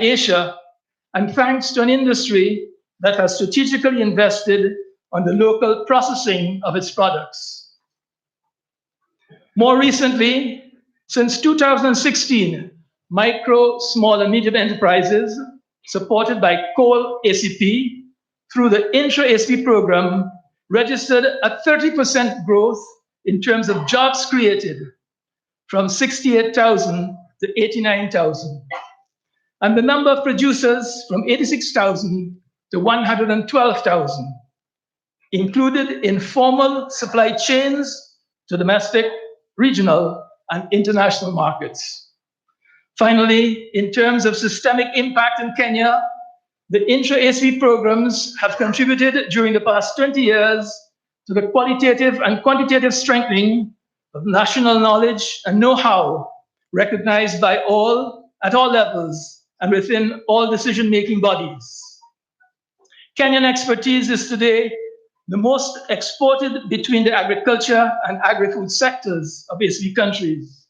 Asia, and thanks to an industry that has strategically invested on the local processing of its products. More recently, since 2016, micro, small, and medium enterprises, supported by Coal ACP, through the intra-ACP program, registered a 30% growth in terms of jobs created, from 68,000 to 89,000. And the number of producers from 86,000 to 112,000, included in formal supply chains to domestic, regional, and international markets. Finally, in terms of systemic impact in Kenya, the intra-ACP programs have contributed during the past 20 years to the qualitative and quantitative strengthening of national knowledge and know-how recognized by all at all levels and within all decision-making bodies. Kenyan expertise is today the most exported between the agriculture and agri-food sectors of ACP countries,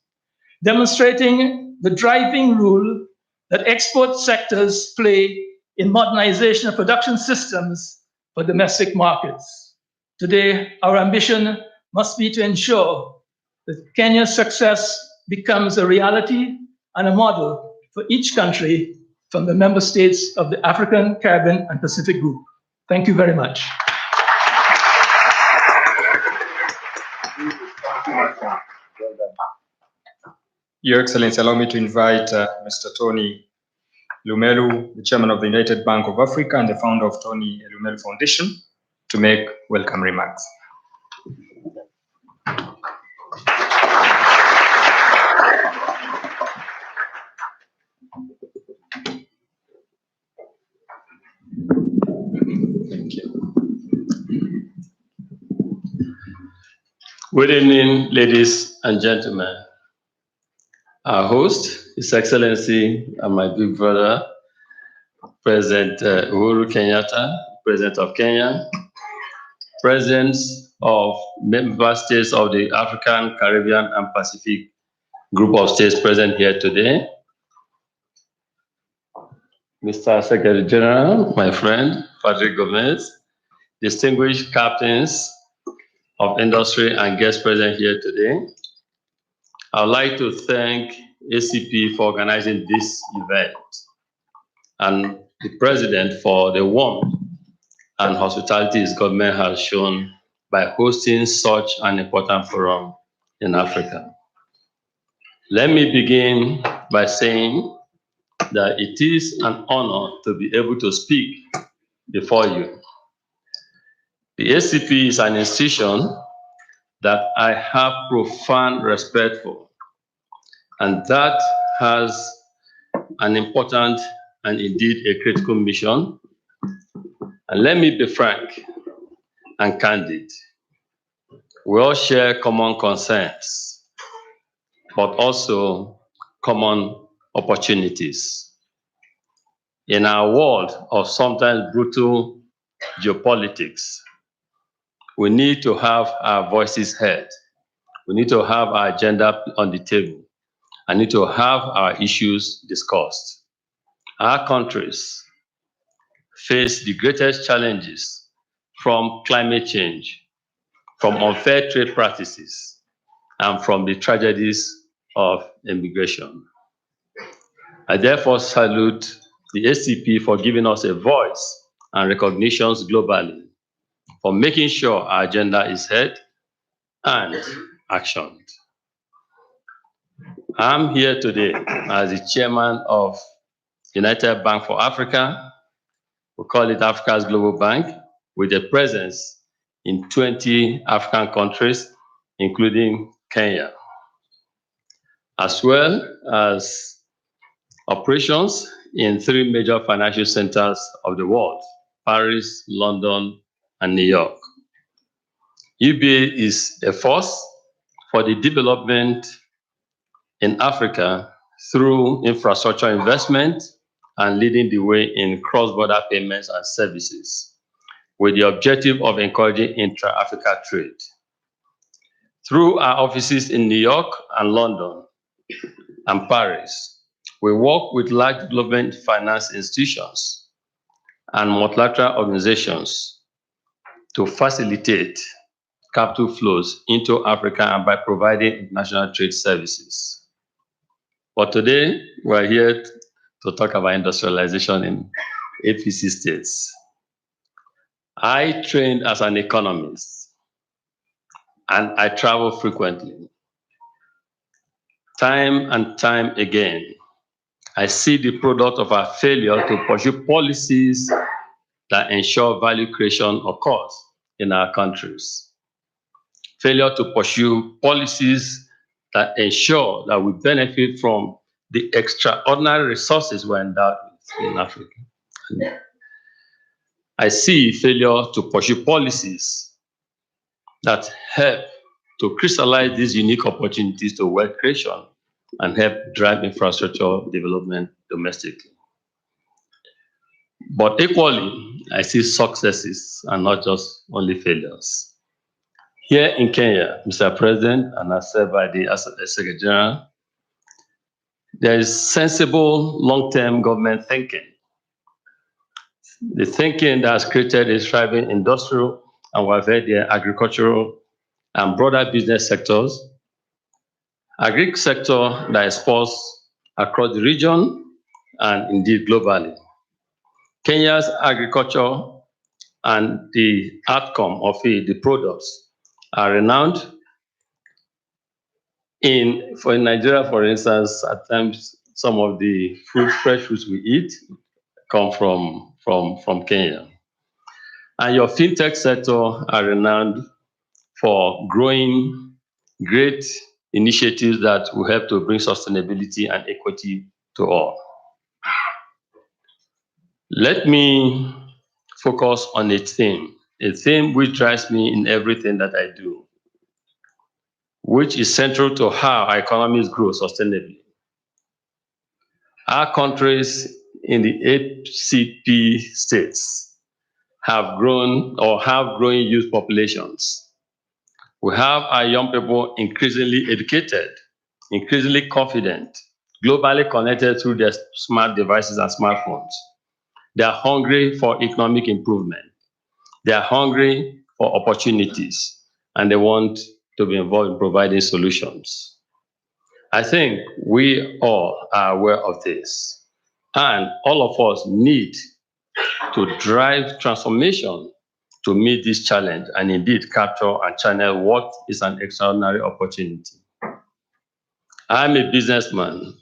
demonstrating the driving role that export sectors play in modernization of production systems for domestic markets. Today, our ambition must be to ensure that Kenya's success becomes a reality and a model for each country from the member states of the African, Caribbean, and Pacific Group. Thank you very much. Your Excellency, allow me to invite Mr. Tony Lumelu, the Chairman of the United Bank of Africa and the founder of Tony Lumelu Foundation, to make welcome remarks. Thank you. Good evening, ladies and gentlemen. Our host, His Excellency and my big brother, President Uhuru Kenyatta, President of Kenya, Presidents of member states of the African, Caribbean, and Pacific Group of States present here today, Mr. Secretary General, my friend, Patrick Gomez, distinguished captains of industry and guests present here today. I would like to thank ACP for organizing this event and the President for the warmth and hospitality his government has shown by hosting such an important forum in Africa. Let me begin by saying that it is an honor to be able to speak before you. The ACP is an institution that I have profound respect for, and that has an important and indeed a critical mission. And let me be frank and candid. We all share common concerns, but also common opportunities. In our world of sometimes brutal geopolitics, we need to have our voices heard. We need to have our agenda on the table. I need to have our issues discussed. Our countries face the greatest challenges from climate change, from unfair trade practices, and from the tragedies of immigration. I therefore salute the ACP for giving us a voice and recognitions globally, for making sure our agenda is heard and actioned. I'm here today as the chairman of United Bank for Africa. We call it Africa's Global Bank, with a presence in 20 African countries, including Kenya, as well as operations in 3 major financial centers of the world: Paris, London, and New York. UBA is a force for the development in Africa through infrastructure investment and leading the way in cross-border payments and services, with the objective of encouraging intra-Africa trade. Through our offices in New York and London and Paris, We work with large development finance institutions and multilateral organizations to facilitate capital flows into Africa and by providing international trade services. But today, we're here to talk about industrialization in APC states. I trained as an economist and I travel frequently. Time and time again, I see the product of our failure to pursue policies that ensure value creation occurs in our countries. Failure to pursue policies that ensure that we benefit from the extraordinary resources we're endowed with in Africa. I see failure to pursue policies that help to crystallize these unique opportunities to wealth creation and help drive infrastructure development domestically. But equally, I see successes and not just only failures. Here in Kenya, Mr. President, and as said by the Secretary General, there is sensible long-term government thinking. The thinking that has created a thriving industrial and welfare, agricultural and broader business sectors, agri sector that exports across the region and indeed globally. Kenya's agriculture and the outcome of it, the products, are renowned. In Nigeria, for instance, at times some of the fresh fruits we eat come from Kenya. And your fintech sector are renowned for growing great initiatives that will help to bring sustainability and equity to all. Let me focus on a theme which drives me in everything that I do, which is central to how our economies grow sustainably. Our countries in the ACP states have grown or have growing youth populations. We have our young people increasingly educated, increasingly confident, globally connected through their smart devices and smartphones. They are hungry for economic improvement. They are hungry for opportunities, and they want to be involved in providing solutions. I think we all are aware of this, and all of us need to drive transformation to meet this challenge and indeed capture and channel what is an extraordinary opportunity. I'm a businessman.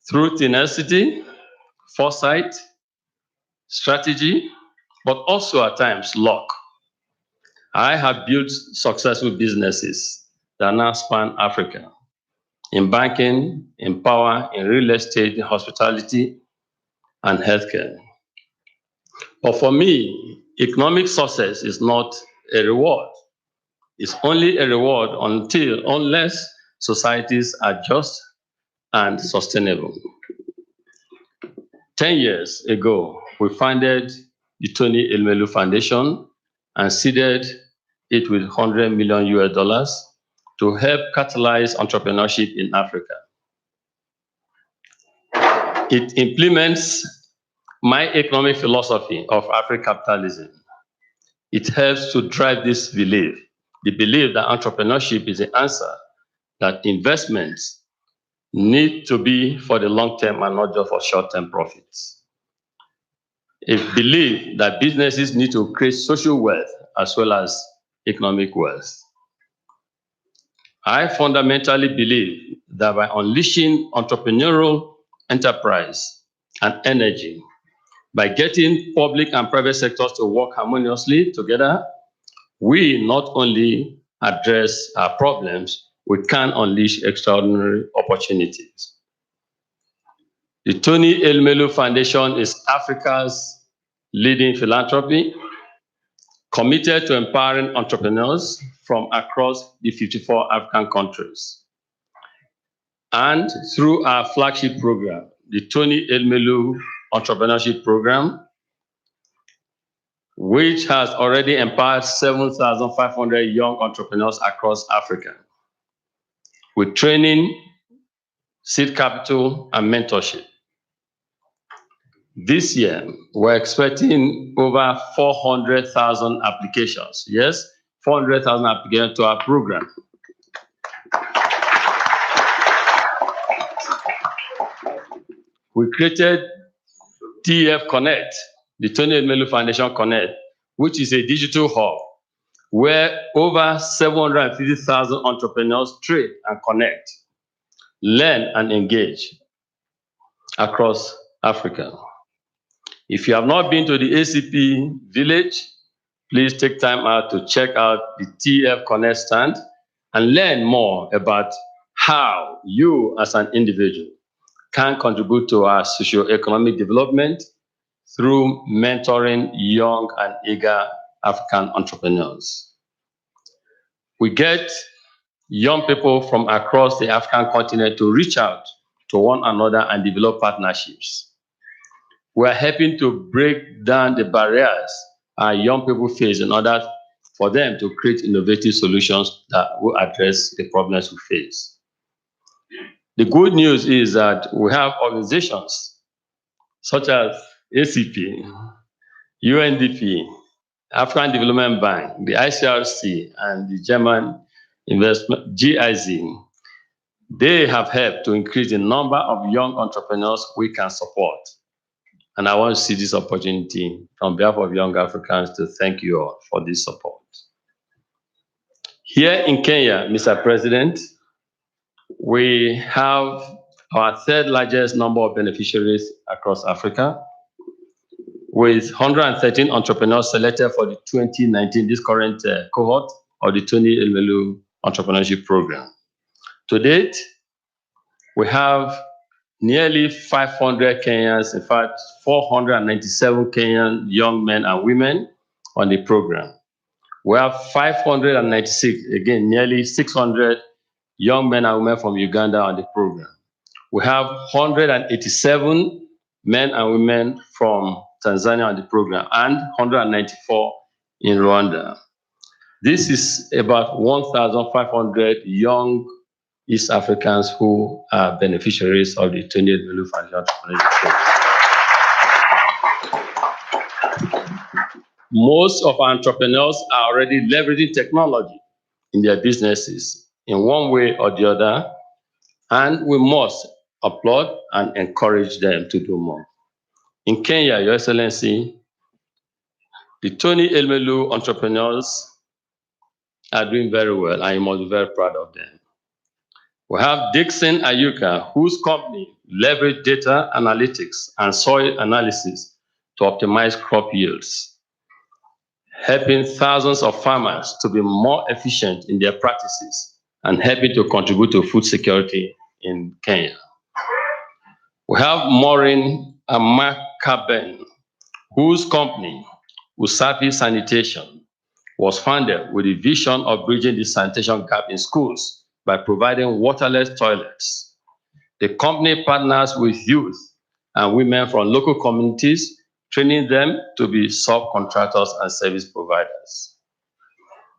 Through tenacity, foresight, strategy, but also at times luck, I have built successful businesses that now span Africa in banking, in power, in real estate, in hospitality, and healthcare. But for me, economic success is not a reward. It's only a reward unless societies are just and sustainable. 10 years ago, we founded the Tony Elumelu Foundation and seeded it with $100 million to help catalyze entrepreneurship in Africa. It implements my economic philosophy of Afro-capitalism. It helps to drive this belief, the belief that entrepreneurship is the answer, that investments need to be for the long term and not just for short-term profits. A belief that businesses need to create social wealth as well as economic wealth. I fundamentally believe that by unleashing entrepreneurial enterprise and energy, by getting public and private sectors to work harmoniously together, we not only address our problems, we can unleash extraordinary opportunities. The Tony Elumelu Foundation is Africa's leading philanthropy, committed to empowering entrepreneurs from across the 54 African countries. And through our flagship program, the Tony Elumelu Entrepreneurship Program, which has already empowered 7,500 young entrepreneurs across Africa, with training seed capital, and mentorship. This year, we're expecting over 400,000 applications. Yes, 400,000 applications to our program. We created TF Connect, the Tony Elumelu Foundation Connect, which is a digital hub where over 750,000 entrepreneurs trade and connect, learn and engage across Africa. If you have not been to the ACP village, please take time out to check out the TF Connect stand and learn more about how you as an individual can contribute to our socio-economic development through mentoring young and eager African entrepreneurs. We get young people from across the African continent to reach out to one another and develop partnerships. We are helping to break down the barriers our young people face in order for them to create innovative solutions that will address the problems we face. The good news is that we have organizations such as ACP, UNDP, African Development Bank, the ICRC, and the German investment GIZ. They have helped to increase the number of young entrepreneurs we can support. And I want to see this opportunity on behalf of young Africans to thank you all for this support. Here in Kenya, Mr. President, we have our third largest number of beneficiaries across Africa, with 113 entrepreneurs selected for the 2019, this current cohort of the Tony Elumelu Entrepreneurship Program. To date, we have nearly 500 Kenyans, in fact, 497 Kenyan young men and women on the program. We have 596, again, nearly 600 young men and women from Uganda on the program. We have 187 men and women from Tanzania on the program and 194 in Rwanda. This is about 1,500 young East Africans who are beneficiaries of the Tony Elumelu Foundation Entrepreneurship Program. Most of our entrepreneurs are already leveraging technology in their businesses in one way or the other, and we must applaud and encourage them to do more. In Kenya, Your Excellency, the Tony Elumelu entrepreneurs are doing very well, and you must be very proud of them. We have Dixon Ayuka, whose company leveraged data analytics and soil analysis to optimize crop yields, helping thousands of farmers to be more efficient in their practices and helping to contribute to food security in Kenya. We have Maureen Amakaben, whose company, Usafi Sanitation, was founded with the vision of bridging the sanitation gap in schools by providing waterless toilets. The company partners with youth and women from local communities, training them to be subcontractors and service providers.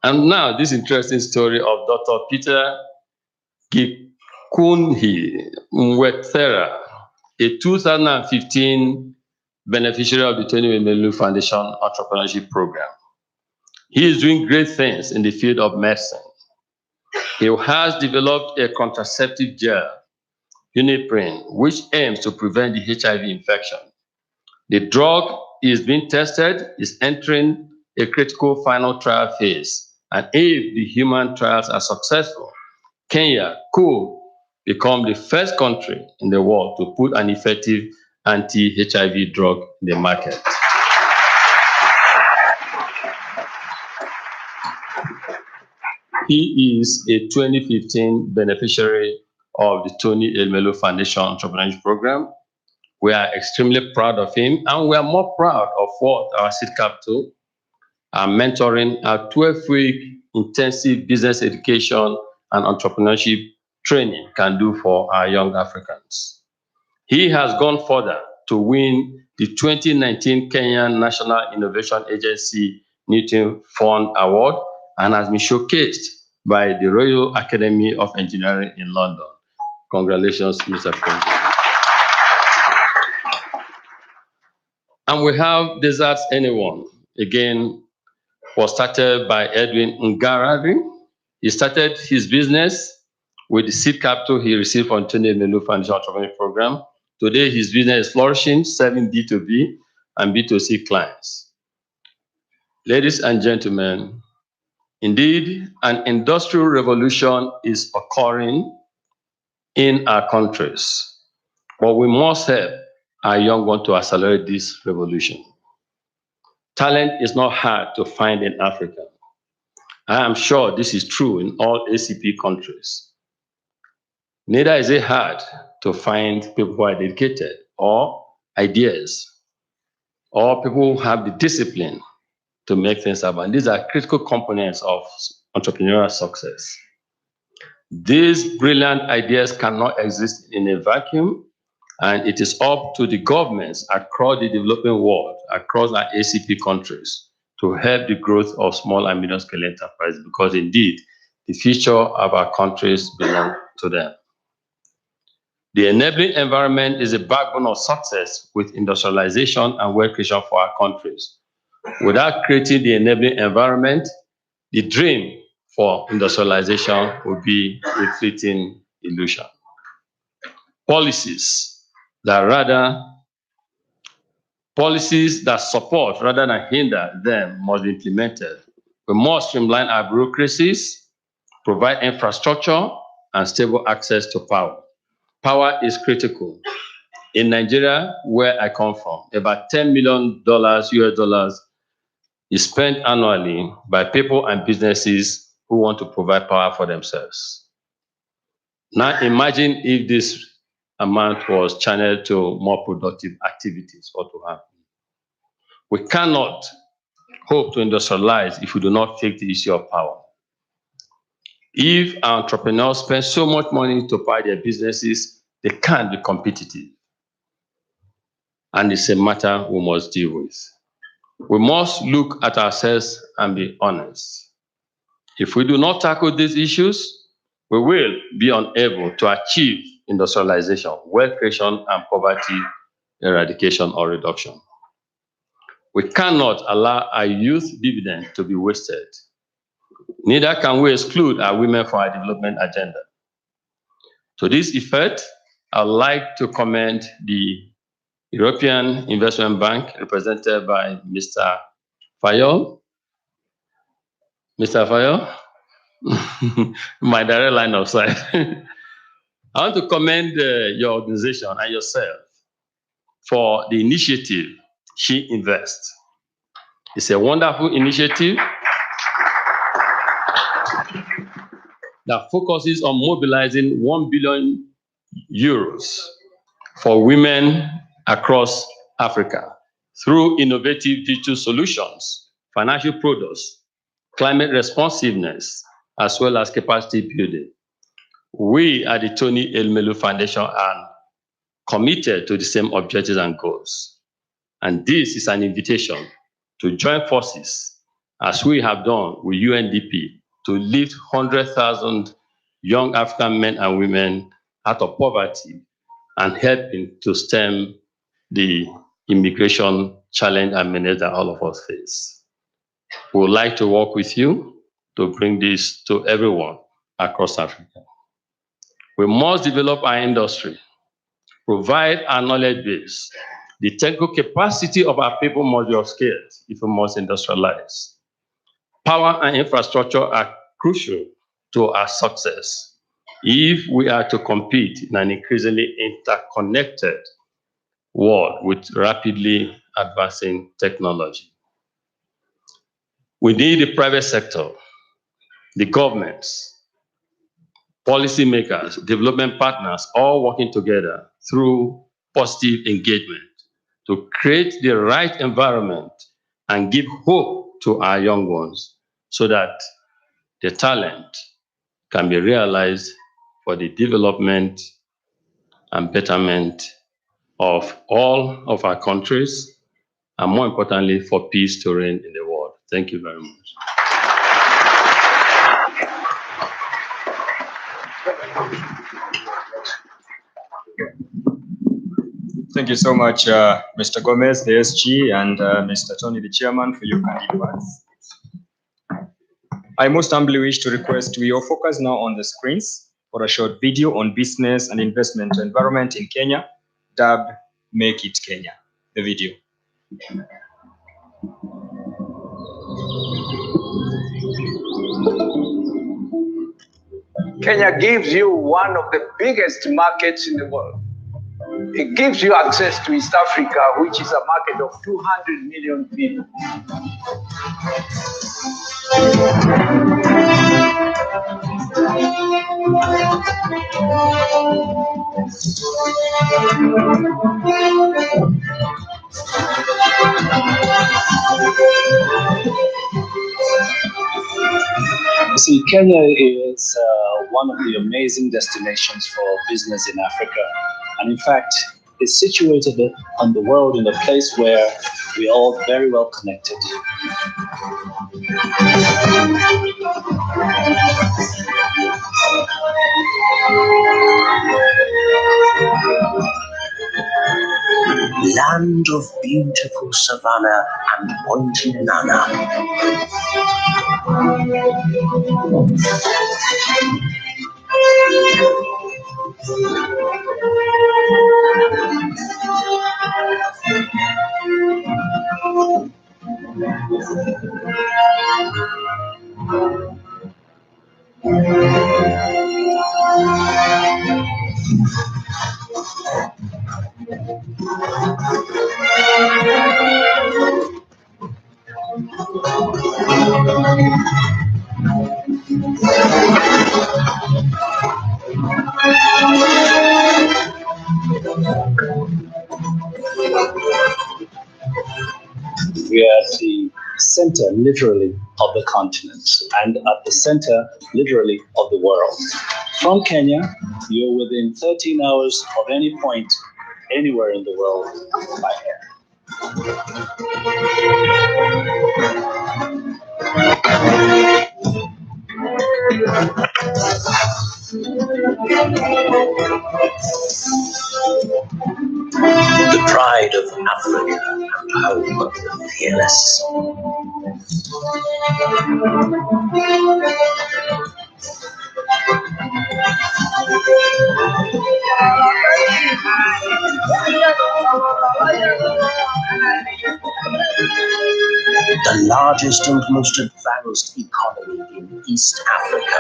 And now this interesting story of Dr. Peter Gikunhi Mwethera, a 2015 beneficiary of the Tony Elumelu Foundation Entrepreneurship Program. He is doing great things in the field of medicine. He has developed a contraceptive gel, Uniprine, which aims to prevent the HIV infection. The drug is being tested, is entering a critical final trial phase. And if the human trials are successful, Kenya could become the first country in the world to put an effective anti-HIV drug in the market. He is a 2015 beneficiary of the Tony Elumelu Foundation Entrepreneurship Program. We are extremely proud of him, and we are more proud of what our seed capital, our mentoring, our 12-week intensive business education and entrepreneurship training can do for our young Africans. He has gone further to win the 2019 Kenyan National Innovation Agency Newton Fund Award and has been showcased by the Royal Academy of Engineering in London. Congratulations, Mr. President. And we have Deserts Anyone. Again, was started by Edwin Ngaravi. He started his business with the seed capital he received from Tony Melu Foundation Entrepreneur Program. Today, his business is flourishing, serving B2B and B2C clients. Ladies and gentlemen, indeed, an industrial revolution is occurring in our countries, but we must help our young ones to accelerate this revolution. Talent is not hard to find in Africa. I am sure this is true in all ACP countries. Neither is it hard to find people who are dedicated or ideas or people who have the discipline to make things happen. These are critical components of entrepreneurial success. These brilliant ideas cannot exist in a vacuum, and it is up to the governments across the developing world, across our ACP countries, to help the growth of small and medium-scale enterprises, because indeed, the future of our countries belong to them. The enabling environment is a backbone of success with industrialization and wealth creation for our countries. Without creating the enabling environment, the dream for industrialization will be a fleeting illusion. Policies that support rather than hinder them must be implemented. We must streamline our bureaucracies, provide infrastructure, and stable access to power. Power is critical. In Nigeria, where I come from, about $10 million US dollars is spent annually by people and businesses who want to provide power for themselves. Now imagine if this amount was channeled to more productive activities, what will happen? We cannot hope to industrialize if we do not take the issue of power. If our entrepreneurs spend so much money to buy their businesses, they can't be competitive. And it's a matter we must deal with. We must look at ourselves and be honest. If we do not tackle these issues, we will be unable to achieve industrialization, wealth creation, and poverty eradication or reduction. We cannot allow our youth dividend to be wasted. Neither can we exclude our women from our development agenda. To this effect, I'd like to commend the European Investment Bank, represented by Mr. Fayol. Mr. Fayol, my direct line of sight. I want to commend your organization and yourself for the initiative, She Invests. It's a wonderful initiative that focuses on mobilizing 1 billion euros for women across Africa through innovative digital solutions, financial products, climate responsiveness, as well as capacity building. We at the Tony Elumelu Foundation are committed to the same objectives and goals. And this is an invitation to join forces, as we have done with UNDP, to lift 100,000 young African men and women out of poverty and helping to stem the immigration challenge and menace that all of us face. We would like to work with you to bring this to everyone across Africa. We must develop our industry, provide our knowledge base. The technical capacity of our people must be upscaled if we must industrialize. Power and infrastructure are crucial to our success if we are to compete in an increasingly interconnected world with rapidly advancing technology. We need the private sector, the governments, policymakers, development partners, all working together through positive engagement to create the right environment and give hope to our young ones so that the talent can be realized for the development and betterment of all of our countries, and more importantly, for peace to reign in the world. Thank you very much. Thank you so much, Mr. Gomez, the SG, and Mr. Tony, the chairman, for your candid words. I most humbly wish to request we all focus now on the screens for a short video on business and investment environment in Kenya, dubbed Make It Kenya. The video. Kenya gives you one of the biggest markets in the world. It gives you access to East Africa, which is a market of 200 million people. See, Kenya is one of the amazing destinations for business in Africa. And in fact, it's situated on the world in a place where we're all very well connected. Land of beautiful savannah and pointy nana. We are at the center, literally, of the continent, and at the center, literally, of the world. From Kenya, you're within 13 hours of any point anywhere in the world by air. The pride of Africa and home of the fearless. The largest and most advanced economy in East Africa.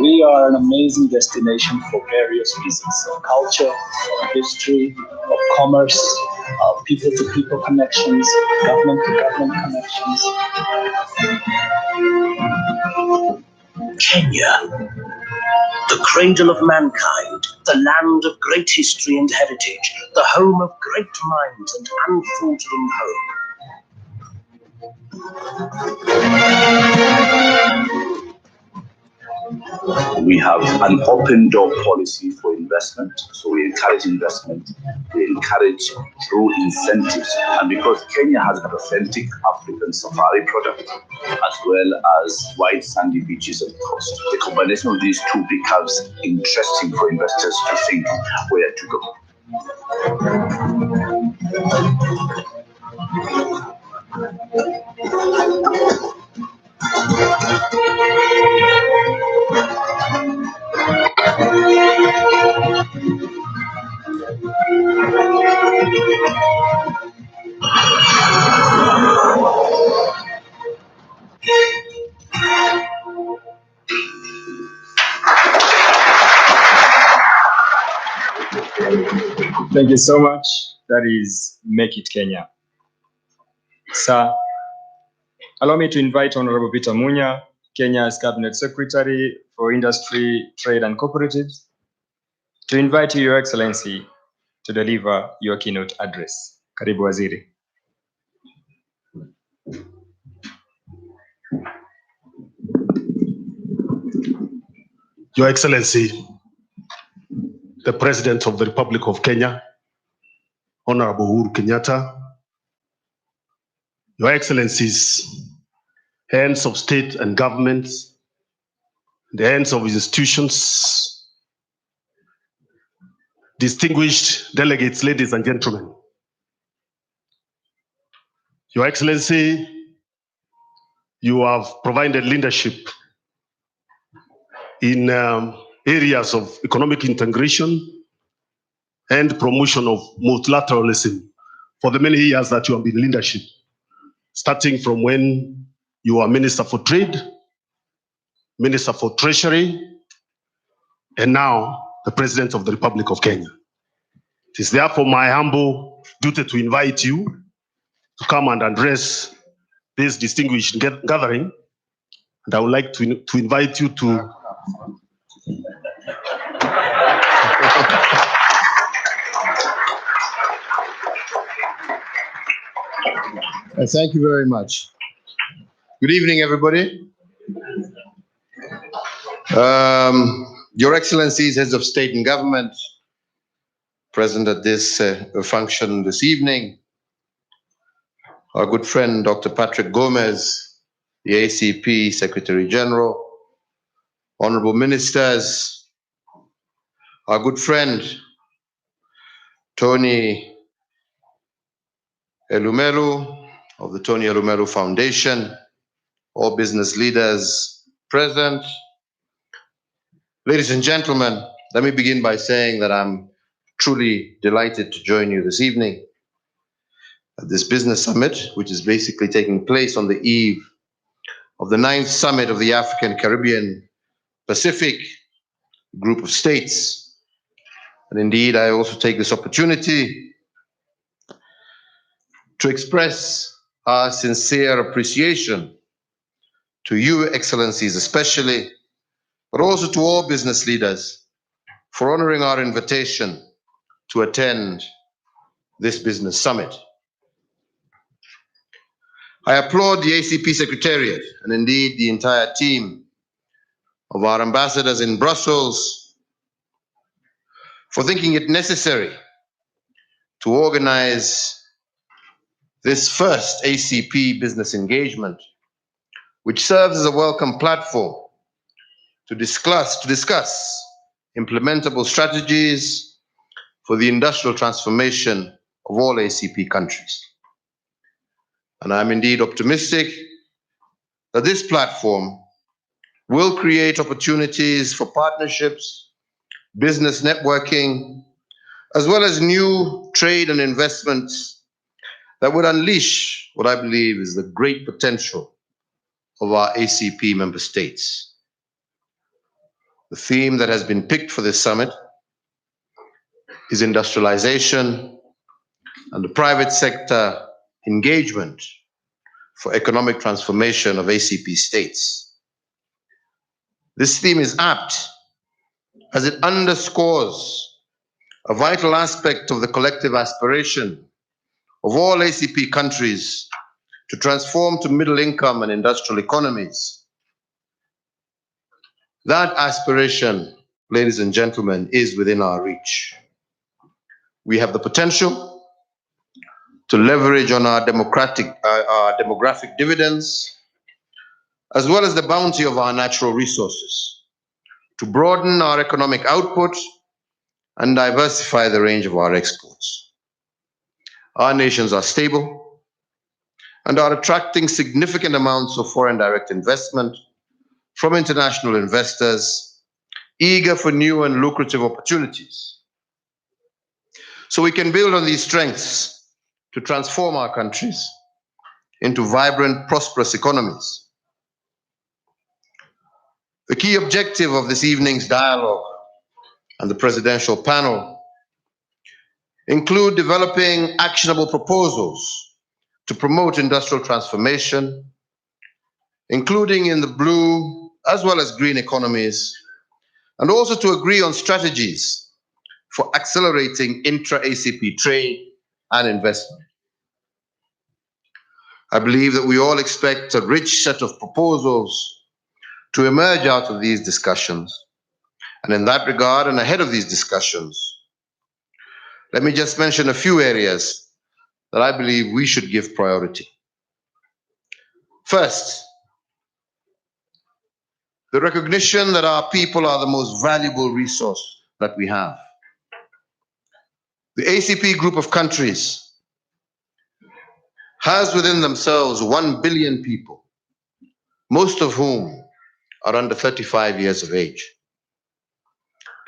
We are an amazing destination for various reasons: of culture, of history, of commerce, of people-to-people connections, government-to-government connections. Kenya, the cradle of mankind, the land of great history and heritage, the home of great minds and unfaltering hope. We have an open door policy for investment, so we encourage investment. We encourage through incentives, and because Kenya has an authentic African safari product, as well as wide sandy beaches of the coast, the combination of these two becomes interesting for investors to think where to go. Thank you so much. That is Make It Kenya. Sir, allow me to invite Honorable Peter Munya, Kenya's Cabinet Secretary for Industry, Trade and Cooperatives, to invite you, Your Excellency, to deliver your keynote address. Karibu Waziri. Your Excellency, the President of the Republic of Kenya, Honorable Uhuru Kenyatta, Your Excellencies, heads of state and government, the heads of institutions, distinguished delegates, ladies and gentlemen. Your Excellency, you have provided leadership in areas of economic integration and promotion of multilateralism for the many years that you have been in leadership, starting from when you were Minister for Trade, Minister for Treasury, and now the President of the Republic of Kenya. It is therefore my humble duty to invite you to come and address this distinguished gathering. And I would like to invite you to thank you very much. Good evening, everybody. Your Excellencies, heads of state and government, present at this function this evening, our good friend, Dr. Patrick Gomez, the ACP Secretary General, honorable ministers, our good friend, Tony Elumelu of the Tony Elumelu Foundation, all business leaders present. Ladies and gentlemen, let me begin by saying that I'm truly delighted to join you this evening at this business summit, which is basically taking place on the eve of the 9th summit of the African Caribbean Pacific group of states. And indeed, I also take this opportunity to express our sincere appreciation to you, Excellencies, especially, but also to all business leaders for honoring our invitation to attend this business summit. I applaud the ACP Secretariat and indeed the entire team of our ambassadors in Brussels for thinking it necessary to organize this first ACP business engagement, which serves as a welcome platform to discuss implementable strategies for the industrial transformation of all ACP countries. And I'm indeed optimistic that this platform will create opportunities for partnerships, business networking, as well as new trade and investments that would unleash what I believe is the great potential of our ACP member states. The theme that has been picked for this summit is industrialization and the private sector engagement for economic transformation of ACP states. This theme is apt as it underscores a vital aspect of the collective aspiration of all ACP countries to transform to middle income and industrial economies. That aspiration, ladies and gentlemen, is within our reach. We have the potential to leverage on our demographic dividends, as well as the bounty of our natural resources, to broaden our economic output and diversify the range of our exports. Our nations are stable and are attracting significant amounts of foreign direct investment from international investors eager for new and lucrative opportunities. So we can build on these strengths to transform our countries into vibrant, prosperous economies. The key objective of this evening's dialogue and the presidential panel include developing actionable proposals to promote industrial transformation, including in the blue as well as green economies, and also to agree on strategies for accelerating intra-ACP trade and investment. I believe that we all expect a rich set of proposals to emerge out of these discussions, And in that regard, and ahead of these discussions, let me just mention a few areas that I believe we should give priority. First, the recognition that our people are the most valuable resource that we have. The ACP group of countries has within themselves 1 billion people, most of whom are under 35 years of age.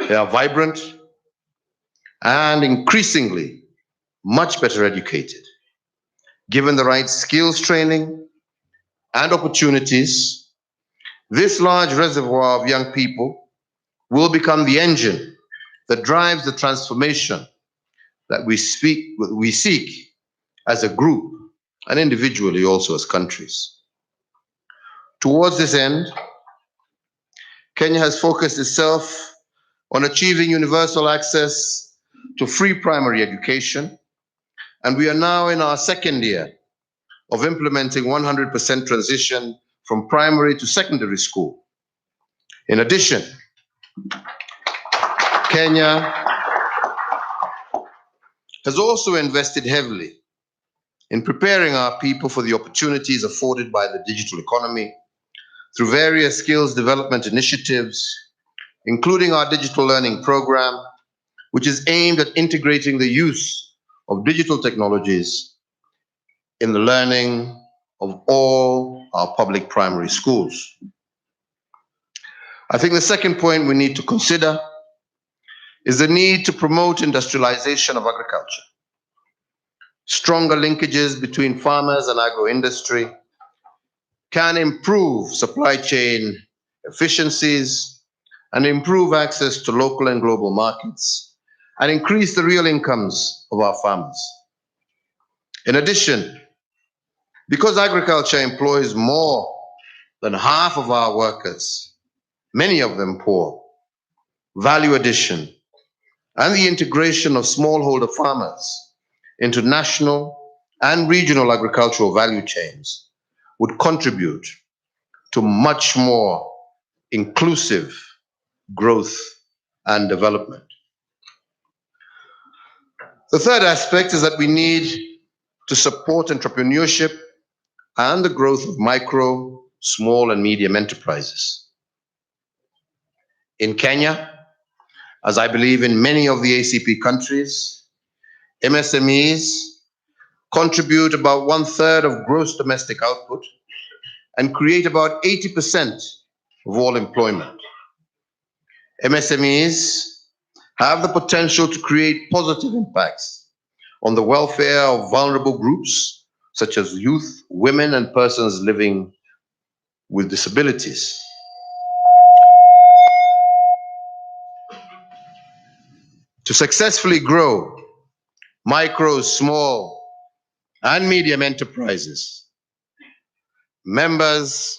They are vibrant and increasingly much better educated. Given the right skills training and opportunities, this large reservoir of young people will become the engine that drives the transformation that we seek as a group and individually also as countries. Towards this end, Kenya has focused itself on achieving universal access to free primary education, and we are now in our second year of implementing 100% transition from primary to secondary school. In addition, Kenya has also invested heavily in preparing our people for the opportunities afforded by the digital economy through various skills development initiatives, including our digital learning program, which is aimed at integrating the use of digital technologies in the learning of all our public primary schools. I think the second point we need to consider is the need to promote industrialization of agriculture. Stronger linkages between farmers and agro-industry can improve supply chain efficiencies and improve access to local and global markets and increase the real incomes of our farmers. In addition, because agriculture employs more than half of our workers, many of them poor, value addition and the integration of smallholder farmers into national and regional agricultural value chains would contribute to much more inclusive growth and development. The third aspect is that we need to support entrepreneurship and the growth of micro, small, and medium enterprises. In Kenya, as I believe in many of the ACP countries, MSMEs contribute about 1/3 of gross domestic output and create about 80% of all employment. MSMEs have the potential to create positive impacts on the welfare of vulnerable groups, such as youth, women, and persons living with disabilities. To successfully grow micro, small, and medium enterprises, members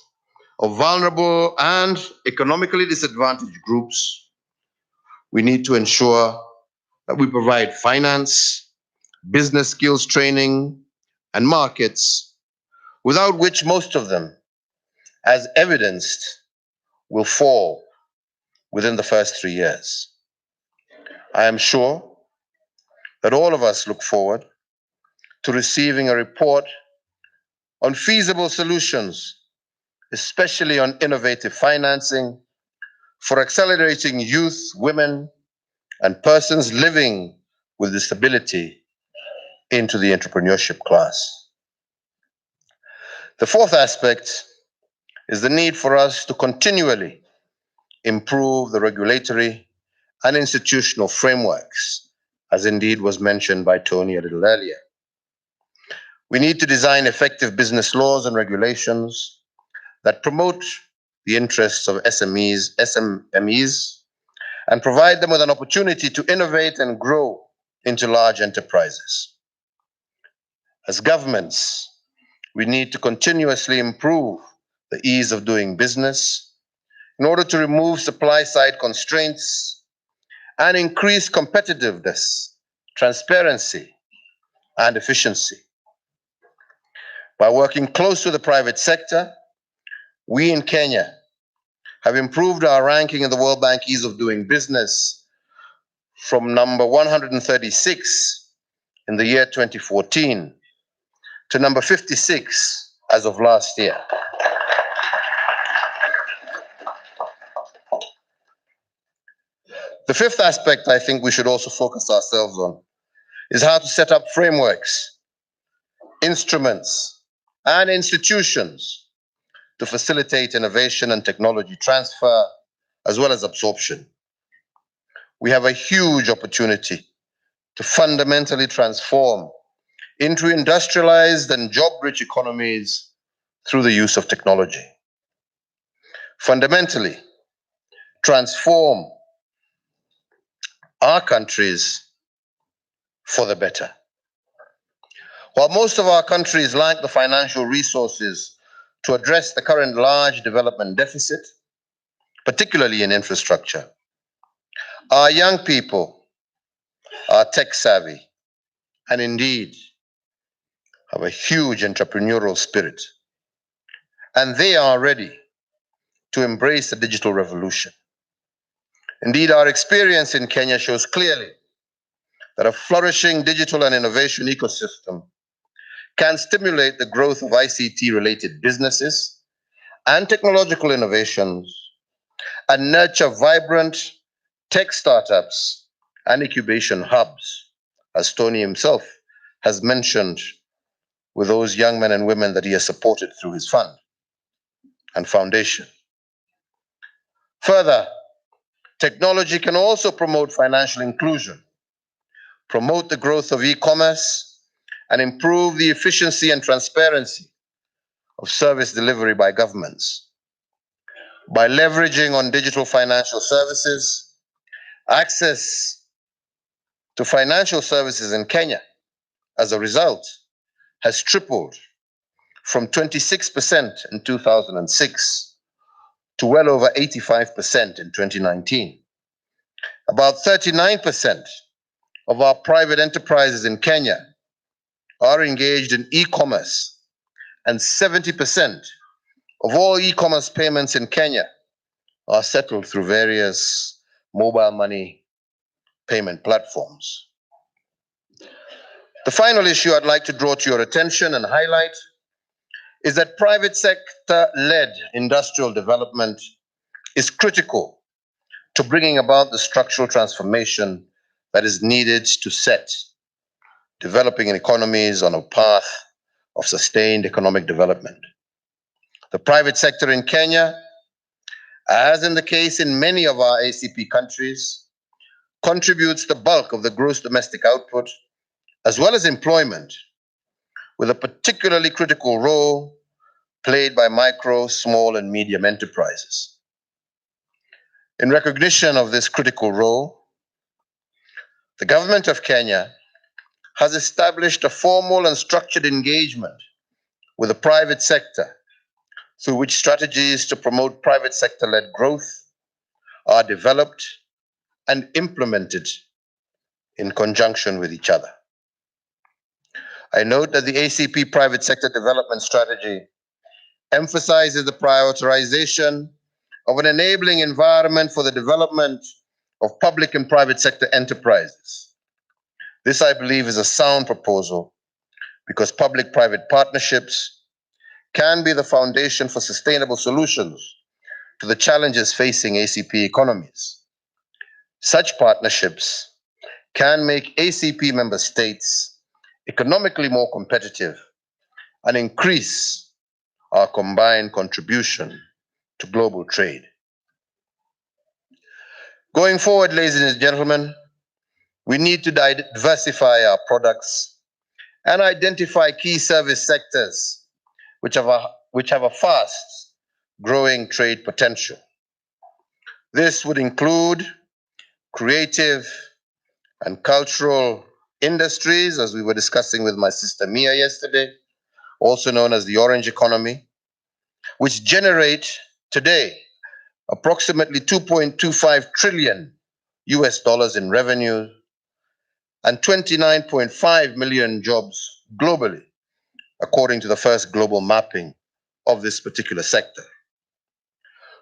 of vulnerable and economically disadvantaged groups, we need to ensure that we provide finance, business skills training, and markets, without which most of them, as evidenced, will fall within the first 3 years. I am sure that all of us look forward to receiving a report on feasible solutions, especially on innovative financing for accelerating youth, women, and persons living with disability into the entrepreneurship class. The fourth aspect is the need for us to continually improve the regulatory and institutional frameworks, as indeed was mentioned by Tony a little earlier. We need to design effective business laws and regulations that promote the interests of SMEs, and provide them with an opportunity to innovate and grow into large enterprises. As governments, we need to continuously improve the ease of doing business in order to remove supply-side constraints and increase competitiveness, transparency, and efficiency. By working close to the private sector, we in Kenya have improved our ranking in the World Bank Ease of Doing Business from number 136 in the year 2014 to number 56 as of last year. The fifth aspect I think we should also focus ourselves on is how to set up frameworks, instruments, and institutions to facilitate innovation and technology transfer, as well as absorption. We have a huge opportunity to fundamentally transform into industrialized and job-rich economies through the use of technology. Fundamentally, transform our countries for the better. While most of our countries lack the financial resources to address the current large development deficit, particularly in infrastructure, our young people are tech savvy and indeed have a huge entrepreneurial spirit, and they are ready to embrace the digital revolution. Indeed, our experience in Kenya shows clearly that a flourishing digital and innovation ecosystem can stimulate the growth of ICT-related businesses and technological innovations and nurture vibrant tech startups and incubation hubs, as Tony himself has mentioned with those young men and women that he has supported through his fund and foundation. Further, technology can also promote financial inclusion, promote the growth of e-commerce, and improve the efficiency and transparency of service delivery by governments. By leveraging on digital financial services, access to financial services in Kenya, as a result, has tripled from 26% in 2006 to well over 85% in 2019. About 39% of our private enterprises in Kenya are engaged in e-commerce, and 70% of all e-commerce payments in Kenya are settled through various mobile money payment platforms. The final issue I'd like to draw to your attention and highlight is that private sector-led industrial development is critical to bringing about the structural transformation that is needed to set developing economies on a path of sustained economic development. The private sector in Kenya, as in the case in many of our ACP countries, contributes the bulk of the gross domestic output as well as employment, with a particularly critical role played by micro, small, and medium enterprises. In recognition of this critical role, the government of Kenya has established a formal and structured engagement with the private sector, through which strategies to promote private sector-led growth are developed and implemented in conjunction with each other. I note that the ACP Private Sector Development Strategy emphasizes the prioritization of an enabling environment for the development of public and private sector enterprises. This, I believe, is a sound proposal because public-private partnerships can be the foundation for sustainable solutions to the challenges facing ACP economies. Such partnerships can make ACP member states economically more competitive and increase our combined contribution to global trade. Going forward, ladies and gentlemen, we need to diversify our products and identify key service sectors which have a fast growing trade potential. This would include creative and cultural industries, as we were discussing with my sister Mia yesterday, also known as the orange economy, which generate today approximately 2.25 trillion US dollars in revenue and 29.5 million jobs globally, according to the first global mapping of this particular sector.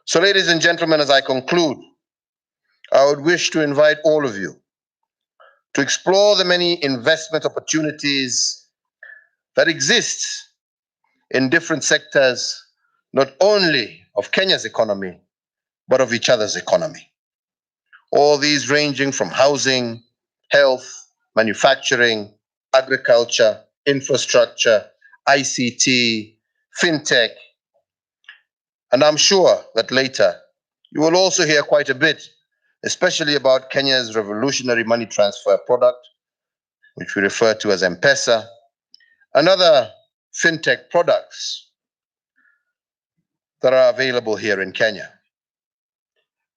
So, ladies and gentlemen, as I conclude, I would wish to invite all of you to explore the many investment opportunities that exist in different sectors, not only of Kenya's economy, but of each other's economy. All these ranging from housing, health, manufacturing, agriculture, infrastructure, ICT, fintech. And I'm sure that later you will also hear quite a bit, especially about Kenya's revolutionary money transfer product, which we refer to as M-Pesa, and other fintech products that are available here in Kenya.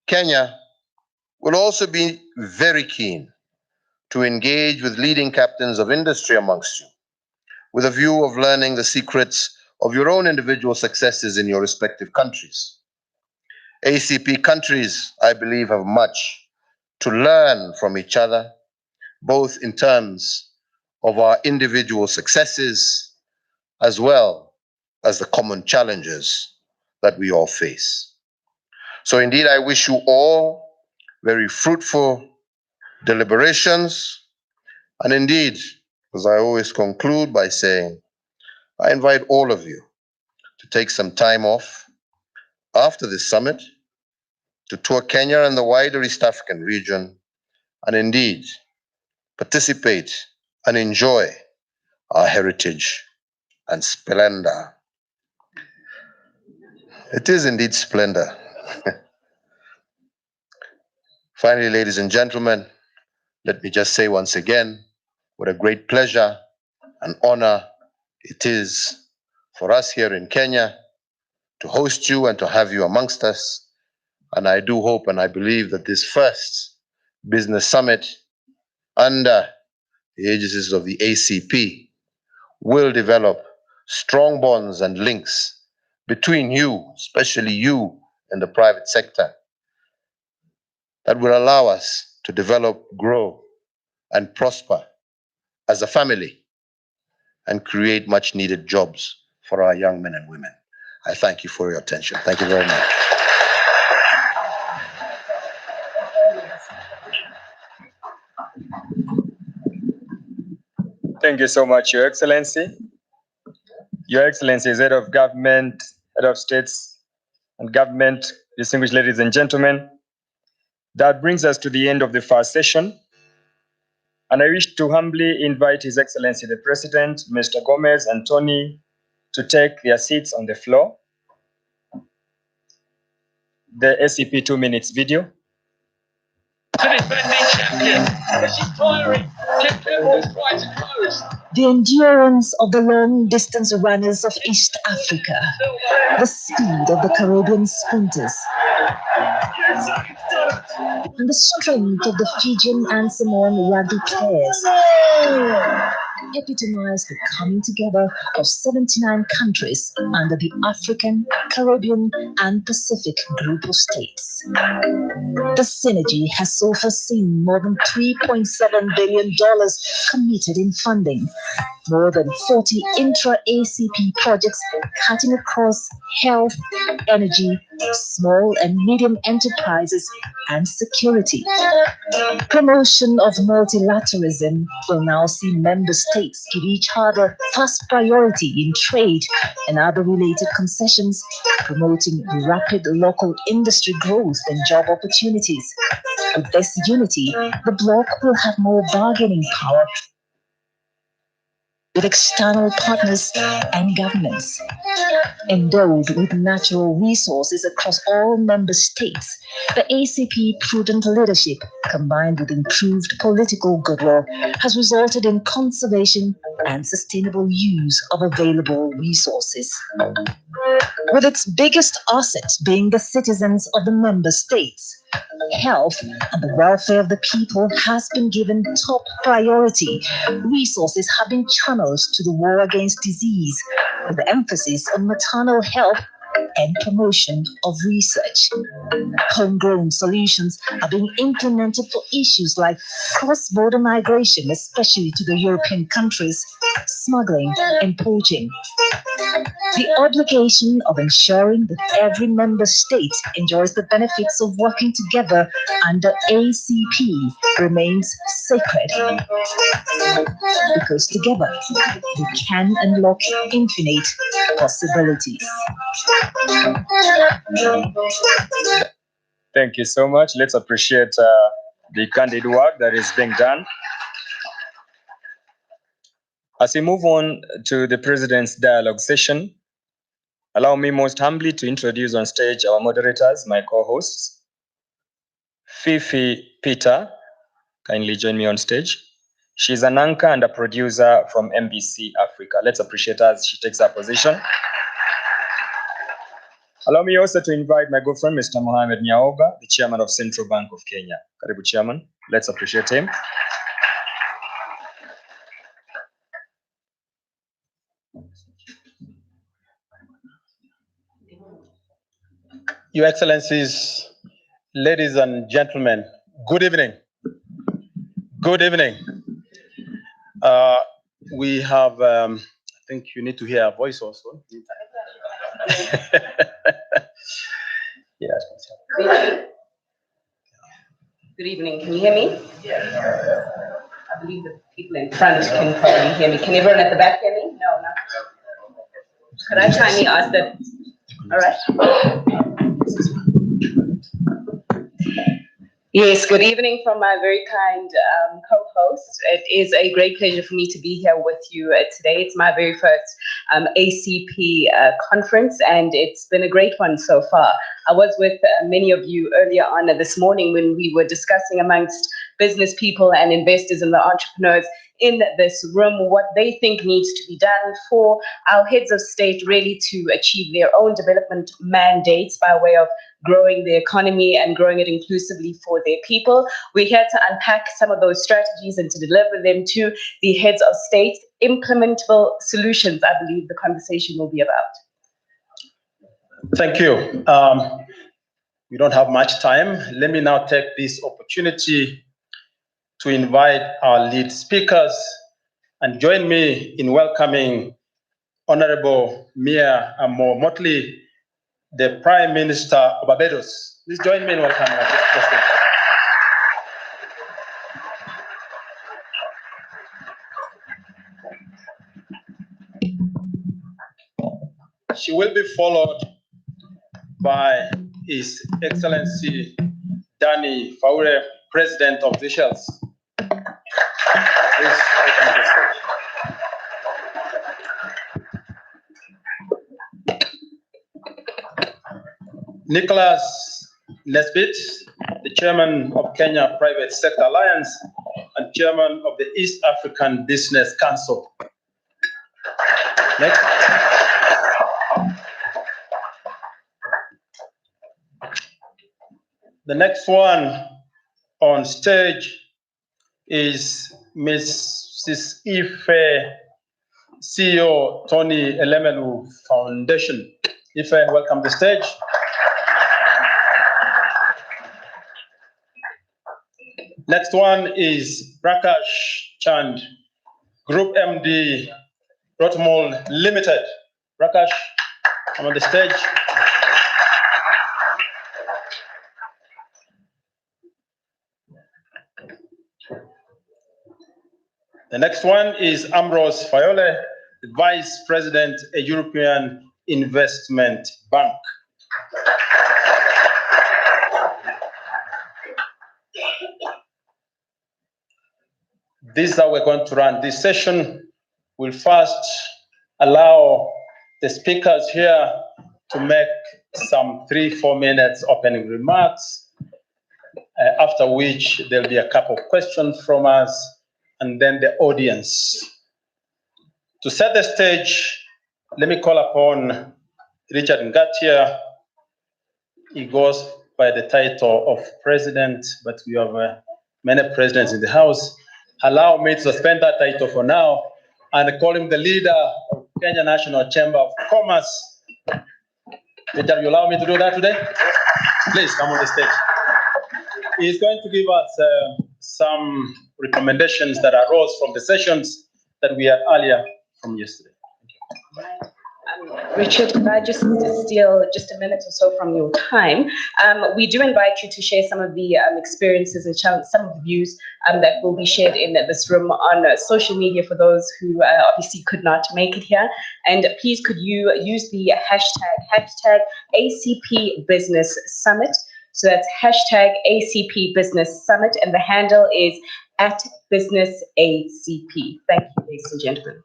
Kenya will also be very keen to engage with leading captains of industry amongst you, with a view of learning the secrets of your own individual successes in your respective countries. ACP countries, I believe, have much to learn from each other, both in terms of our individual successes as well as the common challenges that we all face. So indeed, I wish you all very fruitful deliberations. And indeed, as I always conclude by saying, I invite all of you to take some time off after this summit to tour Kenya and the wider East African region, and indeed participate and enjoy our heritage and splendor. It is indeed splendor. Finally, ladies and gentlemen, let me just say once again, what a great pleasure and honor it is for us here in Kenya to host you and to have you amongst us. And I do hope and I believe that this first business summit under the aegis of the ACP will develop strong bonds and links between you, especially you in the private sector, that will allow us to develop, grow, and prosper as a family and create much needed jobs for our young men and women. I thank you for your attention. Thank you very much. Thank you so much, Your Excellency. Your Excellency, as Head of Government, Head of States and Government, distinguished ladies and gentlemen, that brings us to the end of the first session. And I wish to humbly invite His Excellency the President, Mr. Gomez and Tony, to take their seats on the floor. The ACP 2 minutes video. The endurance of the long-distance runners of East Africa, the speed of the Caribbean sprinters, and the strength of the Fijian and Samoan rugby players epitomize the coming together of 79 countries under the African, Caribbean, and Pacific group of states. The synergy has so far seen more than $3.7 billion committed in funding, more than 40 intra-ACP projects cutting across health, energy, small and medium enterprises, and security. Promotion of multilateralism will now see member states give each other first priority in trade and other related concessions, promoting rapid local industry growth and job opportunities. With this unity, the bloc will have more bargaining power with external partners and governments. Endowed with natural resources across all member states, the ACP prudent leadership, combined with improved political goodwill, has resulted in conservation and sustainable use of available resources. With its biggest asset being the citizens of the member states, health and the welfare of the people has been given top priority. Resources have been channeled to the war against disease, with emphasis on maternal health and promotion of research. Homegrown solutions are being implemented for issues like cross-border migration, especially to the European countries, smuggling and poaching. The obligation of ensuring that every member state enjoys the benefits of working together under ACP remains sacred. Because together we can unlock infinite possibilities. Thank you so much. Let's appreciate the candid work that is being done. As we move on to the President's dialogue session, allow me most humbly to introduce on stage our moderators, my co-hosts. Fifi Peter, kindly join me on stage. She's an anchor and a producer from MBC Africa. Let's appreciate her as she takes her position. Allow me also to invite my good friend, Mr. Mohamed Nyaoga, the chairman of Central Bank of Kenya. Karibu, chairman. Let's appreciate him. Your Excellencies, ladies and gentlemen, good evening. Good evening. We have, I think you need to hear our voice also. Yes. Good evening. Can you hear me? Yeah. I believe the people in front can probably hear me. Can everyone at the back hear me? No, not. Could I kindly ask that? All right. Yes, good evening from my very kind co-host. It is a great pleasure for me to be here with you today. It's my very first ACP conference, and it's been a great one so far. I was with many of you earlier on this morning when we were discussing amongst business people and investors and the entrepreneurs in this room what they think needs to be done for our heads of state really to achieve their own development mandates by way of growing the economy and growing it inclusively for their people. We're here to unpack some of those strategies and to deliver them to the heads of state. Implementable solutions, I believe the conversation will be about. Thank you. We don't have much time. Let me now take this opportunity to invite our lead speakers and join me in welcoming Honorable Mia Amo Motley, the Prime Minister of Barbados. Please join me in welcoming her. She will be followed by His Excellency Danny Faure, President of Seychelles. Please open the stage. Nicholas Nesbitt, the Chairman of Kenya Private Sector Alliance and Chairman of the East African Business Council. Next. The next one on stage is Mrs. Ife, CEO, Tony Elemelu Foundation. Ife, welcome to the stage. Next one is Prakash Chand, Group MD, Rotmol Limited. Prakash, come on the stage. The next one is Ambrose Fayole, Vice President, a European Investment Bank. This is how we're going to run this session. We'll first allow the speakers here to make some 3-4 minutes opening remarks, after which there'll be a couple of questions from us and then the audience. To set the stage, let me call upon Richard Ngatia. He goes by the title of president, but we have many presidents in the house. Allow me to suspend that title for now and call him the leader of Kenya National Chamber of Commerce. Richard, you allow me to do that today? Please come on the stage. He's going to give us some recommendations that arose from the sessions that we had earlier from yesterday. Richard, could I just steal just a minute or so from your time? We do invite you to share some of the experiences and some of the views that will be shared in this room on social media for those who obviously could not make it here. And please, could you use the hashtag ACP Business Summit? So that's hashtag ACP Business Summit, and the handle is @BusinessACP. Thank you, ladies and gentlemen.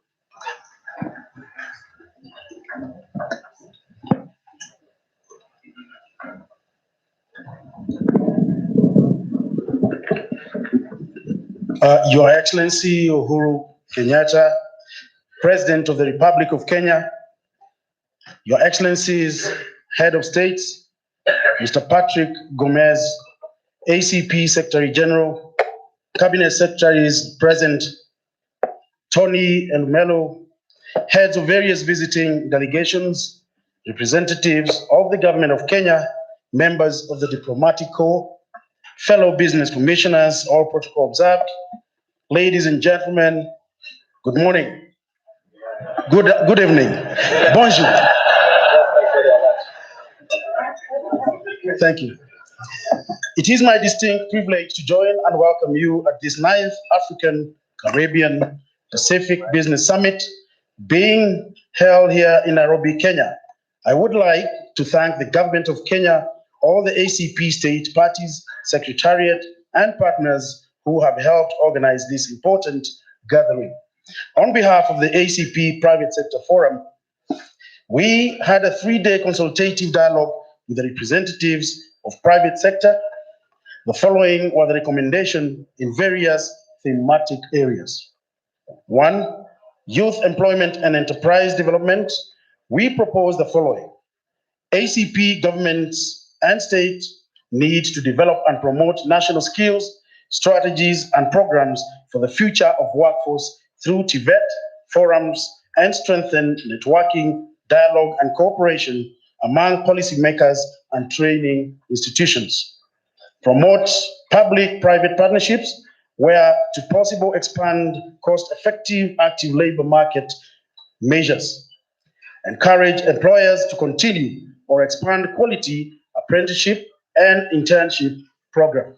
Your Excellency Uhuru Kenyatta, President of the Republic of Kenya, Your Excellencies, Head of State, Mr. Patrick Gomez, ACP Secretary General, Cabinet Secretaries present, Tony and Melo, heads of various visiting delegations, representatives of the Government of Kenya, members of the Diplomatic Corps, fellow business commissioners, all protocol observed. Ladies and gentlemen, good morning. Good evening. Bonjour. Thank you. It is my distinct privilege to join and welcome you at this 9th African Caribbean Pacific Business Summit being held here in Nairobi, Kenya. I would like to thank the Government of Kenya, all the ACP state parties, secretariat, and partners who have helped organize this important gathering. On behalf of the ACP Private Sector Forum, we had a 3-day consultative dialogue with the representatives of private sector. The following were the recommendations in various thematic areas. 1, youth employment and enterprise development. We propose the following. ACP governments and states need to develop and promote national skills, strategies, and programs for the future of workforce through TVET forums and strengthen networking, dialogue, and cooperation among policymakers and training institutions. Promote public-private partnerships where to possible expand cost-effective active labor market measures. Encourage employers to continue or expand quality apprenticeship and internship program.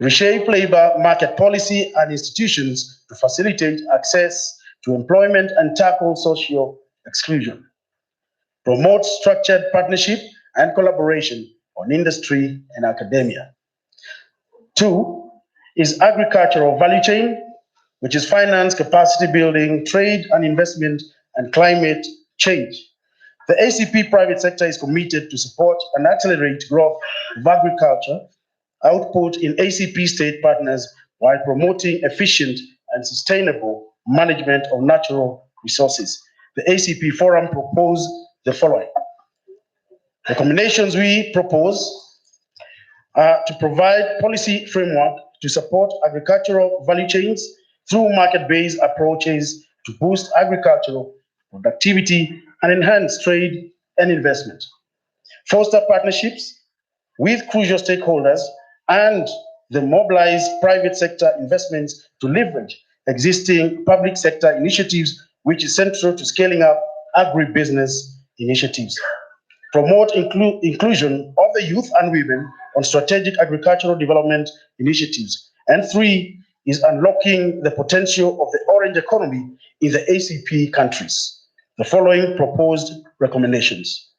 Reshape labor market policy and institutions to facilitate access to employment and tackle social exclusion. Promote structured partnership and collaboration on industry and academia. 2 is agricultural value chain, which is finance, capacity building, trade and investment, and climate change. The ACP private sector is committed to support and accelerate growth of agriculture output in ACP state partners while promoting efficient and sustainable management of natural resources. The ACP Forum proposed the following. Recommendations we propose are to provide policy framework to support agricultural value chains through market-based approaches to boost agricultural productivity and enhance trade and investment. Foster partnerships with crucial stakeholders and the mobilized private sector investments to leverage existing public sector initiatives, which is central to scaling up agribusiness initiatives. Promote inclusion of the youth and women on strategic agricultural development initiatives. And 3 is unlocking the potential of the orange economy in the ACP countries. The following proposed recommendations.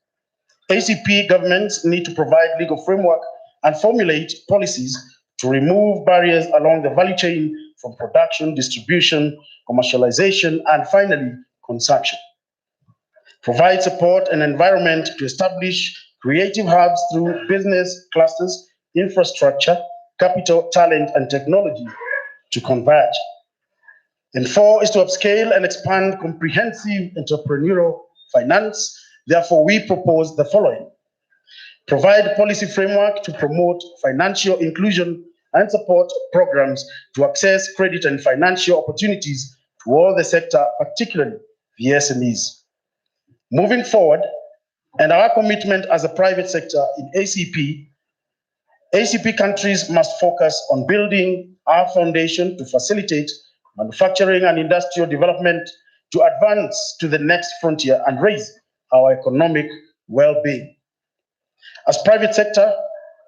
ACP governments need to provide legal framework and formulate policies to remove barriers along the value chain from production, distribution, commercialization, and finally, consumption. Provide support and environment to establish creative hubs through business clusters, infrastructure, capital, talent, and technology to converge. And 4 is to upscale and expand comprehensive entrepreneurial finance. Therefore, we propose the following. Provide policy framework to promote financial inclusion and support programs to access credit and financial opportunities to all the sector, particularly the SMEs. Moving forward, and our commitment as a private sector in ACP countries must focus on building our foundation to facilitate manufacturing and industrial development, to advance to the next frontier and raise our economic well-being. As private sector,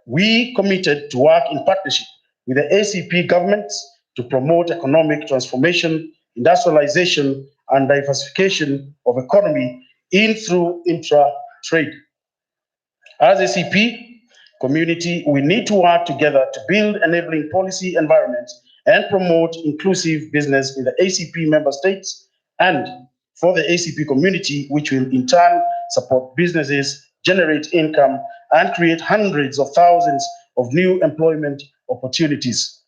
we committed to work in partnership with the ACP governments to promote economic transformation, industrialization, and diversification of economy in through intra-trade. As ACP community, we need to work together to build enabling policy environments and promote inclusive business in the ACP member states and for the ACP community, which will in turn support businesses, generate income, and create hundreds of thousands of new employment opportunities.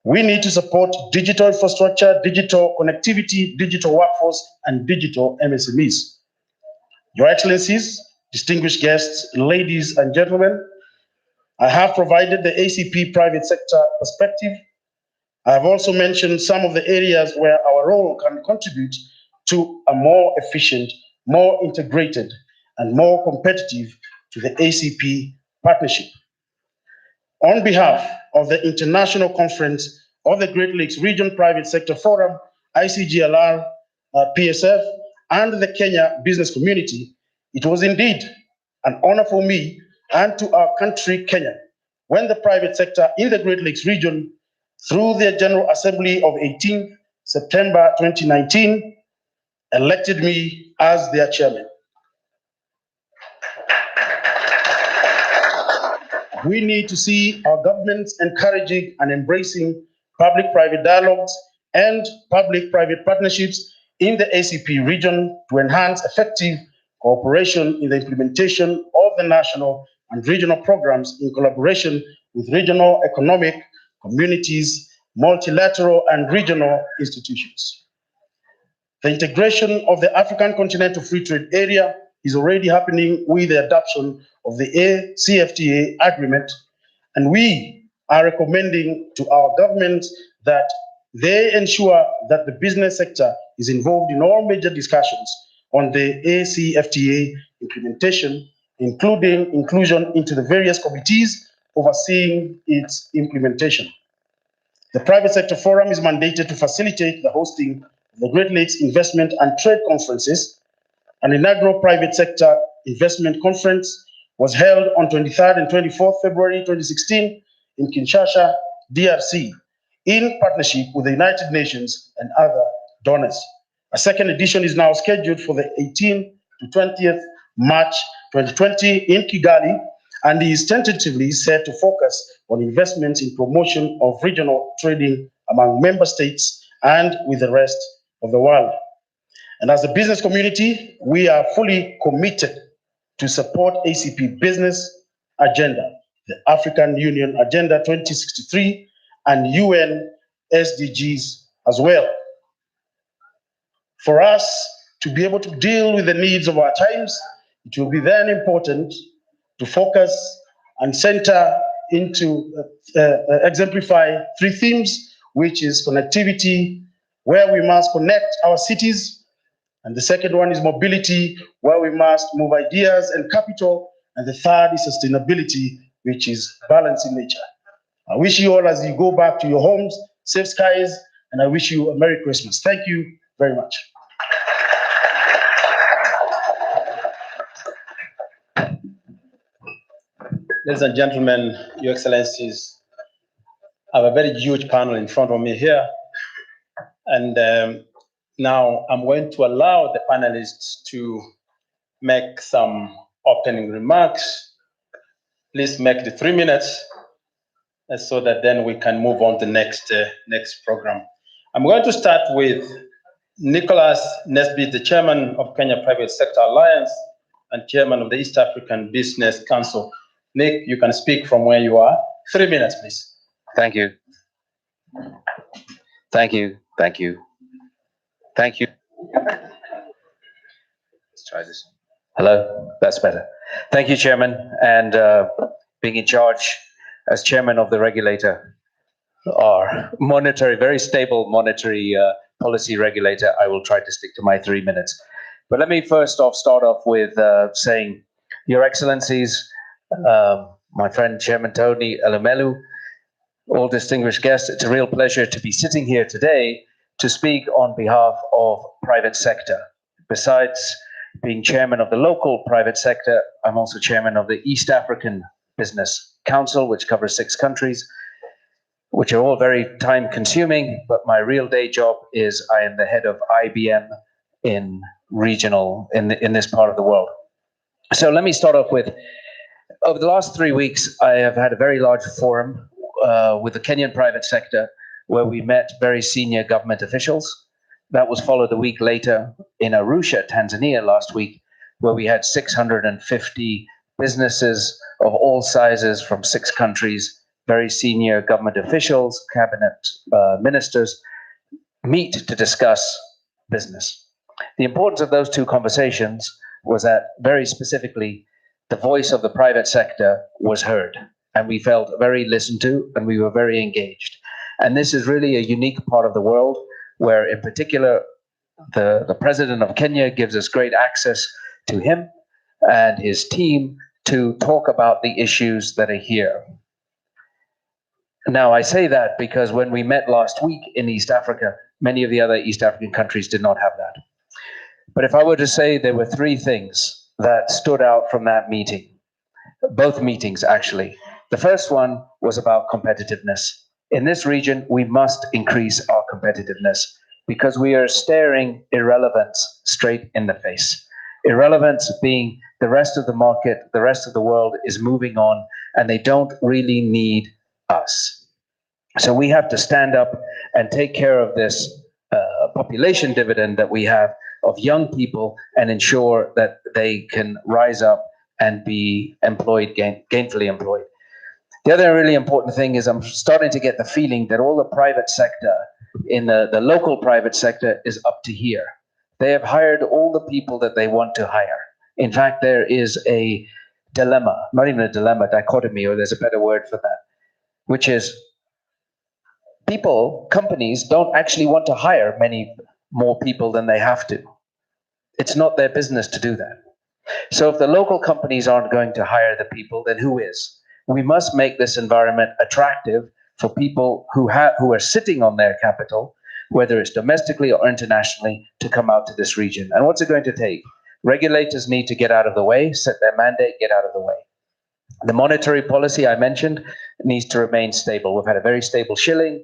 We need to support digital infrastructure, digital connectivity, digital workforce, and digital MSMEs. Your Excellencies, distinguished guests, ladies and gentlemen, I have provided the ACP private sector perspective. I have also mentioned some of the areas where our role can contribute to a more efficient, more integrated, and more competitive to the ACP partnership. On behalf of the International Conference of the Great Lakes Region Private Sector Forum, ICGLR, PSF, and the Kenya business community, it was indeed an honor for me and to our country, Kenya, when the private sector in the Great Lakes region, through the General Assembly of 18th September 2019, elected me as their chairman. We need to see our governments encouraging and embracing public-private dialogues and public-private partnerships in the ACP region to enhance effective cooperation in the implementation of the national and regional programs in collaboration with regional economic communities, multilateral and regional institutions. The integration of the African Continental Free Trade Area is already happening with the adoption of the ACFTA agreement, and we are recommending to our governments that they ensure that the business sector is involved in all major discussions on the ACFTA implementation, including inclusion into the various committees overseeing its implementation. The Private Sector Forum is mandated to facilitate the hosting of the Great Lakes Investment and Trade Conferences. An inaugural Private Sector Investment Conference was held on 23rd and 24th February 2016 in Kinshasa, DRC, in partnership with the United Nations and other donors. A second edition is now scheduled for the 18th to 20th March 2020 in Kigali, and is tentatively set to focus on investments in promotion of regional trading among member states and with the rest of the world. And as a business community, we are fully committed to support ACP business agenda, the African Union Agenda 2063, and UN SDGs as well. For us to be able to deal with the needs of our times, it will be then important to focus and center into exemplify three themes, which is connectivity, where we must connect our cities, and the second one is mobility, where we must move ideas and capital, and the third is sustainability, which is balance in nature. I wish you all, as you go back to your homes, safe skies, and I wish you a Merry Christmas. Thank you very much. Ladies and gentlemen, Your Excellencies, I have a very huge panel in front of me here. And now I'm going to allow the panelists to make some opening remarks. Please make the 3 minutes so that then we can move on to the next program. I'm going to start with Nicholas Nesbitt, the chairman of Kenya Private Sector Alliance and chairman of the East African Business Council. Nick, you can speak from where you are. 3 minutes, please. Thank you. Thank you. Thank you. Thank you. Let's try this. Hello, that's better. Thank you, Chairman. And being in charge as chairman of the regulator, or very stable monetary policy regulator, I will try to stick to my 3 minutes. But let me first off start off with saying, Your Excellencies, my friend Chairman Tony Elumelu, all distinguished guests, it's a real pleasure to be sitting here today to speak on behalf of private sector. Besides being chairman of the local private sector, I'm also chairman of the East African Business Council, which covers 6 countries, which are all very time consuming, but my real day job is I am the head of IBM in this part of the world. So let me start off with, over the last 3 weeks, I have had a very large forum with the Kenyan private sector where we met very senior government officials. That was followed a week later in Arusha, Tanzania last week, where we had 650 businesses of all sizes from 6 countries, very senior government officials, cabinet ministers, meet to discuss business. The importance of those 2 conversations was that very specifically, the voice of the private sector was heard, and we felt very listened to, and we were very engaged. And this is really a unique part of the world where, in particular, the president of Kenya gives us great access to him and his team to talk about the issues that are here. Now, I say that because when we met last week in East Africa, many of the other East African countries did not have that. But if I were to say there were 3 things that stood out from that meeting, both meetings actually. The first one was about competitiveness. In this region, we must increase our competitiveness because we are staring irrelevance straight in the face. Irrelevance being the rest of the market, the rest of the world is moving on, and they don't really need us. So we have to stand up and take care of this population dividend that we have of young people and ensure that they can rise up and be employed, gainfully employed. The other really important thing is I'm starting to get the feeling that all the private sector in the local private sector is up to here. They have hired all the people that they want to hire. In fact, there is a dilemma, not even a dilemma, dichotomy, or there's a better word for that, which is companies don't actually want to hire many more people than they have to. It's not their business to do that. So if the local companies aren't going to hire the people, then who is? We must make this environment attractive for people who are sitting on their capital, whether it's domestically or internationally, to come out to this region. And what's it going to take? Regulators need to get out of the way, set their mandate, get out of the way. The monetary policy I mentioned needs to remain stable. We've had a very stable shilling.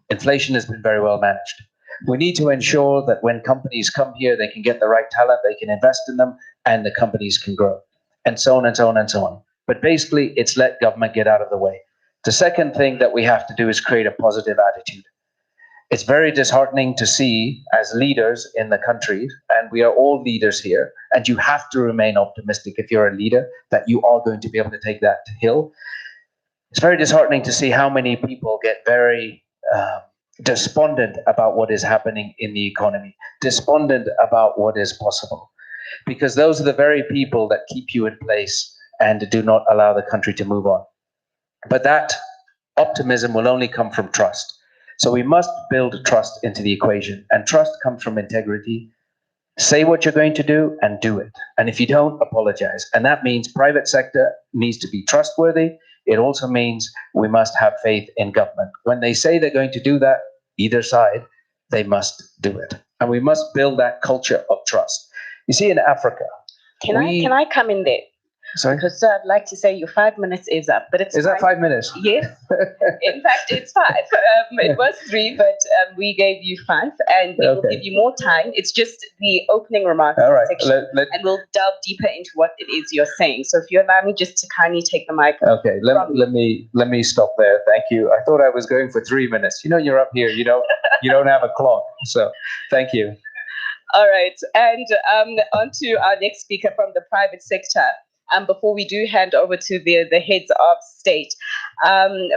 Inflation has been very well managed. We need to ensure that when companies come here, they can get the right talent, they can invest in them, and the companies can grow, and so on and so on and so on. But basically, it's let government get out of the way. The second thing that we have to do is create a positive attitude. It's very disheartening to see as leaders in the country, and we are all leaders here, and you have to remain optimistic if you're a leader, that you are going to be able to take that hill. It's very disheartening to see how many people get very despondent about what is happening in the economy, despondent about what is possible, because those are the very people that keep you in place and do not allow the country to move on. But that optimism will only come from trust. So we must build trust into the equation, and trust comes from integrity. Say what you're going to do and do it. And if you don't, apologize. And that means private sector needs to be trustworthy. It also means we must have faith in government. When they say they're going to do that, either side, they must do it. And we must build that culture of trust. You see, in Africa, Can I come in there? Sorry? Because I'd like to say your 5 minutes is up, but it's Is that 5 minutes? Yes. In fact, it's 5. It was 3, but we gave you 5, and we will give you more time. It's just the opening remarks section, and we'll delve deeper into what it is you're saying. So if you allow me just to kindly take the mic. Okay, let me stop there. Thank you. I thought I was going for 3 minutes. You know, you're up here. You don't have a clock. So thank you. All right, and on to our next speaker from the private sector. Before we do hand over to the heads of state,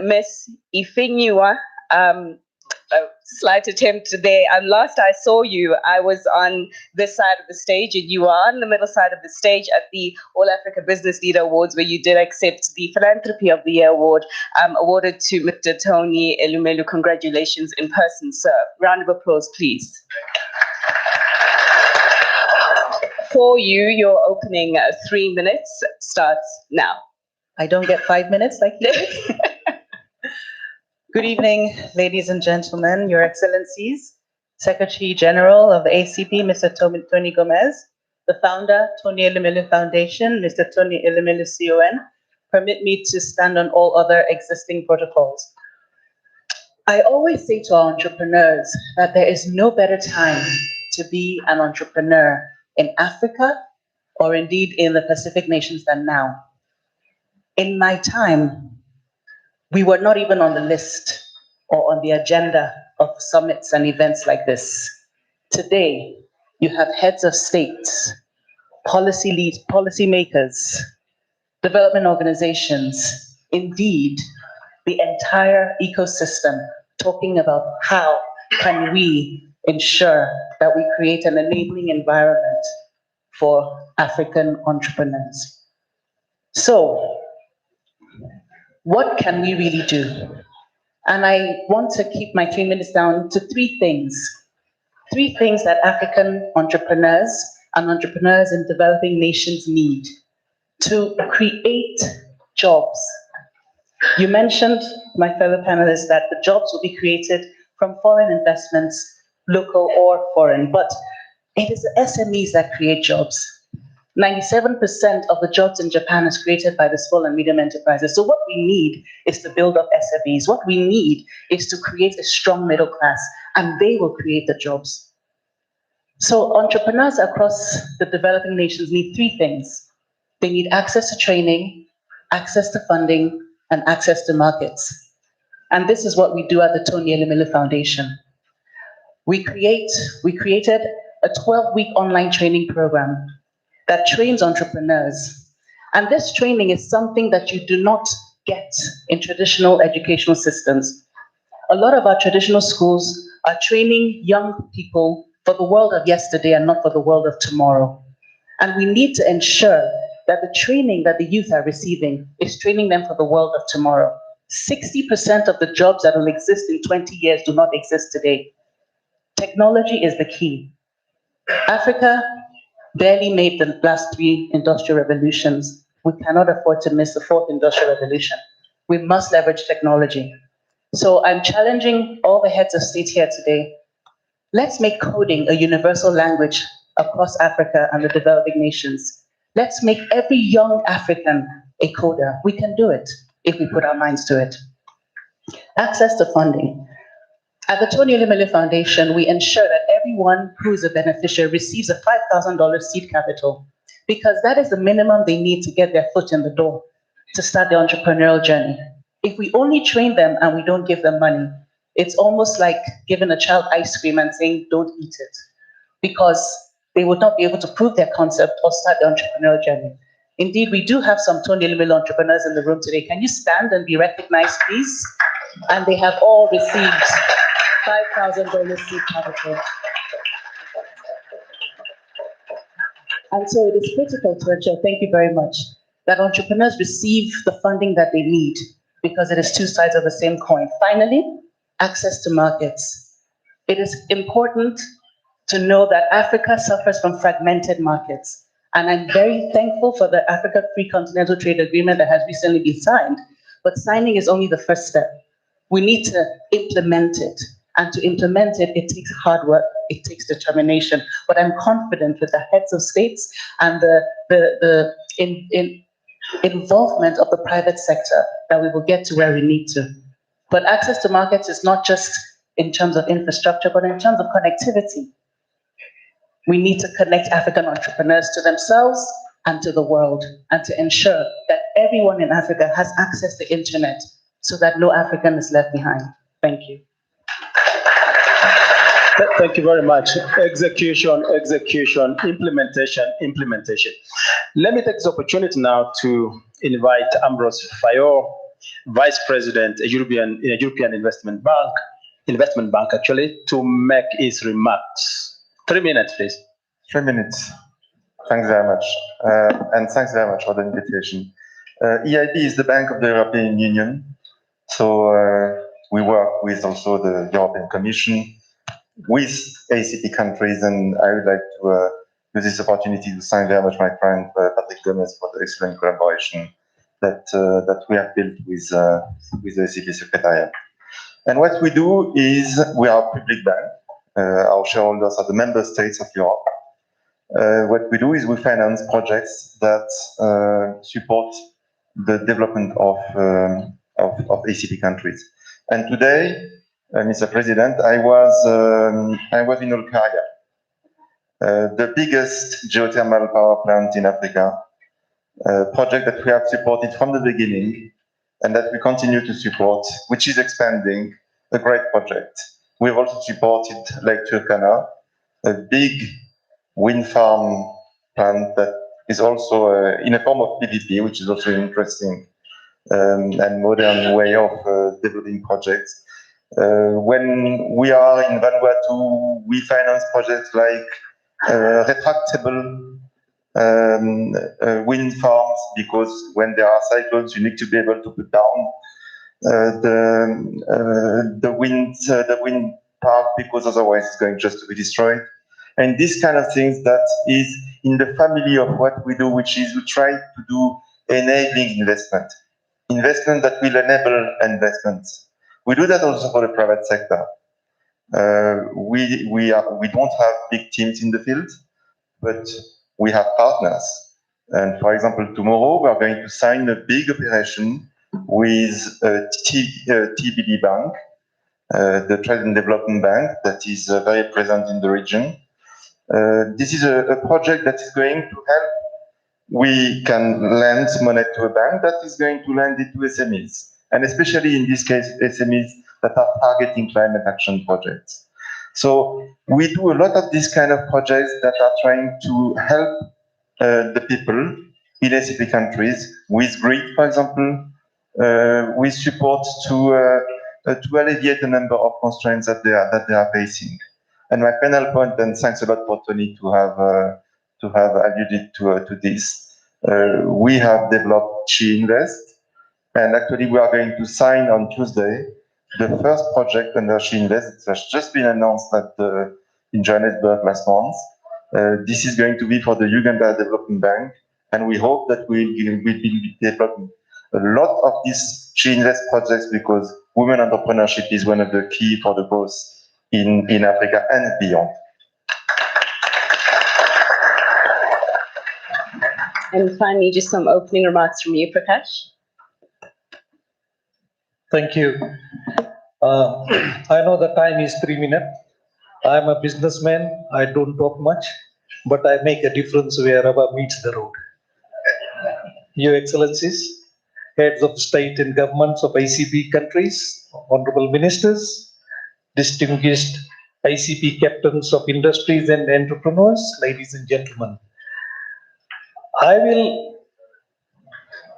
Miss Ifenyua, a slight attempt there. Last I saw you, I was on this side of the stage, and you are on the middle side of the stage at the All Africa Business Leader Awards, where you did accept the Philanthropy of the Year award, awarded to Mr. Tony Elumelu. Congratulations in person, sir. Round of applause, please. For you, your opening 3 minutes starts now. I don't get 5 minutes like you did? Good evening, ladies and gentlemen, Your Excellencies, Secretary General of the ACP, Mr. Tony Gomez, the founder, Tony Elumelu Foundation, Mr. Tony Elumelu CON. Permit me to stand on all other existing protocols. I always say to our entrepreneurs that there is no better time to be an entrepreneur in Africa or indeed in the Pacific nations than now. In my time, we were not even on the list or on the agenda of summits and events like this. Today, you have heads of states, policy leads, policymakers, development organizations, indeed, the entire ecosystem talking about how can we ensure that we create an enabling environment for African entrepreneurs. So, what can we really do? And I want to keep my 3 minutes down to three things. Three things that African entrepreneurs and entrepreneurs in developing nations need to create jobs. You mentioned, my fellow panelists, that the jobs will be created from foreign investments, local or foreign, but it is the SMEs that create jobs. 97% of the jobs in Japan is created by the small and medium enterprises. So what we need is to build up SMEs. What we need is to create a strong middle class, and they will create the jobs. So entrepreneurs across the developing nations need three things. They need access to training, access to funding, and access to markets. And this is what we do at the Tony Elumelu Foundation. We created a 12-week online training program that trains entrepreneurs. And this training is something that you do not get in traditional educational systems. A lot of our traditional schools are training young people for the world of yesterday and not for the world of tomorrow. And we need to ensure that the training that the youth are receiving is training them for the world of tomorrow. 60% of the jobs that will exist in 20 years do not exist today. Technology is the key. Africa barely made the last three industrial revolutions. We cannot afford to miss the fourth industrial revolution. We must leverage technology. So I'm challenging all the heads of state here today. Let's make coding a universal language across Africa and the developing nations. Let's make every young African a coder. We can do it if we put our minds to it. Access to funding. At the Tony Elumelu Foundation, we ensure that everyone who is a beneficiary receives a $5,000 seed capital, because that is the minimum they need to get their foot in the door to start their entrepreneurial journey. If we only train them and we don't give them money, it's almost like giving a child ice cream and saying, don't eat it, because they would not be able to prove their concept or start their entrepreneurial journey. Indeed, we do have some Tony Elumelu entrepreneurs in the room today. Can you stand and be recognized, please? And they have all received $5,000 seed capital. And so it is critical to ensure, thank you very much, that entrepreneurs receive the funding that they need, because it is two sides of the same coin. Finally, access to markets. It is important to know that Africa suffers from fragmented markets. And I'm very thankful for the Africa Free Continental Trade Agreement that has recently been signed. But signing is only the first step. We need to implement it. And to implement it, it takes hard work, it takes determination. But I'm confident with the heads of states and the involvement of the private sector that we will get to where we need to. But access to markets is not just in terms of infrastructure, but in terms of connectivity. We need to connect African entrepreneurs to themselves and to the world, and to ensure that everyone in Africa has access to the internet so that no African is left behind. Thank you. Thank you very much. Execution, execution, implementation, implementation. Let me take this opportunity now to invite Ambrose Fayo, Vice President, European Investment Bank actually, to make his remarks. 3 minutes, please. 3 minutes. Thanks very much. And thanks very much for the invitation. EIB is the Bank of the European Union. So we work with also the European Commission, with ACP countries, and I would like to use this opportunity to thank very much my friend Patrick Gomez for the excellent collaboration that we have built with the ACP Secretariat. And what we do is we are a public bank. Our shareholders are the member states of Europe. What we do is we finance projects that support the development of ACP countries. And today, Mr. President, I was in Bulgaria, the biggest geothermal power plant in Africa, a project that we have supported from the beginning and that we continue to support, which is expanding, a great project. We've also supported Lake Turkana, a big wind farm plant that is also in a form of PPP, which is also an interesting and modern way of developing projects. When we are in Vanuatu, we finance projects like retractable wind farms, because when there are cyclones, you need to be able to put down the wind park, because otherwise it's going just to be destroyed. And this kind of things that is in the family of what we do, which is we try to do enabling investment that will enable investments. We do that also for the private sector. We don't have big teams in the field, but we have partners. And for example, tomorrow we are going to sign a big operation with TBD Bank, the Trade and Development Bank that is very present in the region. This is a project that is going to help. We can lend money to a bank that is going to lend it to SMEs, and especially in this case, SMEs that are targeting climate action projects. So we do a lot of these kind of projects that are trying to help the people in ACP countries with grid, for example, with support to alleviate a number of constraints that they are facing. And my final point, and thanks a lot for Tony to have alluded to this. We have developed Chi Invest, and actually we are going to sign on Tuesday the first project under Chi Invest. It has just been announced in Johannesburg last month. This is going to be for the Uganda Development Bank, and we hope that we'll be developing a lot of these Chi Invest projects, because women entrepreneurship is one of the key for the growth in Africa and beyond. And finally, just some opening remarks from you, Prakash. Thank you. I know the time is 3 minutes. I'm a businessman. I don't talk much, but I make a difference wherever meets the road. Your Excellencies, heads of state and governments of ACP countries, honorable ministers, distinguished ACP captains of industries and entrepreneurs, ladies and gentlemen. I will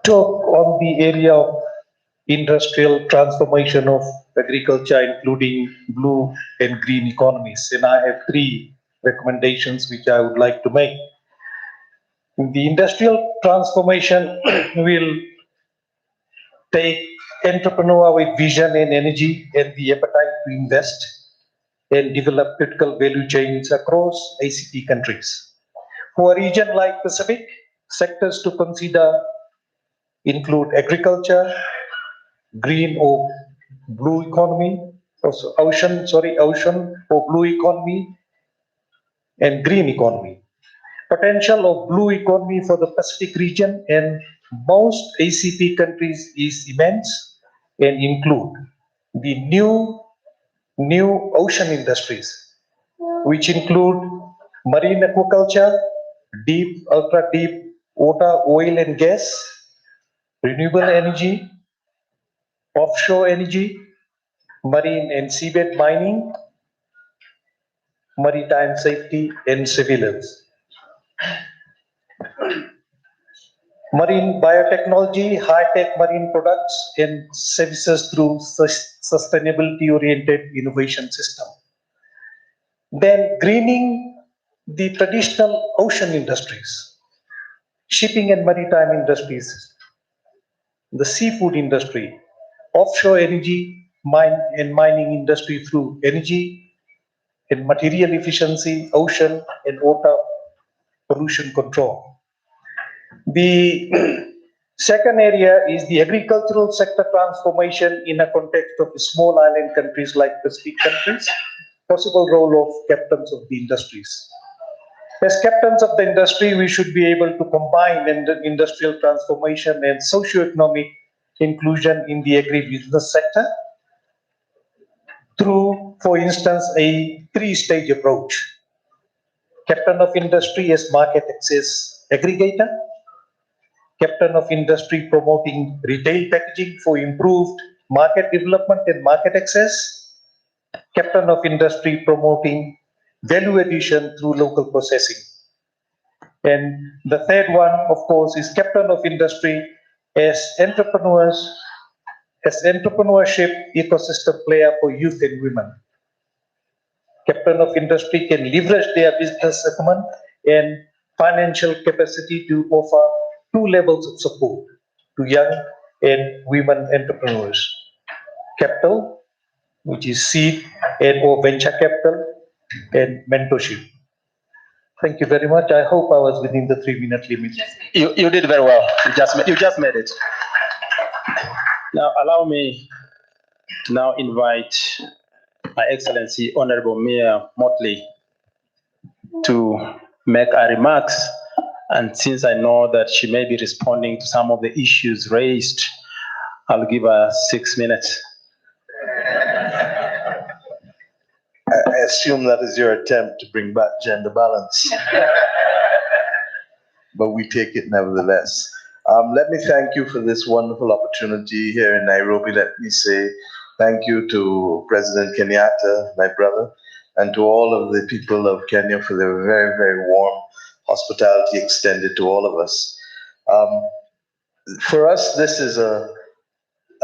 talk on the area of industrial transformation of agriculture, including blue and green economies. And I have 3 recommendations which I would like to make. The industrial transformation will take entrepreneur with vision and energy and the appetite to invest and develop critical value chains across ACP countries. For a region like Pacific, sectors to consider include agriculture, green or blue economy, ocean or blue economy, and green economy. Potential of blue economy for the Pacific region and most ACP countries is immense and include the new ocean industries, which include marine aquaculture, deep, ultra deep water, oil and gas, renewable energy, offshore energy, marine and seabed mining, maritime safety and surveillance. Marine biotechnology, high-tech marine products and services through sustainability-oriented innovation system. Then greening the traditional ocean industries, shipping and maritime industries, the seafood industry, offshore energy, mining industry through energy and material efficiency, ocean and water pollution control. The Second area is the agricultural sector transformation in a context of small island countries like Pacific countries, possible role of captains of the industries. As captains of the industry, we should be able to combine industrial transformation and socio-economic inclusion in the agribusiness sector through, for instance, a three-stage approach. Captain of industry as market access aggregator, captain of industry promoting retail packaging for improved market development and market access, captain of industry promoting value addition through local processing. And the third one, of course, is captain of industry as entrepreneurs, as entrepreneurship ecosystem player for youth and women. Captain of industry can leverage their business acumen and financial capacity to offer two levels of support to young and women entrepreneurs. Capital, which is seed and or venture capital, and mentorship. Thank you very much. I hope I was within the 3-minute limit. You did very well. You just made it. Now allow me to now invite My Excellency Honorable Mayor Motley to make our remarks. And since I know that she may be responding to some of the issues raised, I'll give her 6 minutes. I assume that is your attempt to bring back gender balance, but we take it nevertheless. Let me thank you for this wonderful opportunity here in Nairobi. Let me say thank you to President Kenyatta, my brother, and to all of the people of Kenya for their very, very warm hospitality extended to all of us. For us, this is a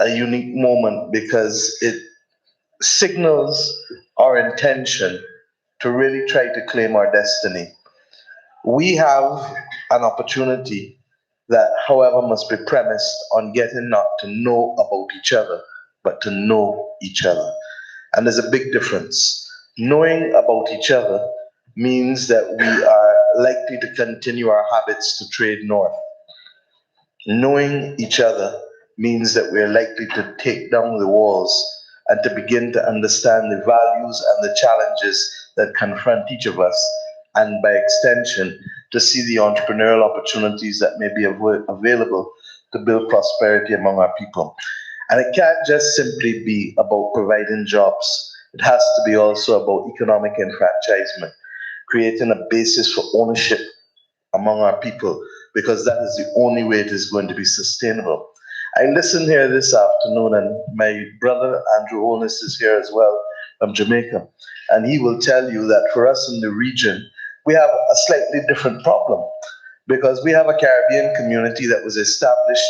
unique moment because it signals our intention to really try to claim our destiny. We have an opportunity that, however, must be premised on getting not to know about each other, but to know each other. And there's a big difference. Knowing about each other means that we are likely to continue our habits to trade north. Knowing each other means that we're likely to take down the walls and to begin to understand the values and the challenges that confront each of us, and by extension, to see the entrepreneurial opportunities that may be available to build prosperity among our people. And it can't just simply be about providing jobs. It has to be also about economic enfranchisement, creating a basis for ownership among our people, because that is the only way it is going to be sustainable. I listened here this afternoon, and my brother Andrew Holness is here as well from Jamaica, and he will tell you that for us in the region, we have a slightly different problem, because we have a Caribbean community that was established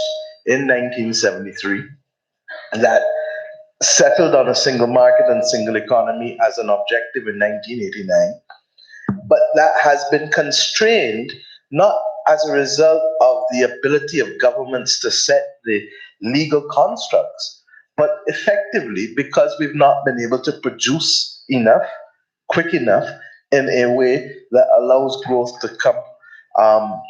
in 1973 that settled on a single market and single economy as an objective in 1989, but that has been constrained not as a result of the ability of governments to set the legal constructs, but effectively because we've not been able to produce enough, quick enough, in a way that allows growth to come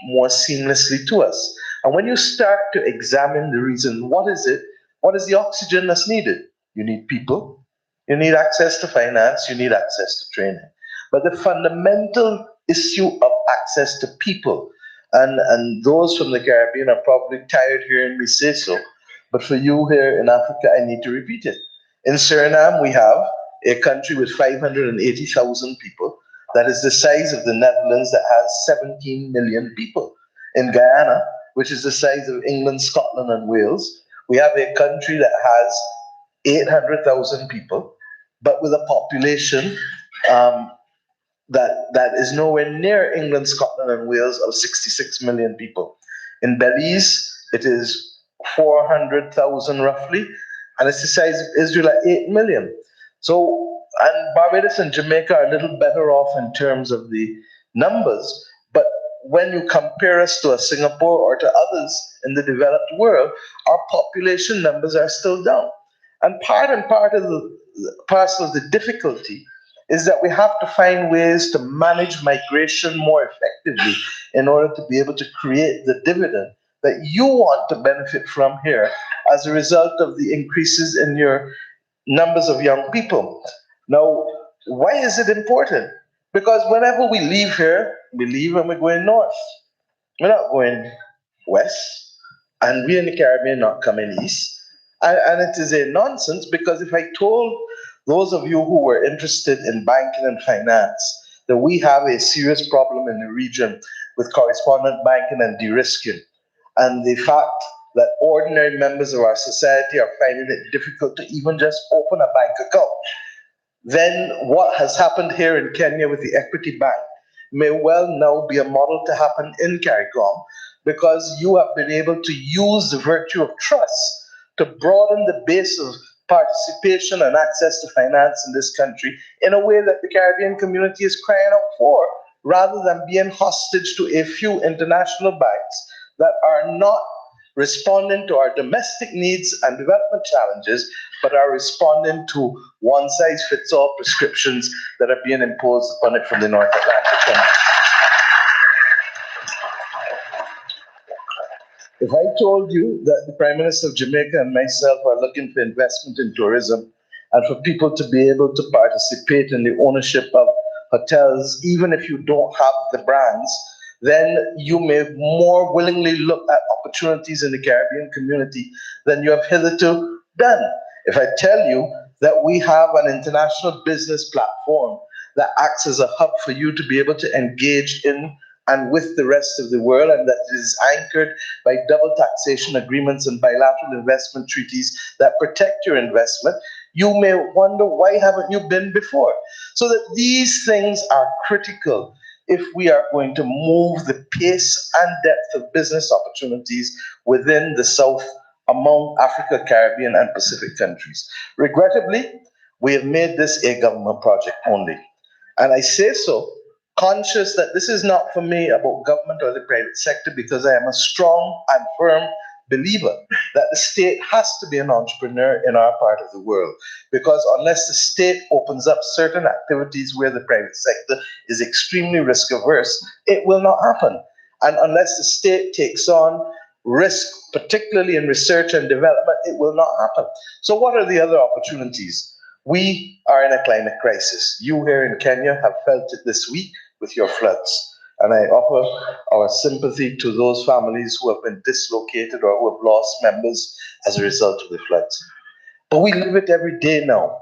more seamlessly to us. And when you start to examine the reason, what is it? What is the oxygen that's needed? You need people, you need access to finance, you need access to training. But the fundamental issue of access to people, and those from the Caribbean are probably tired hearing me say so, but for you here in Africa, I need to repeat it. In Suriname, we have a country with 580,000 people that is the size of the Netherlands, that has 17 million people. In Guyana, which is the size of England, Scotland, and Wales, we have a country that has 800,000 people, but with a population that is nowhere near England, Scotland, and Wales of 66 million people. In Belize, it is 400,000 roughly, and it's the size of Israel at 8 million. So, and Barbados and Jamaica are a little better off in terms of the numbers, but when you compare us to a Singapore or to others in the developed world, our population numbers are still down. And part of the difficulty is that we have to find ways to manage migration more effectively in order to be able to create the dividend that you want to benefit from here as a result of the increases in your numbers of young people. Now, why is it important? Because whenever we leave here, we leave and we're going north. We're not going west, and we in the Caribbean not coming east. And it is a nonsense, because if I told those of you who were interested in banking and finance that we have a serious problem in the region with correspondent banking and de-risking, and the fact that ordinary members of our society are finding it difficult to even just open a bank account, then what has happened here in Kenya with the Equity Bank may well now be a model to happen in CARICOM, because you have been able to use the virtue of trust to broaden the base of participation and access to finance in this country in a way that the Caribbean community is crying out for, rather than being hostage to a few international banks that are not responding to our domestic needs and development challenges, but are responding to one-size-fits-all prescriptions that are being imposed upon it from the North Atlantic countries. If I told you that the Prime Minister of Jamaica and myself are looking for investment in tourism, and for people to be able to participate in the ownership of hotels, even if you don't have the brands, then you may more willingly look at opportunities in the Caribbean community than you have hitherto done. If I tell you that we have an international business platform that acts as a hub for you to be able to engage in and with the rest of the world, and that is anchored by double taxation agreements and bilateral investment treaties that protect your investment, you may wonder, why haven't you been before? So that these things are critical if we are going to move the pace and depth of business opportunities within the South among Africa, Caribbean, and Pacific countries. Regrettably, we have made this a government project only. And I say so conscious that this is not for me about government or the private sector, because I am a strong and firm believer that the state has to be an entrepreneur in our part of the world. Because unless the state opens up certain activities where the private sector is extremely risk averse, it will not happen. And unless the state takes on risk, particularly in research and development, it will not happen. So what are the other opportunities? We are in a climate crisis. You here in Kenya have felt it this week with your floods. And I offer our sympathy to those families who have been dislocated or who have lost members as a result of the floods. But we live it every day now.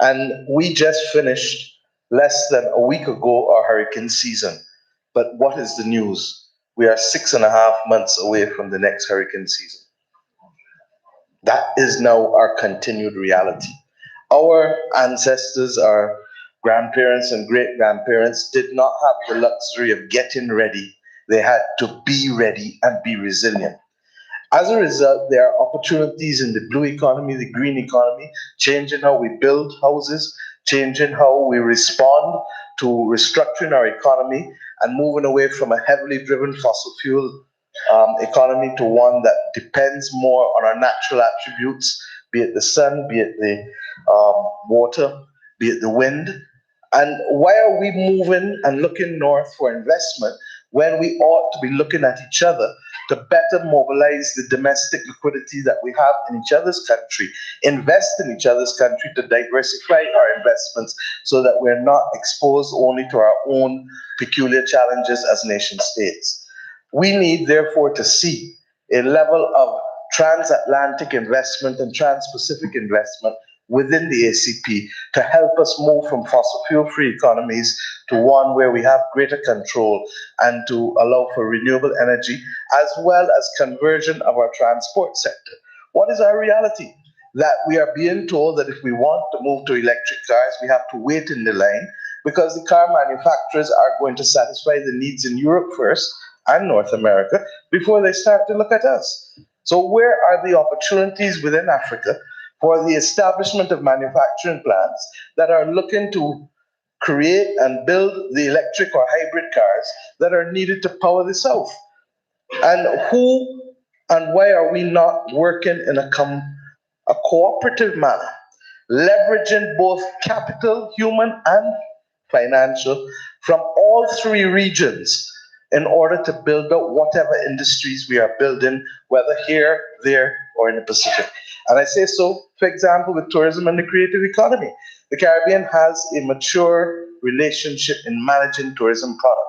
And we just finished less than a week ago our hurricane season. But what is the news? We are 6.5 months away from the next hurricane season. That is now our continued reality. Our ancestors, our grandparents and great-grandparents did not have the luxury of getting ready. They had to be ready and be resilient. As a result, there are opportunities in the blue economy, the green economy, changing how we build houses, changing how we respond to restructuring our economy, and moving away from a heavily driven fossil fuel economy to one that depends more on our natural attributes, be it the sun, be it the water, be it the wind. And why are we moving and looking north for investment when we ought to be looking at each other to better mobilize the domestic liquidity that we have in each other's country, invest in each other's country to diversify our investments so that we're not exposed only to our own peculiar challenges as nation states? We need, therefore, to see a level of transatlantic investment and trans-Pacific investment within the ACP to help us move from fossil fuel-free economies to one where we have greater control and to allow for renewable energy, as well as conversion of our transport sector. What is our reality? That we are being told that if we want to move to electric cars, we have to wait in the line because the car manufacturers are going to satisfy the needs in Europe first and North America before they start to look at us. So where are the opportunities within Africa for the establishment of manufacturing plants that are looking to create and build the electric or hybrid cars that are needed to power the South? And who and why are we not working in a cooperative manner, leveraging both capital, human and financial, from all three regions in order to build out whatever industries we are building, whether here, there, or in the Pacific. And I say so, for example, with tourism and the creative economy. The Caribbean has a mature relationship in managing tourism product.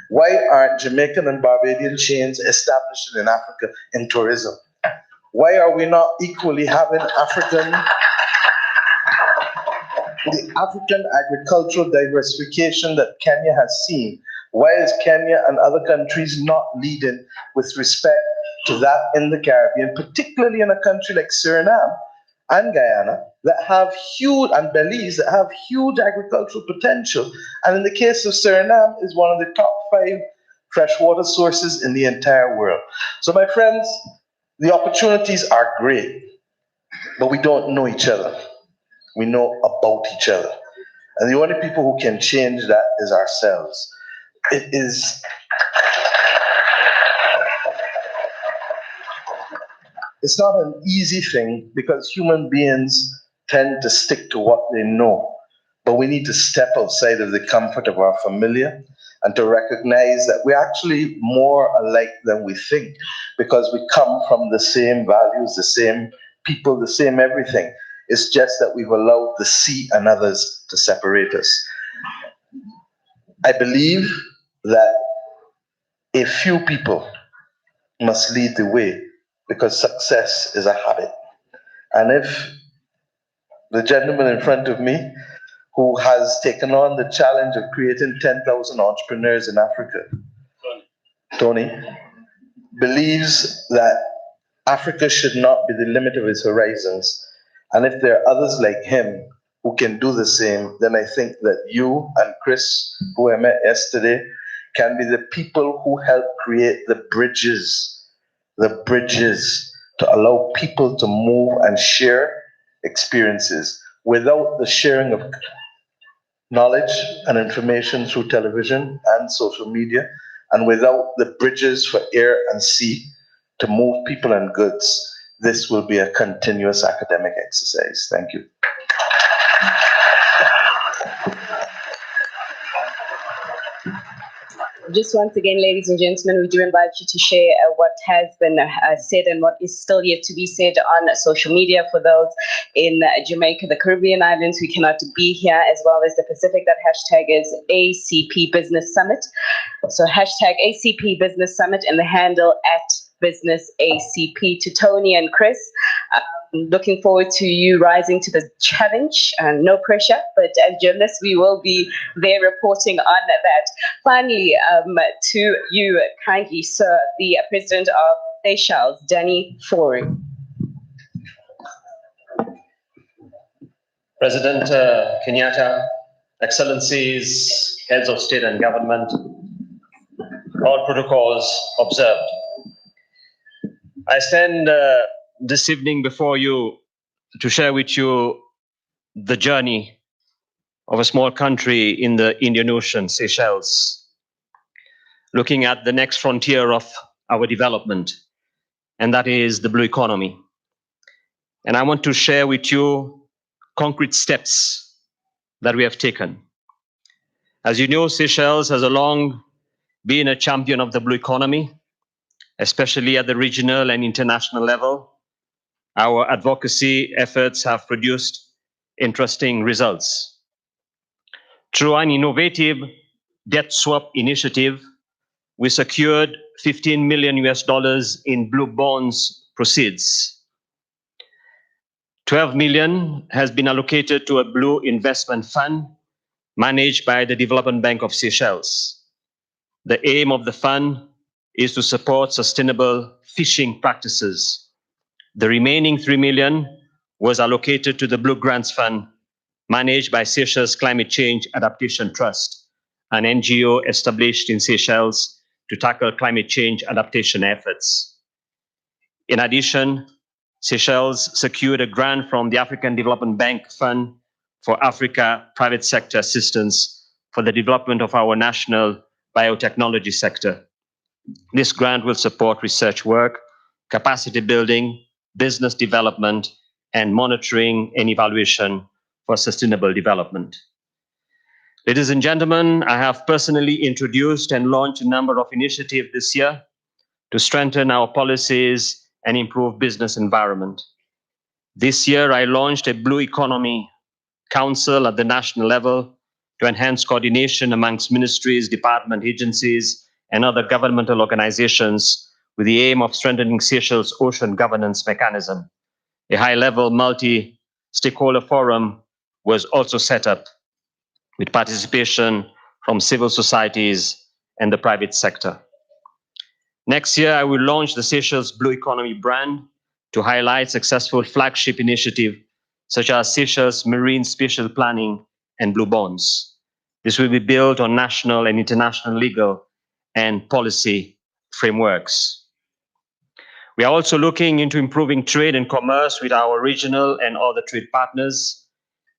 Why aren't Jamaican and Barbadian chains established in Africa in tourism? Why are we not equally having the African agricultural diversification that Kenya has seen? Why is Kenya and other countries not leading with respect to that in the Caribbean, particularly in a country like Suriname and Guyana that have huge, and Belize that have huge agricultural potential, and in the case of Suriname is one of the top 5 freshwater sources in the entire world. So my friends, the opportunities are great, but we don't know each other. We know about each other. And the only people who can change that is ourselves. It's not an easy thing because human beings tend to stick to what they know. But we need to step outside of the comfort of our familiar and to recognize that we're actually more alike than we think because we come from the same values, the same people, the same everything. It's just that we've allowed the sea and others to separate us. I believe that a few people must lead the way because success is a habit. And if the gentleman in front of me, who has taken on the challenge of creating 10,000 entrepreneurs in Africa, Tony, believes that Africa should not be the limit of his horizons. And if there are others like him who can do the same, then I think that you and Chris, who I met yesterday, can be the people who help create the bridges to allow people to move and share experiences. Without the sharing of knowledge and information through television and social media, and without the bridges for air and sea to move people and goods, this will be a continuous academic exercise. Thank you. Just once again, ladies and gentlemen, we do invite you to share what has been said and what is still yet to be said on social media. For those in Jamaica, the Caribbean islands who cannot be here, as well as the Pacific, that hashtag is ACP Business Summit. So hashtag ACP Business Summit and the handle @BusinessACP. To Tony and Chris, looking forward to you rising to the challenge. No pressure, but as journalists, we will be there reporting on that. Finally, to you kindly, sir, the President of Seychelles, Danny Fori. President Kenyatta, Excellencies, Heads of State and Government, all protocols observed. I stand this evening before you to share with you the journey of a small country in the Indian Ocean, Seychelles, looking at the next frontier of our development, and that is the blue economy. And I want to share with you concrete steps that we have taken. As you know, Seychelles has long been a champion of the blue economy, especially at the regional and international level. Our advocacy efforts have produced interesting results. Through an innovative debt swap initiative, we secured $15 million in blue bonds proceeds. 12 million has been allocated to a blue investment fund managed by the Development Bank of Seychelles. The aim of the fund is to support sustainable fishing practices. The remaining 3 million was allocated to the Blue Grants Fund managed by Seychelles Climate Change Adaptation Trust, an NGO established in Seychelles to tackle climate change adaptation efforts. In addition, Seychelles secured a grant from the African Development Bank Fund for Africa private sector assistance for the development of our national biotechnology sector. This grant will support research work, capacity building, business development, and monitoring and evaluation for sustainable development. Ladies and gentlemen, I have personally introduced and launched a number of initiatives this year to strengthen our policies and improve business environment. This year, I launched a Blue Economy Council at the national level to enhance coordination amongst ministries, department agencies, and other governmental organizations with the aim of strengthening Seychelles' ocean governance mechanism. A high-level multi-stakeholder forum was also set up with participation from civil societies and the private sector. Next year, I will launch the Seychelles Blue Economy brand to highlight successful flagship initiatives such as Seychelles Marine Spatial Planning and Blue Bonds. This will be built on national and international legal and policy frameworks. We are also looking into improving trade and commerce with our regional and other trade partners.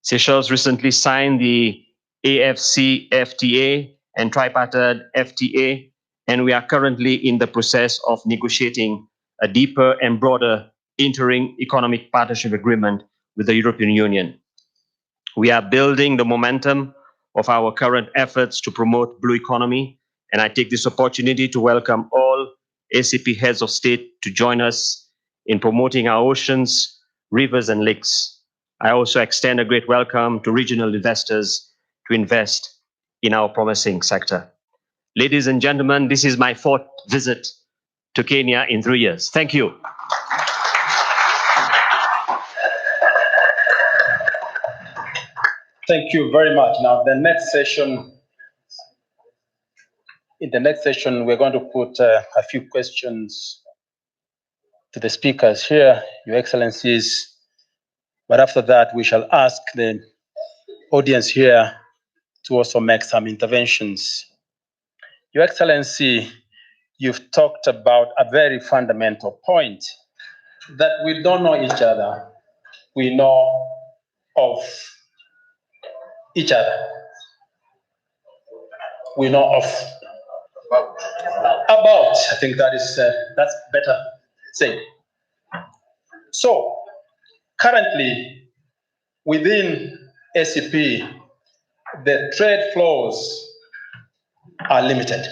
Seychelles recently signed the AFCFTA and tripartite FTA, and we are currently in the process of negotiating a deeper and broader interim economic partnership agreement with the European Union. We are building the momentum of our current efforts to promote blue economy, and I take this opportunity to welcome all ACP heads of state to join us in promoting our oceans, rivers, and lakes. I also extend a great welcome to regional investors to invest in our promising sector. Ladies and gentlemen, this is my 4th visit to Kenya in 3 years. Thank you. Thank you very much. Now, in the next session, we're going to put a few questions to the speakers here, Your Excellencies. But after that, we shall ask the audience here to also make some interventions. Your Excellency, you've talked about a very fundamental point, that we don't know each other. We know of each other. We know of about. I think that's better said. So currently within ACP, the trade flows are limited.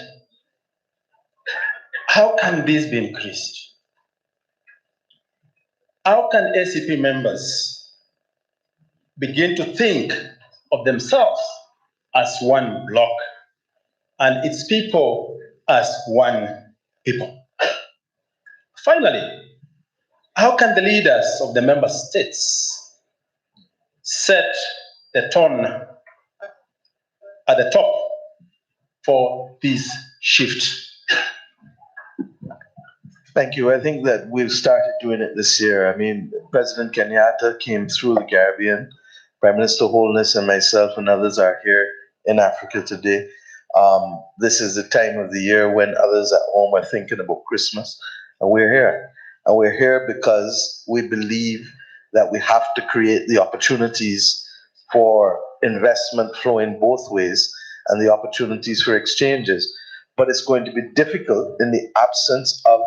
How can this be increased? How can ACP members begin to think of themselves as one bloc and its people as one people? Finally, how can the leaders of the member states set the tone at the top for this shift? Thank you. I think that we've started doing it this year. I mean, President Kenyatta came through the Caribbean. Prime Minister Holness and myself and others are here in Africa today. This is the time of the year when others at home are thinking about Christmas, and we're here. And we're here because we believe that we have to create the opportunities for investment flowing both ways and the opportunities for exchanges. But it's going to be difficult in the absence of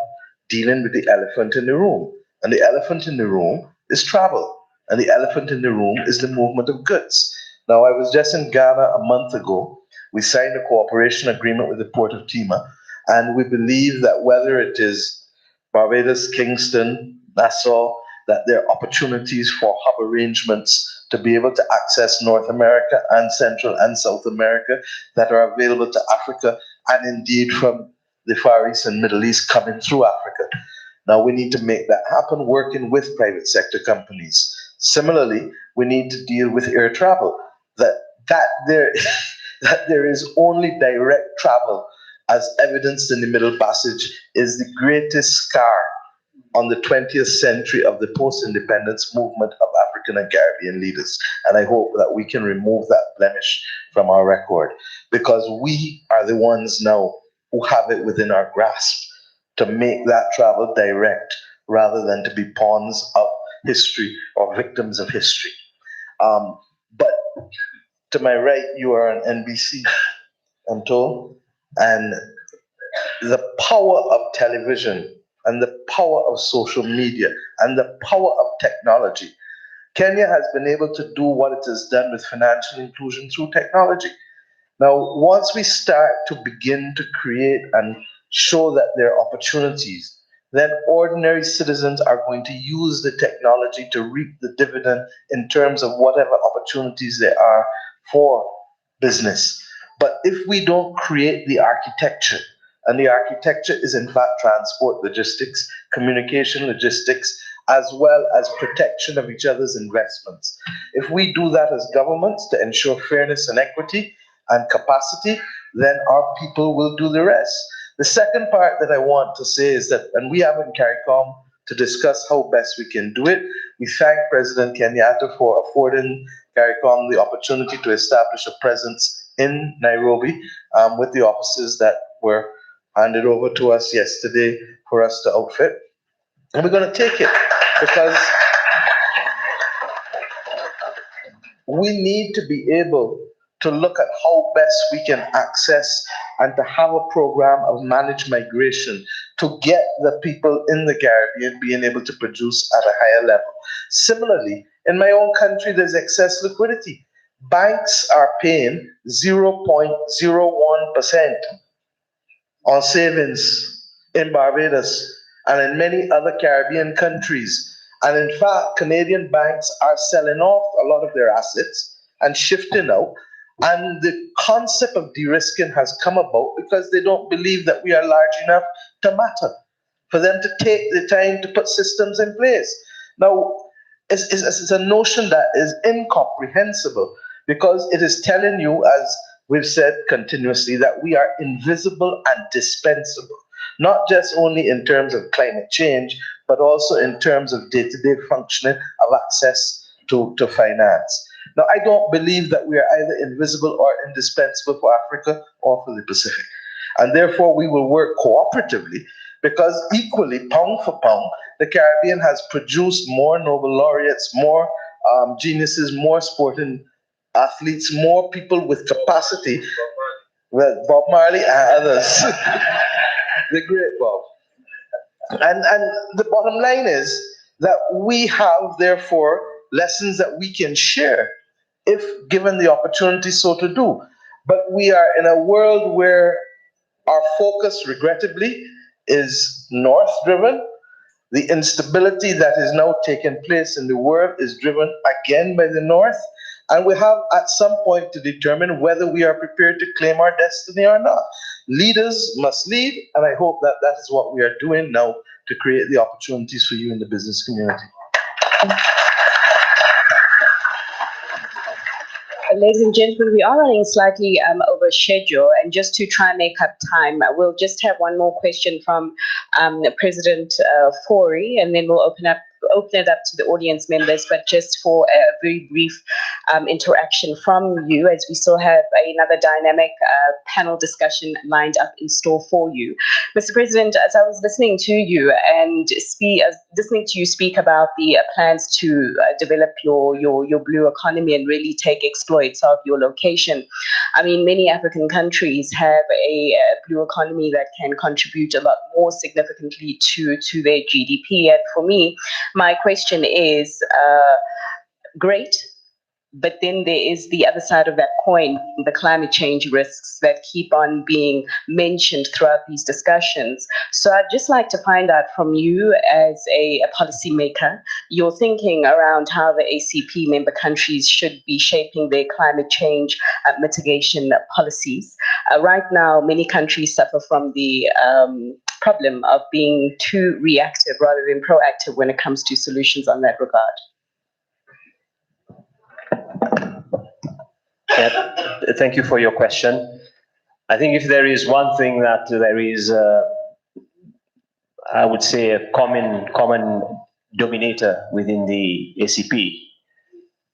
dealing with the elephant in the room. And the elephant in the room is travel. And the elephant in the room is the movement of goods. Now, I was just in Ghana a month ago. We signed a cooperation agreement with the Port of Tema. And we believe that whether it is Barbados, Kingston, Nassau, that there are opportunities for hub arrangements to be able to access North America and Central and South America that are available to Africa, and indeed from the Far East and Middle East coming through Africa. Now we need to make that happen, working with private sector companies. Similarly, we need to deal with air travel, that there is only direct travel, as evidenced in the Middle Passage, is the greatest scar on the 20th century of the post-independence movement of African and Caribbean leaders. And I hope that we can remove that blemish from our record, because we are the ones now who have it within our grasp to make that travel direct rather than to be pawns of history or victims of history. But to my right, you are on NBC, I'm told, and the power of television and the power of social media and the power of technology. Kenya has been able to do what it has done with financial inclusion through technology. Now, once we start to begin to create and show that there are opportunities, then ordinary citizens are going to use the technology to reap the dividend in terms of whatever opportunities there are for business. But if we don't create the architecture, and the architecture is in fact transport logistics, communication logistics, as well as protection of each other's investments. If we do that as governments to ensure fairness and equity and capacity, then our people will do the rest. The second part that I want to say is that, and we have in CARICOM to discuss how best we can do it, we thank President Kenyatta for affording CARICOM the opportunity to establish a presence in Nairobi with the offices that were handed over to us yesterday for us to outfit. And we're going to take it because we need to be able to look at how best we can access and to have a program of managed migration to get the people in the Caribbean being able to produce at a higher level. Similarly, in my own country, there's excess liquidity. Banks are paying 0.01% on savings in Barbados and in many other Caribbean countries. And in fact, Canadian banks are selling off a lot of their assets and shifting out. And the concept of de-risking has come about because they don't believe that we are large enough to matter for them to take the time to put systems in place. Now, it's a notion that is incomprehensible because it is telling you, as we've said continuously, that we are invisible and dispensable, not just only in terms of climate change, but also in terms of day-to-day functioning of access to finance. Now, I don't believe that we are either invisible or indispensable for Africa or for the Pacific. And therefore, we will work cooperatively because equally, pound for pound, the Caribbean has produced more Nobel laureates, more geniuses, more sporting athletes, more people with capacity. Well, Bob Marley and others. The great Bob. And the bottom line is that we have, therefore, lessons that we can share if given the opportunity so to do. But we are in a world where our focus, regrettably, is north-driven. The instability that is now taking place in the world is driven again by the north. And we have at some point to determine whether we are prepared to claim our destiny or not. Leaders must lead, and I hope that that is what we are doing now to create the opportunities for you in the business community. Ladies and gentlemen, we are running slightly over schedule, and just to try and make up time, we'll just have one more question from President Fori, and then we'll open it up to the audience members, but just for a very brief interaction from you, as we still have another dynamic panel discussion lined up in store for you. Mr. President, as I was listening to you and listening to you speak about the plans to develop your blue economy and really take exploits of your location, I mean, many African countries have a blue economy that can contribute a lot more significantly to their GDP. And for me, my question is, great, but then there is the other side of that coin, the climate change risks that keep on being mentioned throughout these discussions. So I'd just like to find out from you as a policymaker, your thinking around how the ACP member countries should be shaping their climate change mitigation policies. Right now, many countries suffer from the problem of being too reactive rather than proactive when it comes to solutions on that regard. Yeah, thank you for your question. I think if there is one thing that there is, I would say, a common dominator within the ACP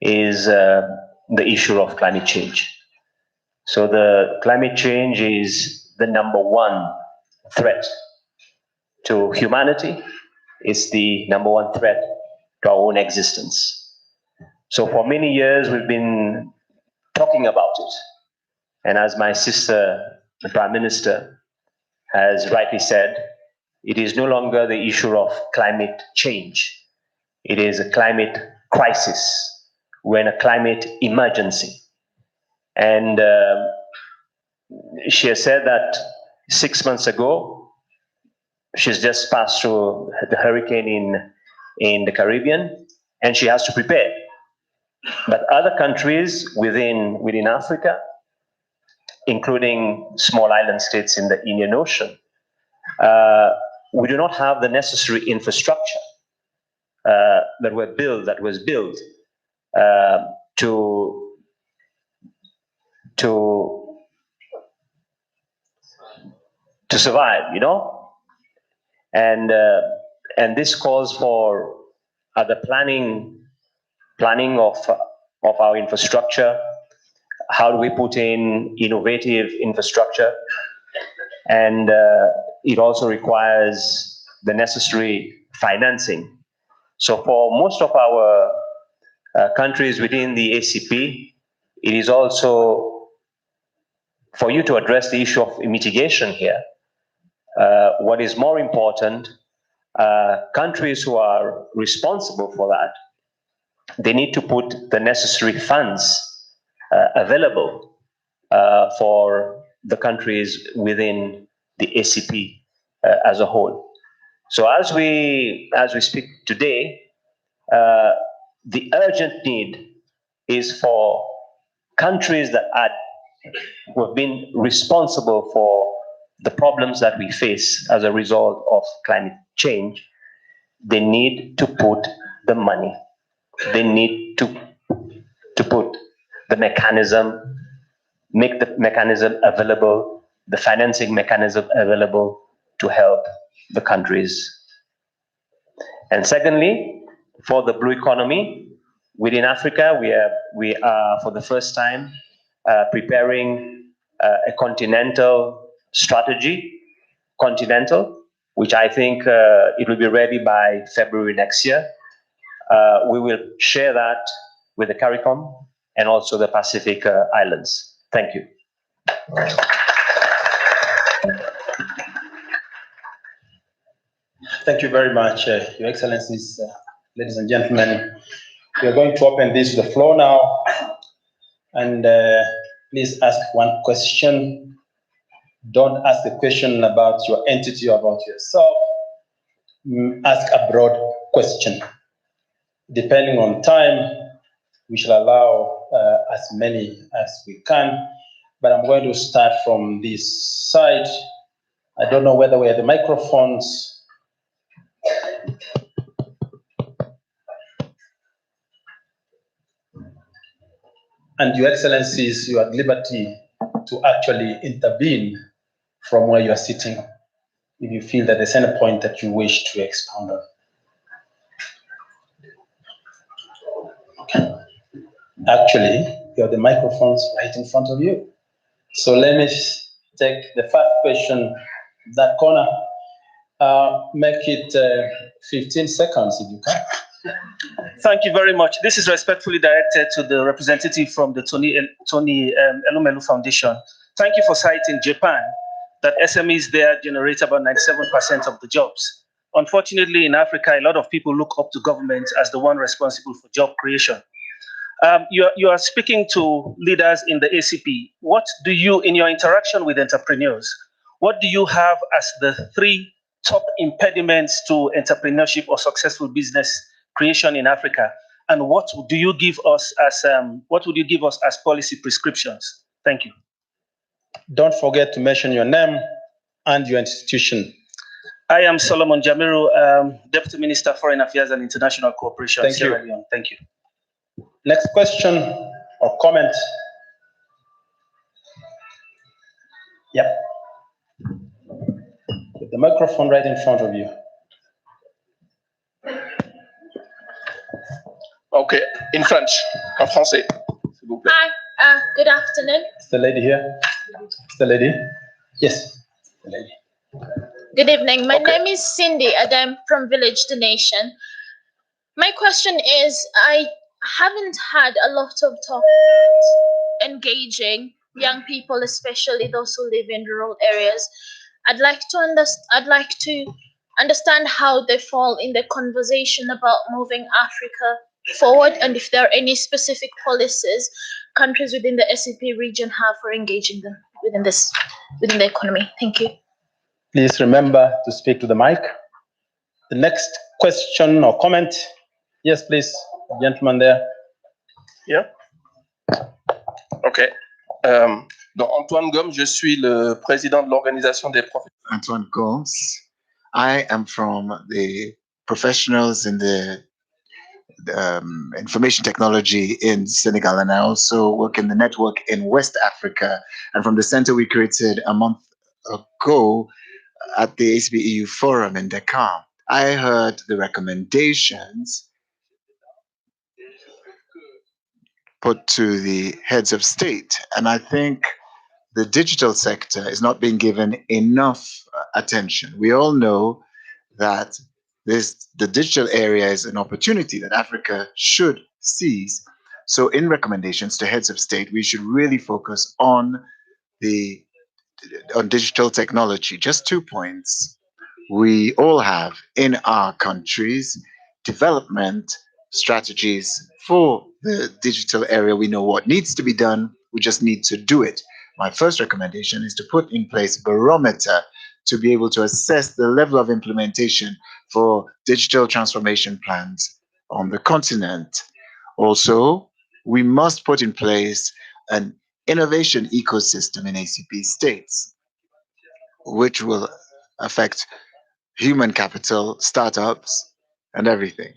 is the issue of climate change. So the climate change is the number one threat to humanity. It's the number one threat to our own existence. So for many years, we've been talking about it. And as my sister, the Prime Minister, has rightly said, it is no longer the issue of climate change. It is a climate crisis. We're in a climate emergency. And She has said that 6 months ago, she's just passed through the hurricane in the Caribbean, and she has to prepare. But other countries within Africa, including small island states in the Indian Ocean, we do not have the necessary infrastructure that was built to survive, and this calls for the planning of our infrastructure. How do we put in innovative infrastructure? And it also requires the necessary financing. So for most of our countries within the ACP, it is also for you to address the issue of mitigation here. What is more important, countries who are responsible for that, they need to put the necessary funds available for the countries within the ACP as a whole. So as we speak today, the urgent need is for countries that who have been responsible for the problems that we face as a result of climate change. They need to put the money. They need to put the mechanism, make the mechanism available, the financing mechanism available to help the countries. And secondly, for the blue economy, within Africa, we are for the first time preparing a continental strategy, which I think it will be ready by February next year. We will share that with the CARICOM and also the Pacific Islands. Thank you. Thank you very much, Your Excellencies, ladies and gentlemen. We are going to open this to the floor now, and please ask one question. Don't ask a question about your entity or about yourself. Ask a broad question. Depending on time, we shall allow as many as we can, but I'm going to start from this side. I don't know whether we have the microphones. And Your Excellencies, you are at liberty to actually intervene from where you are sitting if you feel that there's any point that you wish to expound on. Okay. Actually, you have the microphones right in front of you. So let me take the first question, that corner. Make it 15 seconds if you can. Thank you very much. This is respectfully directed to the representative from the Tony Elumelu Foundation. Thank you for citing Japan, that SMEs there generate about 97% of the jobs. Unfortunately, in Africa, a lot of people look up to government as the one responsible for job creation. You are speaking to leaders in the ACP. What do you, in your interaction with entrepreneurs, what do you have as the 3 top impediments to entrepreneurship or successful business creation in Africa? And what do you give us as policy prescriptions? Thank you. Don't forget to mention your name and your institution. I am Solomon Jamiru, Deputy Minister, Foreign Affairs and International Cooperation. Thank Sierra you. Leone. Thank you. Next question or comment? Yep. With the microphone right in front of you. Okay, in French, en français. Hi, good afternoon. Is the lady here? Is the lady? Yes, the lady. Good evening. My name is Cindy Adam from Village to Nation. My question is, I haven't had a lot of talk about engaging young people, especially those who live in rural areas. I'd like to understand how they fall in the conversation about moving Africa forward, and if there are any specific policies countries within the ACP region have for engaging them within the economy? Thank you. Please remember to speak to the mic. The next question or comment. Yes, please, gentleman there. Yeah. OK. Donc, Antoine Gomes, je suis le président de l'organisation des professionnels. Antoine Gomes. I am from the professionals in the information technology in Senegal, and I also work in the network in West Africa. And from the center we created a month ago at the ACP EU Forum in Dakar, I heard the recommendations put to the heads of state, and I think the digital sector is not being given enough attention. We all know that the digital area is an opportunity that Africa should seize. So in recommendations to heads of state, we should really focus on digital technology. Just 2 points. We all have in our countries development strategies for the digital area. We know what needs to be done. We just need to do it. My first recommendation is to put in place a barometer to be able to assess the level of implementation for digital transformation plans on the continent. Also, we must put in place an innovation ecosystem in ACP states, which will affect human capital, startups, and everything.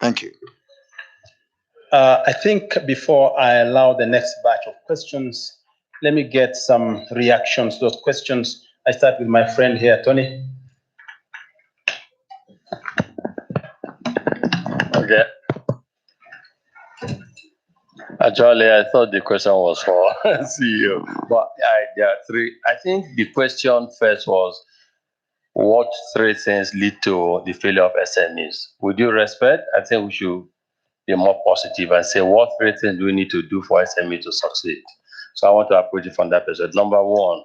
Thank you. I think before I allow the next batch of questions, let me get some reactions to those questions. I start with my friend here, Tony. Okay. Actually, I thought the question was for CEO, but there are three. I think the question first was, what three things lead to the failure of SMEs? With due respect, I think we should be more positive and say, what three things do we need to do for SME to succeed? So I want to approach it from that perspective. Number one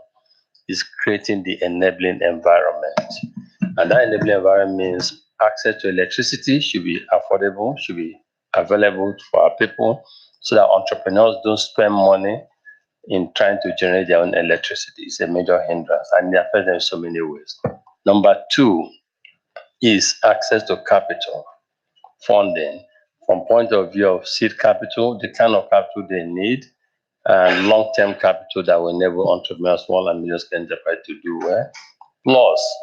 is creating the enabling environment. And that enabling environment means access to electricity should be affordable, should be available for our people, so that entrepreneurs don't spend money in trying to generate their own electricity. It's a major hindrance, and it affects them in so many ways. Number two is access to capital, funding, from point of view of seed capital, the kind of capital they need, and long-term capital that will enable entrepreneurs, small and medium enterprise to do well, plus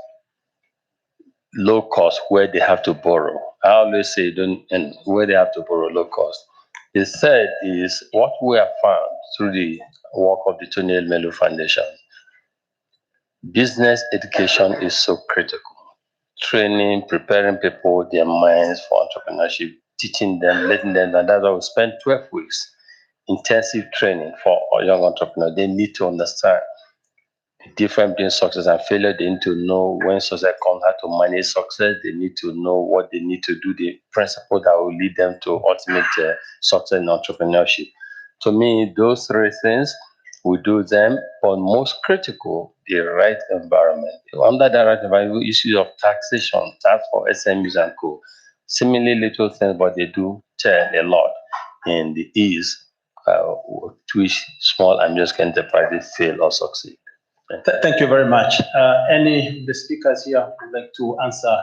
low cost where they have to borrow. I always say where they have to borrow low cost. The third is what we have found through the work of the Tony Elumelu Foundation. Business education is so critical. Training, preparing people, their minds for entrepreneurship, teaching them, letting them, and that's why we spent 12 weeks intensive training for our young entrepreneurs. They need to understand the difference between success and failure. They need to know when success comes, how to manage success. They need to know what they need to do, the principle that will lead them to ultimate success in entrepreneurship. To me, those three things, we do them, but most critical, the right environment. Under the right environment, issues of taxation, tax for SMEs and co. Seemingly little things, but they do tell a lot in the ease to which small and medium enterprises fail or succeed. Thank you very much. Any of the speakers here would like to answer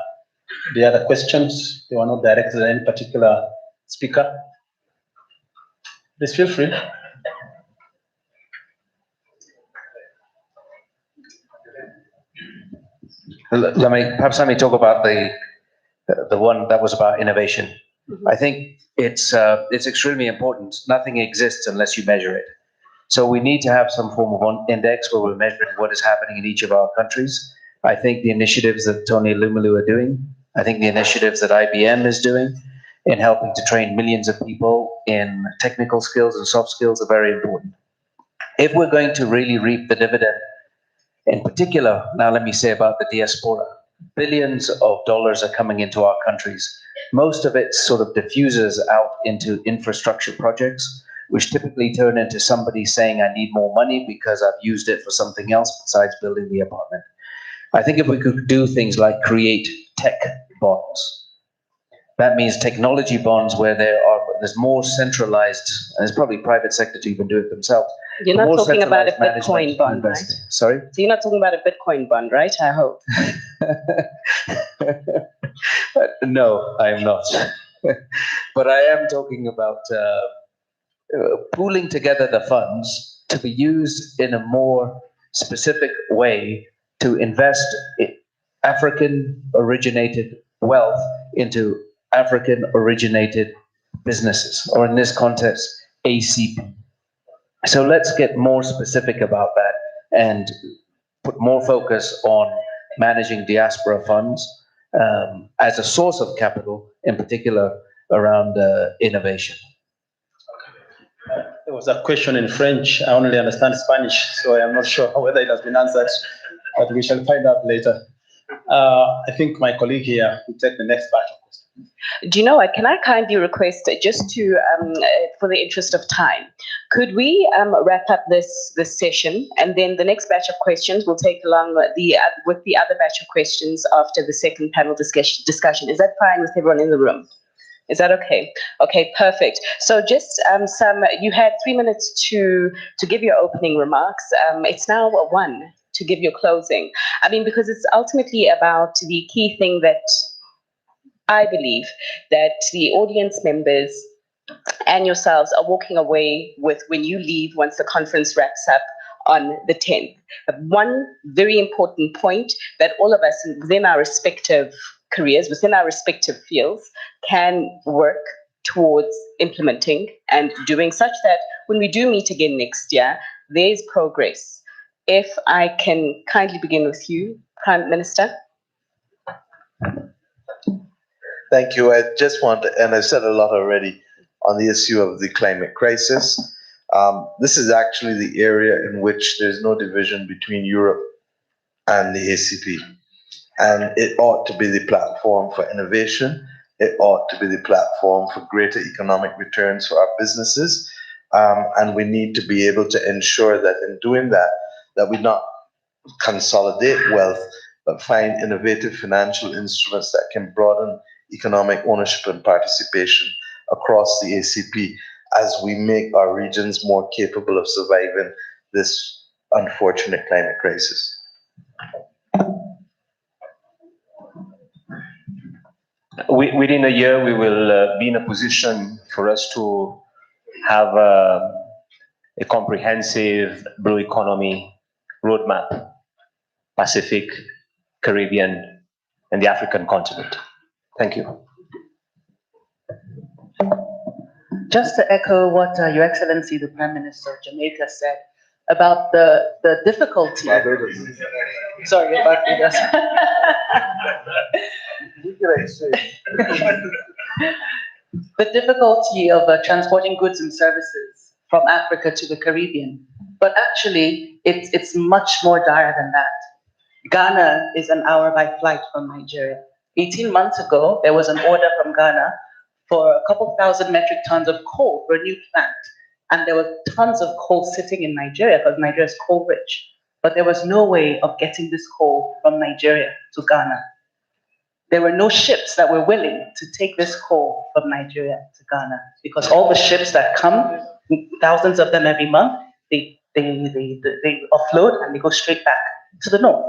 the other questions? They were not directed at any particular speaker. Please feel free. Perhaps let me talk about the one that was about innovation. I think it's extremely important. Nothing exists unless you measure it. So we need to have some form of index where we're measuring what is happening in each of our countries. I think the initiatives that Tony Elumelu are doing, I think the initiatives that IBM is doing in helping to train millions of people in technical skills and soft skills are very important. If we're going to really reap the dividend, in particular, now let me say about the diaspora, billions of dollars are coming into our countries. Most of it sort of diffuses out into infrastructure projects, which typically turn into somebody saying, I need more money because I've used it for something else besides building the apartment. I think if we could do things like create tech bonds, That means technology bonds where there's more centralized, and it's probably private sector to even do it themselves. You're not more talking about a centralized Bitcoin management bond, right? investing. Sorry? So you're not talking about a Bitcoin bond, right? I hope. No, I am not. But I am talking about pooling together the funds to be used in a more specific way to invest African-originated wealth into African-originated businesses, or in this context, ACP. So let's get more specific about that and put more focus on managing diaspora funds as a source of capital, in particular around innovation. There was a question in French. I only understand Spanish, so I am not sure whether it has been answered, but we shall find out later. I think my colleague here will take the next batch of questions. Do you know what? Can I kindly request, just to, for the interest of time, could we wrap up this session, and then the next batch of questions will take along with the other batch of questions after the second panel discussion. Is that fine with everyone in the room? Is that okay? Okay, perfect. So just you had 3 minutes to give your opening remarks. It's now 1 to give your closing. I mean, because it's ultimately about the key thing that I believe that the audience members and yourselves are walking away with when you leave, once the conference wraps up on the 10th. One very important point that all of us within our respective careers, within our respective fields, can work towards implementing and doing, such that when we do meet again next year, there's progress. If I can kindly begin with you, Prime Minister. Thank you. I just want to, and I've said a lot already on the issue of the climate crisis. This is actually the area in which there's no division between Europe and the ACP. And it ought to be the platform for innovation. It ought to be the platform for greater economic returns for our businesses. And we need to be able to ensure that in doing that, that we not consolidate wealth, but find innovative financial instruments that can broaden economic ownership and participation across the ACP as we make our regions more capable of surviving this unfortunate climate crisis. Within a year, we will be in a position for us to have a comprehensive blue economy roadmap, Pacific, Caribbean, and the African continent. Thank you. Just to echo what Your Excellency, the Prime Minister of Jamaica said about the difficulty. Sorry, Barbados. The difficulty of transporting goods and services from Africa to the Caribbean. But actually, it's much more dire than that. Ghana is an hour by flight from Nigeria. 18 months ago, there was an order from Ghana for a couple thousand metric tons of coal for a new plant. And there were tons of coal sitting in Nigeria because Nigeria is coal rich. But there was no way of getting this coal from Nigeria to Ghana. There were no ships that were willing to take this coal from Nigeria to Ghana because all the ships that come, thousands of them every month, they offload and they go straight back to the north.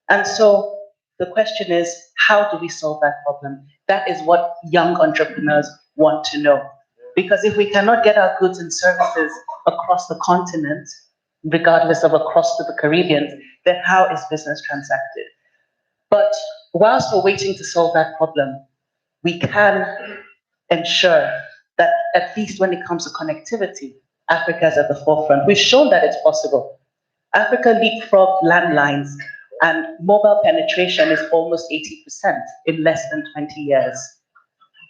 And so the question is, how do we solve that problem? That is what young entrepreneurs want to know. Because if we cannot get our goods and services across the continent, regardless of across to the Caribbean, then how is business transacted? But whilst we're waiting to solve that problem, we can ensure that at least when it comes to connectivity, Africa is at the forefront. We've shown that it's possible. Africa leapfrogged landlines, and mobile penetration is almost 80% in less than 20 years.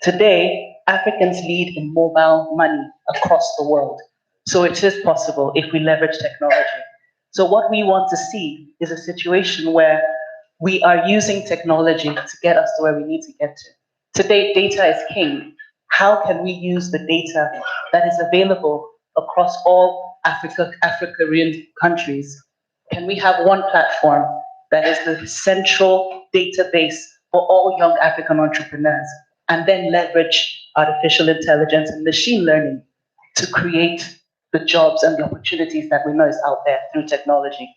Today, Africans lead in mobile money across the world. So it is possible if we leverage technology. So what we want to see is a situation where we are using technology to get us to where we need to get to. Today, data is king. How can we use the data that is available across all African countries? Can we have one platform that is the central database for all young African entrepreneurs? and then leverage artificial intelligence and machine learning to create the jobs and the opportunities that we know is out there through technology.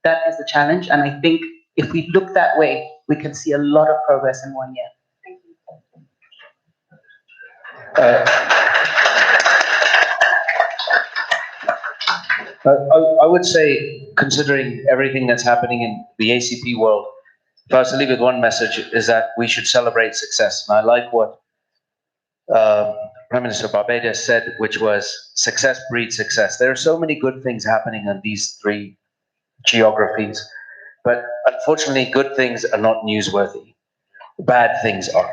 That is the challenge, and I think if we look that way, we can see a lot of progress in 1 year. I would say, considering everything that's happening in the ACP world, if I was to leave with one message, is that we should celebrate success. And I like what Prime Minister Barbados said, which was success breeds success. There are so many good things happening in these three geographies, but unfortunately, good things are not newsworthy. Bad things are.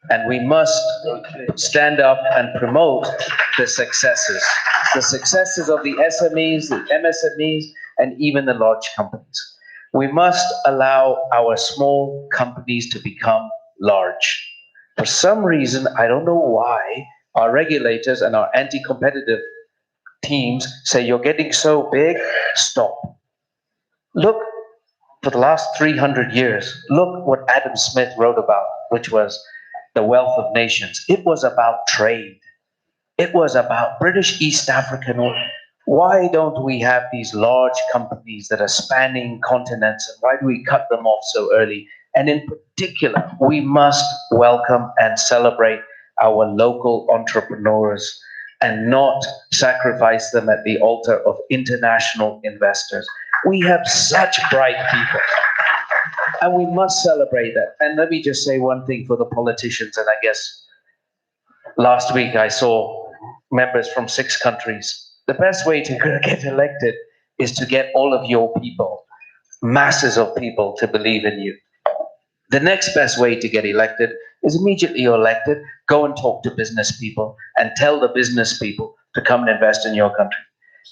And we must stand up and promote the successes of the SMEs, the MSMEs, and even the large companies. We must allow our small companies to become large. For some reason, I don't know why, our regulators and our anti-competitive teams say, you're getting so big, stop. Look, for the last 300 years, look what Adam Smith wrote about, which was the wealth of nations. It was about trade. It was about British East African. Why don't we have these large companies that are spanning continents, and why do we cut them off so early? And in particular, we must welcome and celebrate our local entrepreneurs and not sacrifice them at the altar of international investors. We have such bright people, and we must celebrate that. And let me just say one thing for the politicians, and I guess last week I saw members from 6 countries. The best way to get elected is to get all of your people, masses of people, to believe in you. The next best way to get elected is immediately you're elected, go and talk to business people and tell the business people to come and invest in your country.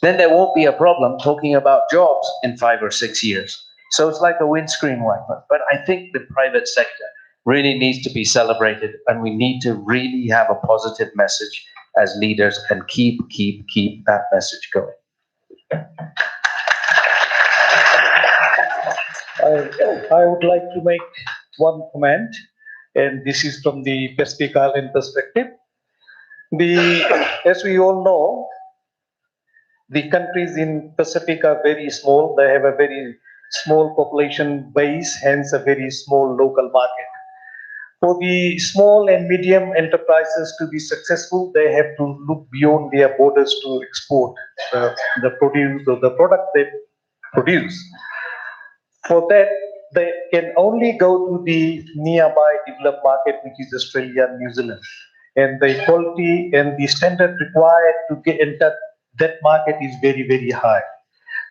Then there won't be a problem talking about jobs in 5 or 6 years. So it's like a windscreen wiper. But I think the private sector really needs to be celebrated, and we need to really have a positive message as leaders and keep that message going. I would like to make one comment, and this is from the Pacific Island perspective. As we all know, the countries in Pacific are very small. They have a very small population base, hence a very small local market. For the small and medium enterprises to be successful, they have to look beyond their borders to export the produce or the product they produce. For that, they can only go to the nearby developed market, which is Australia and New Zealand. And the quality and the standard required to get into that market is very, very high.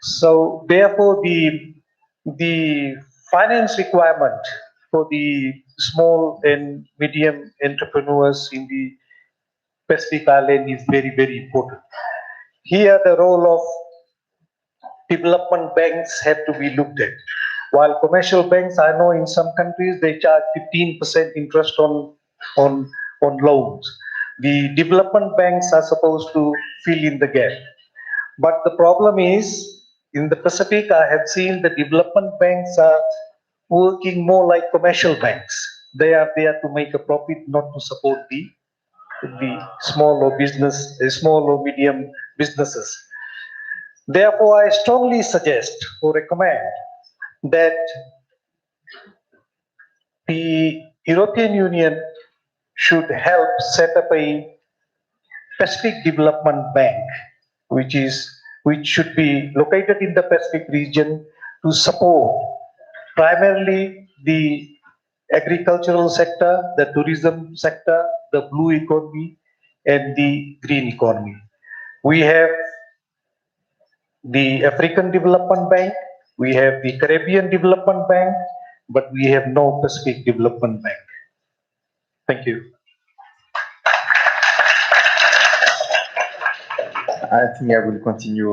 So therefore, the finance requirement for the small and medium entrepreneurs in the Pacific Island is very, very important. Here, the role of development banks have to be looked at. While commercial banks, I know in some countries they charge 15% interest on loans. The development banks are supposed to fill in the gap. But the problem is, in the Pacific, I have seen the development banks are working more like commercial banks. They are there to make a profit, not to support the small or medium businesses. Therefore, I strongly suggest or recommend that the European Union should help set up a Pacific Development Bank, which should be located in the Pacific region to support primarily the agricultural sector, the tourism sector, the blue economy, and the green economy. We have the African Development Bank, we have the Caribbean Development Bank, but we have no Pacific Development Bank. Thank you. I think I will continue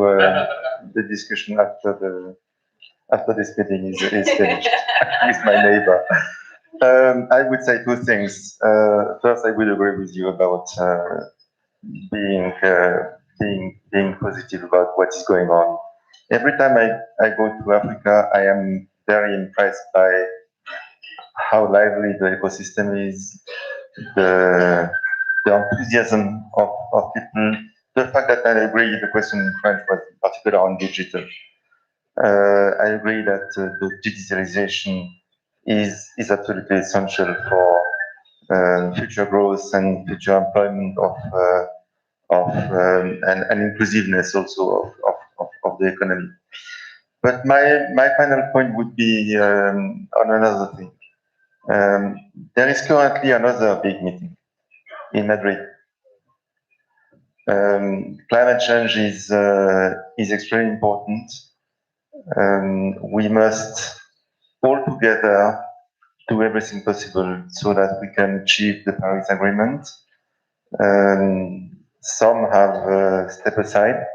the discussion after this meeting is finished with my neighbor. I would say 2 things. First, I will agree with you about being positive about what is going on. Every time I go to Africa, I am very impressed by how lively the ecosystem is, the enthusiasm of people. The fact that I agree, the question in French was in particular on digital. I agree that the digitalization is absolutely essential for future growth and future employment and inclusiveness also of the economy. But my final point would be on another thing. There is currently another big meeting in Madrid. Climate change is extremely important. We must all together do everything possible so that we can achieve the Paris Agreement. Some have stepped aside,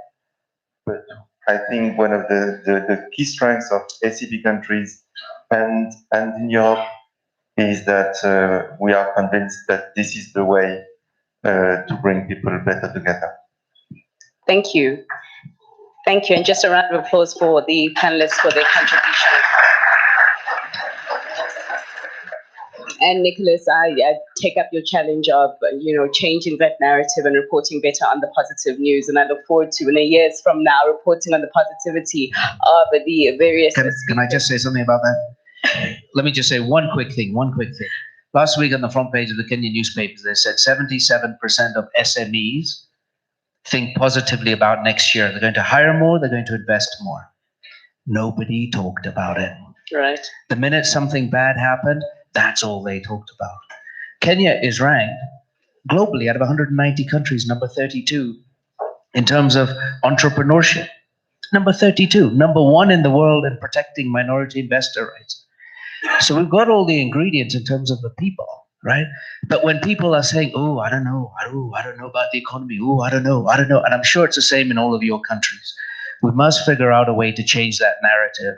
but I think one of the key strengths of ACP countries and in Europe is that we are convinced that this is the way to bring people better together. Thank you. Thank you. And just a round of applause for the panelists for their contribution. And Nicholas, I take up your challenge of, changing that narrative and reporting better on the positive news. And I look forward to, in a years from now, reporting on the positivity of the various... Can I just say something about that? Let me just say one quick thing. Last week on the front page of the Kenyan newspapers, they said 77% of SMEs think positively about next year. They're going to hire more, they're going to invest more. Nobody talked about it. Right. The minute something bad happened, that's all they talked about. Kenya is ranked globally out of 190 countries, number 32 in terms of entrepreneurship. Number 32, number 1 in the world in protecting minority investor rights. So we've got all the ingredients in terms of the people, right? But when people are saying, oh, I don't know about the economy, I don't know, and I'm sure it's the same in all of your countries. We must figure out a way to change that narrative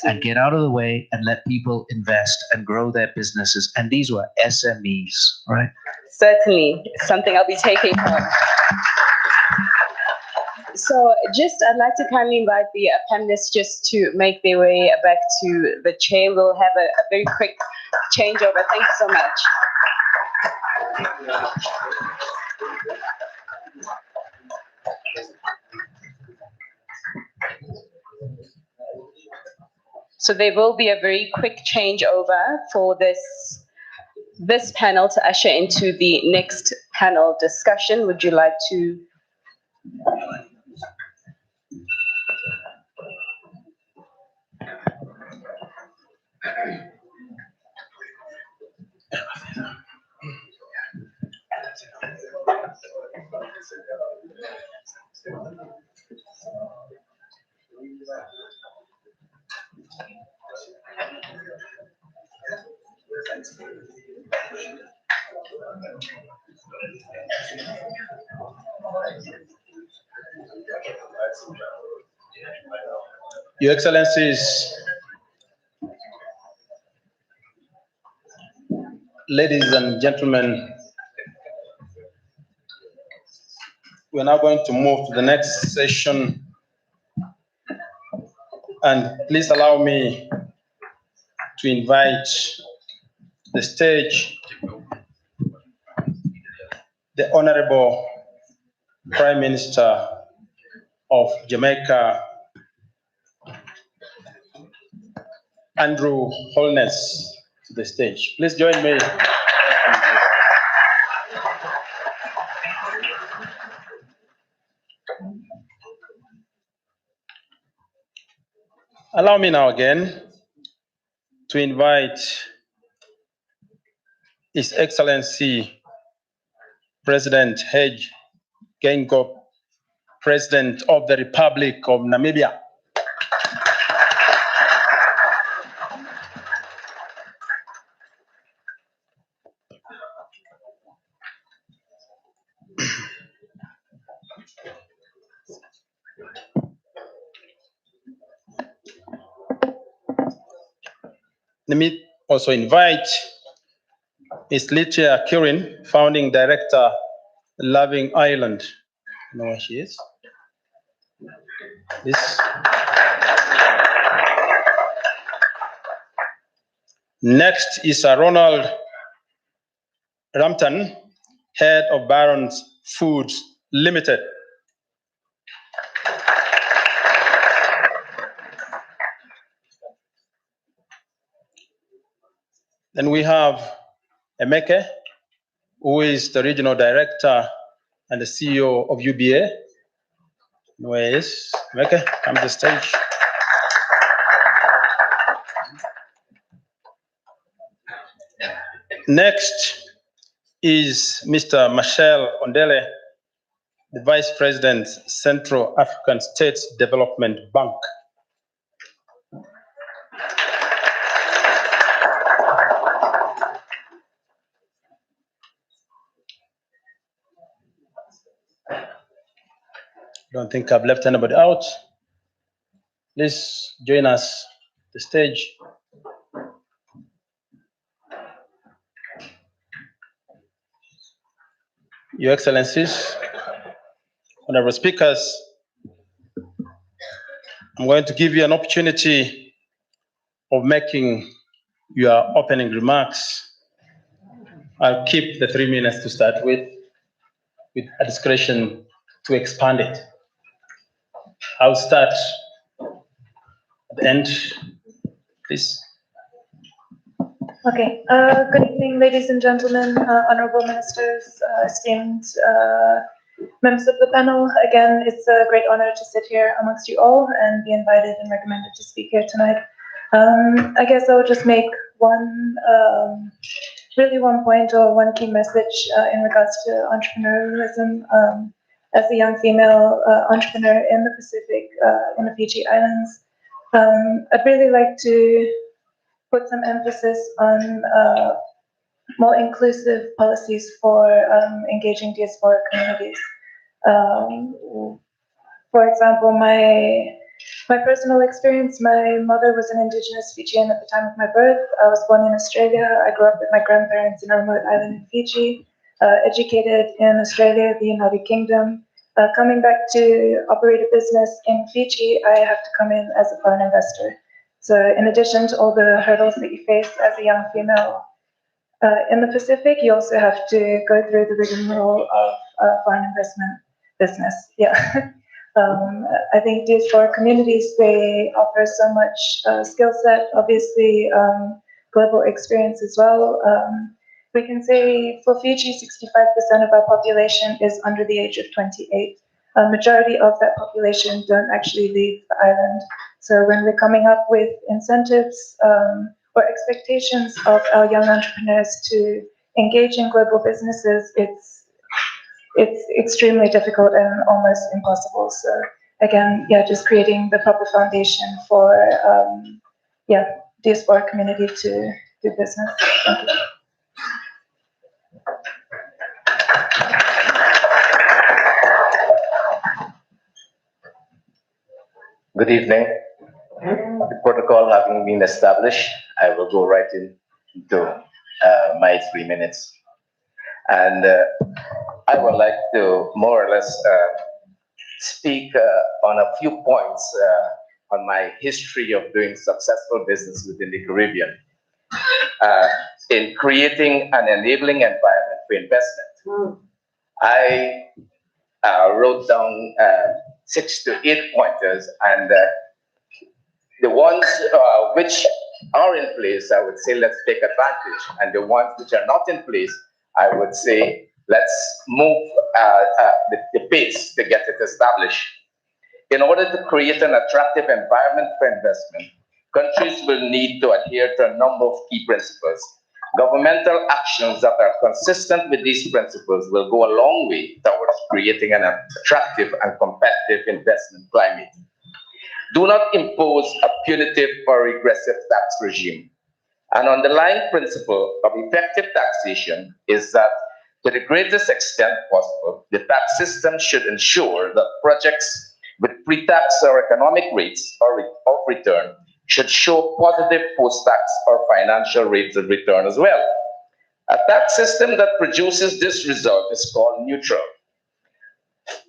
and get out of the way and let people invest and grow their businesses. And these were SMEs, right? Certainly, something I'll be taking home. So I'd like to kindly invite the panelists just to make their way back to the chair. We'll have a very quick changeover. Thank you so much. So there will be a very quick changeover for this panel to usher into the next panel discussion. Would you like to? Your Excellencies, ladies and gentlemen, we're now going to move to the next session. And please allow me to invite the stage the Honorable Prime Minister of Jamaica, Andrew Holness, to the stage. Please join me. Allow me now again to invite His Excellency President Hage Geingob, President of the Republic of Namibia. Let me also invite Ms. Litia Kirin, Founding Director, Loving Ireland. You know where she is? This. Next is Ronald Rampton, head of Barron's Foods Limited. Then we have Emeke, who is the regional director and the CEO of UBA. Where is Emeke? Come to the stage. Next is Mr. Michel Ondele, the Vice President, Central African States Development Bank. Don't think I've left anybody out. Please join us the stage. Your Excellencies, honorable speakers, I'm going to give you an opportunity of making your opening remarks. I'll keep the 3 minutes to start with a discretion to expand it. I'll start at the end, please. Okay. Good evening, ladies and gentlemen, honorable ministers, esteemed members of the panel. Again, it's a great honor to sit here amongst you all and be invited and recommended to speak here tonight. I guess I will just make one point or one key message in regards to entrepreneurialism. As a young female entrepreneur in the Pacific, in the Fiji Islands, I'd really like to put some emphasis on more inclusive policies for engaging diaspora communities. For example, my personal experience, my mother was an indigenous Fijian at the time of my birth. I was born in Australia. I grew up with my grandparents in a remote island in Fiji, educated in Australia, the United Kingdom. Coming back to operate a business in Fiji, I have to come in as a foreign investor. So in addition to all the hurdles that you face as a young female in the Pacific, you also have to go through the rigmarole of foreign investment business. Yeah. I think diaspora communities, they offer so much skill set, obviously global experience as well. We can say for Fiji, 65% of our population is under the age of 28. A majority of that population don't actually leave the island. So when we're coming up with incentives or expectations of our young entrepreneurs to engage in global businesses, it's extremely difficult and almost impossible. So again, yeah, just creating the proper foundation for diaspora community to do business. Thank you. Good evening. The protocol having been established, I will go right into my 3 minutes. And I would like to more or less speak on a few points on my history of doing successful business within the Caribbean in creating an enabling environment for investment. I wrote down 6 to 8 pointers, and the ones which are in place, I would say let's take advantage, and the ones which are not in place, I would say let's move the pace to get it established. In order to create an attractive environment for investment, countries will need to adhere to a number of key principles. Governmental actions that are consistent with these principles will go a long way towards creating an attractive and competitive investment climate. Do not impose a punitive or regressive tax regime. An underlying principle of effective taxation is that, to the greatest extent possible, the tax system should ensure that projects with pre-tax or economic rates of return should show positive post-tax or financial rates of return as well. A tax system that produces this result is called neutral.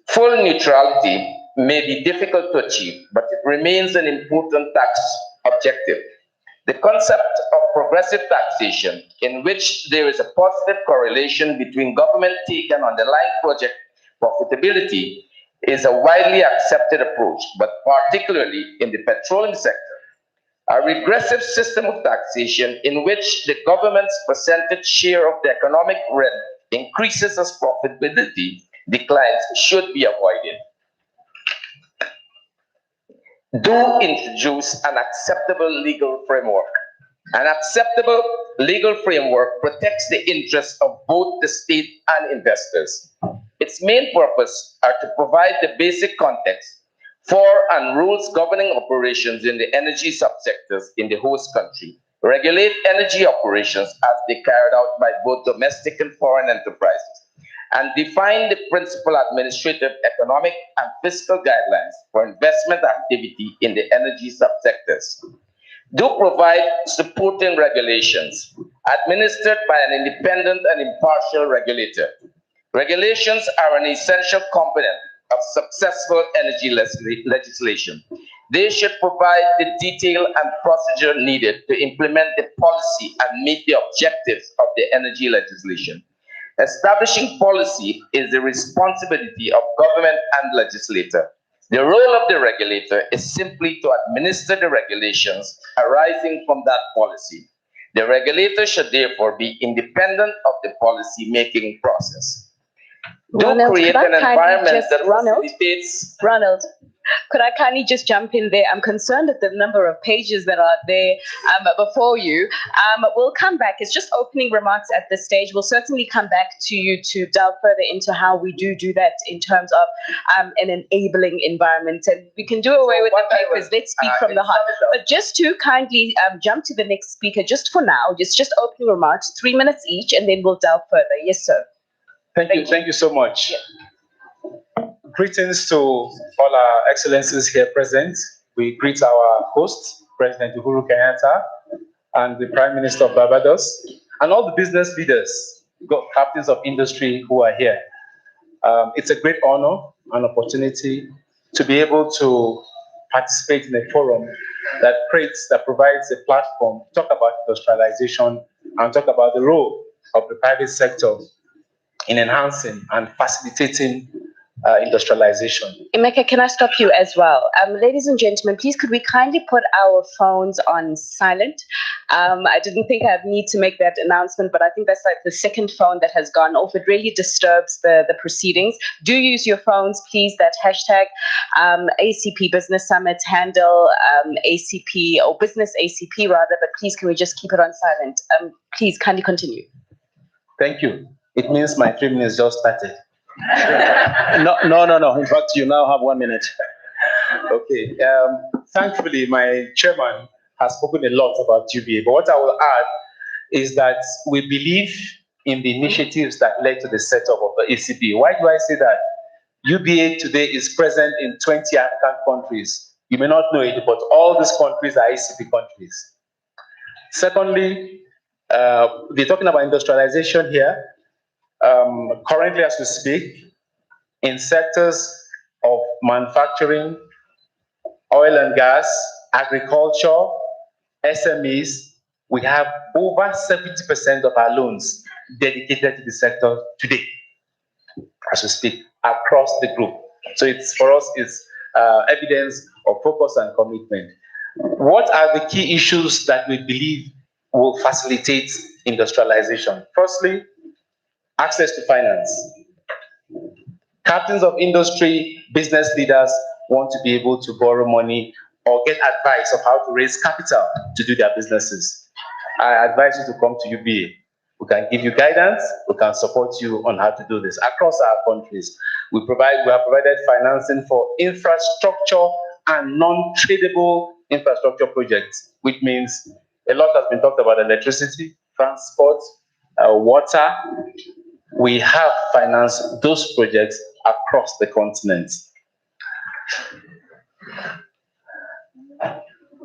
Full neutrality may be difficult to achieve, but it remains an important tax objective. The concept of progressive taxation, in which there is a positive correlation between government take and underlying project profitability, is a widely accepted approach, but particularly in the petroleum sector. A regressive system of taxation in which the government's percentage share of the economic rent increases as profitability declines should be avoided. Do introduce an acceptable legal framework. An acceptable legal framework protects the interests of both the state and investors. Its main purpose are to provide the basic context for and rules governing operations in the energy subsectors in the host country, regulate energy operations as they carried out by both domestic and foreign enterprises, and define the principal administrative, economic, and fiscal guidelines for investment activity in the energy subsectors. Do provide supporting regulations administered by an independent and impartial regulator. Regulations are an essential component of successful energy legislation. They should provide the detail and procedure needed to implement the policy and meet the objectives of the energy legislation. Establishing policy is the responsibility of government and legislator. The role of the regulator is simply to administer the regulations arising from that policy. The regulator should therefore be independent of the policy-making process. Ronald, create an environment that Ronald, facilitates... Ronald, could I kindly just jump in there? I'm concerned at the number of pages that are there before you. We'll come back. It's just opening remarks at this stage. We'll certainly come back to you to delve further into how we do that in terms of an enabling environment. And we can do away with the papers. Let's speak from the heart. But just to kindly jump to the next speaker, just for now, it's just opening remarks, 3 minutes each, and then we'll delve further. Yes, sir. Thank you so much. Greetings to all our excellencies here present. We greet our host, President Uhuru Kenyatta, and the Prime Minister of Barbados, and all the business leaders, captains of industry who are here. It's a great honor and opportunity to be able to participate in a forum that provides a platform to talk about industrialization and talk about the role of the private sector in enhancing and facilitating industrialization. Emeka, can I stop you as well? Ladies and gentlemen, please could we kindly put our phones on silent? I didn't think I'd need to make that announcement, but I think that's like the second phone that has gone off. It really disturbs the proceedings. Do use your phones, please. That hashtag ACP Business Summit handle ACP or Business ACP rather, but please can we just keep it on silent? Please kindly continue. Thank you. It means my 3 minutes just started. No. In fact, you now have 1 minute. Okay. Thankfully, my chairman has spoken a lot about UBA, but what I will add is that we believe in the initiatives that led to the setup of the ACP. Why do I say that? UBA today is present in 20 African countries. You may not know it, but all these countries are ACP countries. Secondly, they're talking about industrialization here. Currently, as we speak, in sectors of manufacturing, oil and gas, agriculture, SMEs, we have over 70% of our loans dedicated to the sector today, as we speak, across the group. So for us, it's evidence of focus and commitment. What are the key issues that we believe will facilitate industrialization? Firstly, access to finance. Captains of industry, business leaders want to be able to borrow money or get advice of how to raise capital to do their businesses. I advise you to come to UBA. We can give you guidance, we can support you on how to do this across our countries. We have provided financing for infrastructure and non-tradable infrastructure projects, which means a lot has been talked about electricity, transport, water. We have financed those projects across the continent.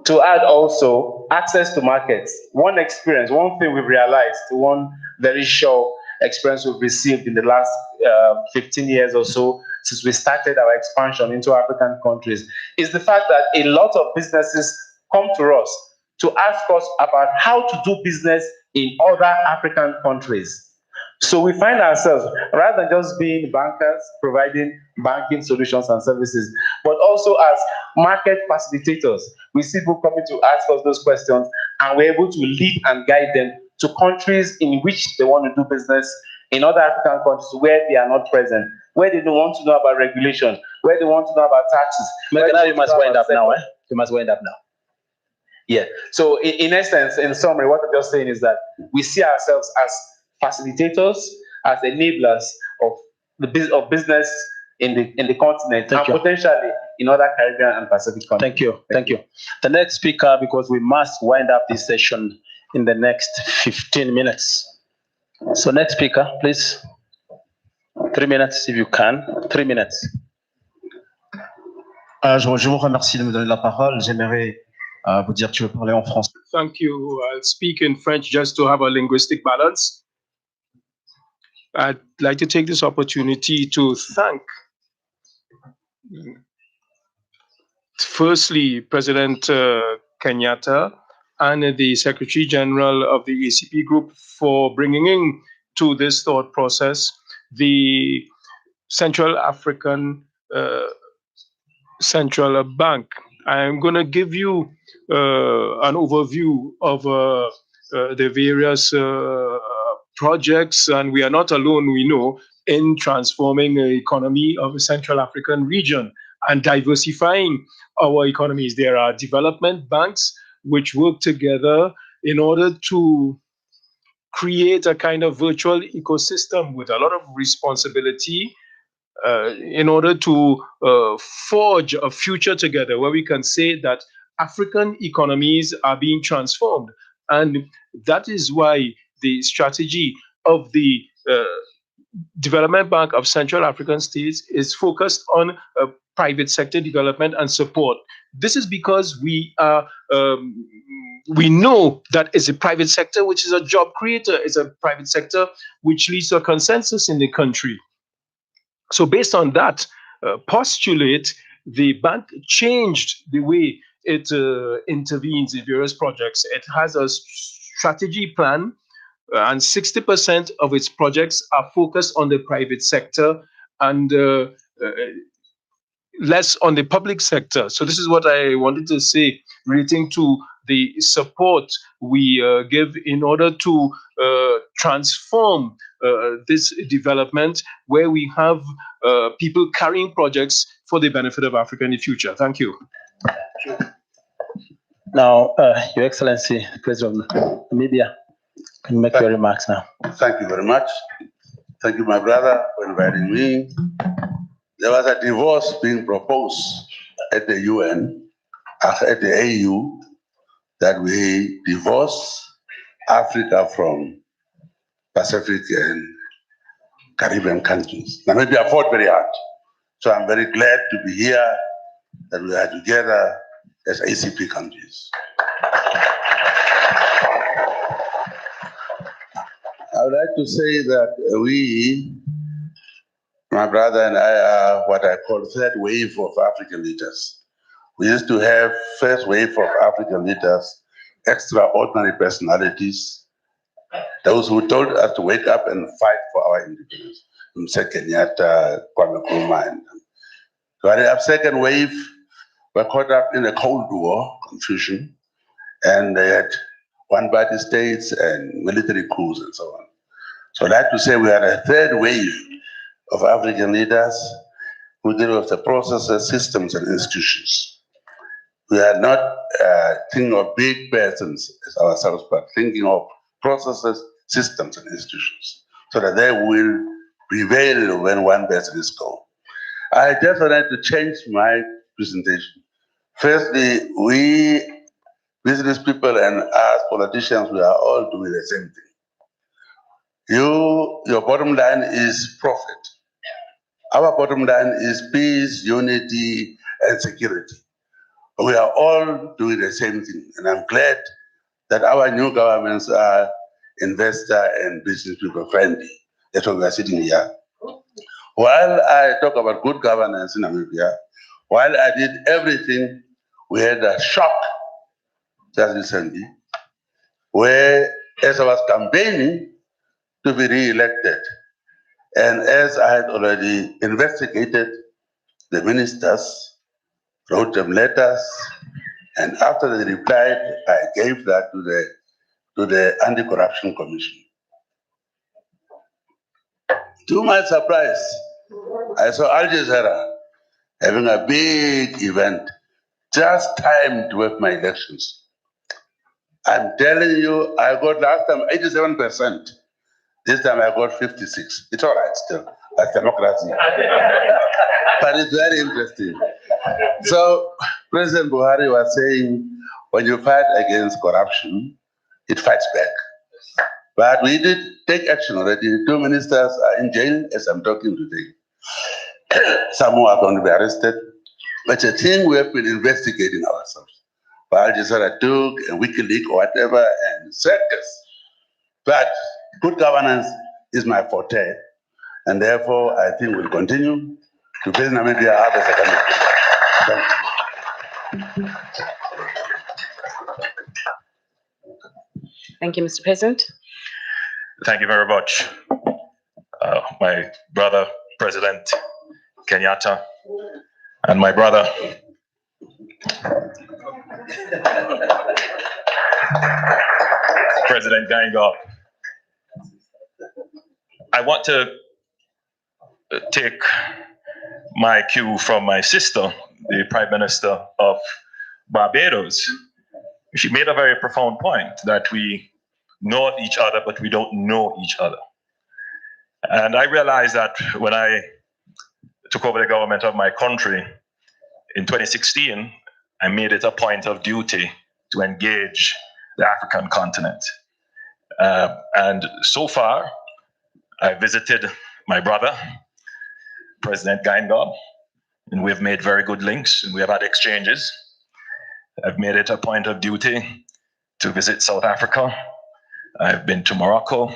To add also, access to markets. One thing we've realized, one very sure experience we've received in the last 15 years or so since we started our expansion into African countries is the fact that a lot of businesses come to us to ask us about how to do business in other African countries. So we find ourselves, rather than just being bankers providing banking solutions and services, but also as market facilitators. We see people coming to ask us those questions, and we're able to lead and guide them to countries in which they want to do business, in other African countries where they are not present, where they don't want to know about regulation, where they want to know about taxes. Now you must wind up now, eh? You must wind up now. Yeah. So in essence, in summary, what I'm just saying is that we see ourselves as facilitators, as enablers of the business in the continent, and potentially in other Caribbean and Pacific countries. Thank you. The next speaker, because we must wind up this session in the next 15 minutes. So next speaker, please. 3 minutes if you can. 3 minutes. Je vous remercie de me donner la parole. J'aimerais vous dire que je vais parler en français. Thank you. I'll speak in French just to have a linguistic balance. I'd like to take this opportunity to thank, firstly, President Kenyatta and the Secretary General of the ACP Group for bringing in to this thought process the Central African Central Bank. I'm going to give you an overview of the various projects, and we are not alone, we know, in transforming the economy of the Central African region and diversifying our economies. There are development banks which work together in order to create a kind of virtual ecosystem with a lot of responsibility in order to forge a future together where we can say that African economies are being transformed. And that is why the strategy of the Development Bank of Central African States is focused on private sector development and support. This is because we know that it's a private sector which is a job creator, it's a private sector which leads to a consensus in the country. So based on that postulate, the bank changed the way it intervenes in various projects. It has a strategy plan, and 60% of its projects are focused on the private sector and less on the public sector. So this is what I wanted to say relating to the support we give in order to transform this development where we have people carrying projects for the benefit of Africa in the future. Thank you. Now, Your Excellency, President of Namibia, can you make your remarks now? Thank you very much. Thank you, my brother, for inviting me. There was a divorce being proposed at the UN, at the AU, that we divorce Africa from Pacific and Caribbean countries. Namibia fought very hard. So I'm very glad to be here, that we are together as ACP countries. I would like to say that we, my brother and I, are what I call third wave of African leaders. We used to have first wave of African leaders, extraordinary personalities, those who told us to wake up and fight for our independence. Mr. Kenyatta, Kwame Nkrumah, and so the second wave were caught up in the Cold War confusion, and they had one-party states and military coups and so on. So I'd like to say we are a third wave of African leaders who deal with the processes, systems, and institutions. We are not thinking of big persons as ourselves, but thinking of processes, systems, and institutions, so that they will prevail when one person is gone. I just wanted to change my presentation. Firstly, we business people and us politicians, we are all doing the same thing. Your bottom line is profit. Our bottom line is peace, unity, and security. We are all doing the same thing, and I'm glad that our new governments are investor and business people friendly. That's why we are sitting here. While I talk about good governance in Namibia, while I did everything, we had a shock just recently, where as I was campaigning to be re-elected, and as I had already investigated the ministers, wrote them letters, and after they replied, I gave that to the Anti-Corruption Commission. To my surprise, I saw Al Jazeera having a big event, just timed with my elections. I'm telling you, I got last time 87%. This time I got 56. It's all right still, that's democracy. But it's very interesting. So President Buhari was saying, when you fight against corruption, it fights back. But we did take action already. 2 ministers are in jail as I'm talking today. Some who are going to be arrested. But I think we have been investigating ourselves. But Al Jazeera took and WikiLeaks or whatever and circus. But good governance is my forte. And therefore, I think we'll continue to build Namibia up as a country. Thank you. Thank you, Mr. President. Thank you very much. My brother, President Kenyatta, and my brother, President Gainga. I want to take my cue from my sister, the Prime Minister of Barbados. She made a very profound point that we know of each other, but we don't know each other. And I realized that when I took over the government of my country in 2016, I made it a point of duty to engage the African continent. And so far, I visited my brother, President Gainga, and we've made very good links and we have had exchanges. I've made it a point of duty to visit South Africa. I've been to Morocco,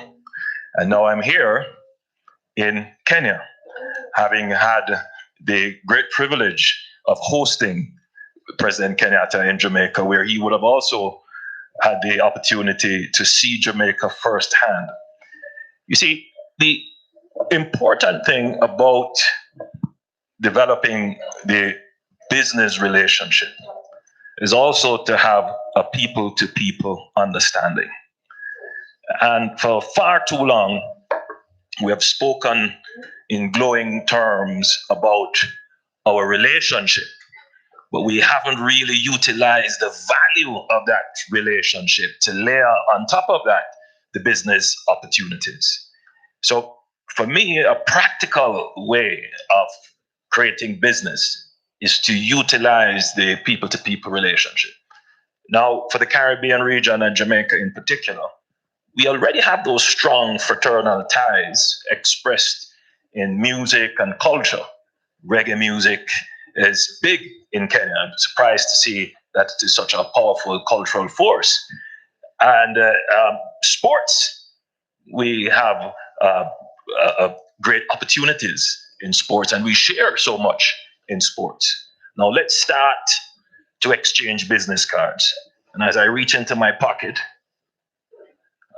and now I'm here in Kenya, having had the great privilege of hosting President Kenyatta in Jamaica, where he would have also had the opportunity to see Jamaica firsthand. You see, the important thing about developing the business relationship is also to have a people-to-people understanding. And for far too long, we have spoken in glowing terms about our relationship, but we haven't really utilized the value of that relationship to layer on top of that the business opportunities. So for me, a practical way of creating business is to utilize the people-to-people relationship. Now, for the Caribbean region and Jamaica in particular, we already have those strong fraternal ties expressed in music and culture. Reggae music is big in Kenya. I'm surprised to see that it is such a powerful cultural force. And sports, we have great opportunities in sports, and we share so much in sports. Now let's start to exchange business cards. And as I reach into my pocket,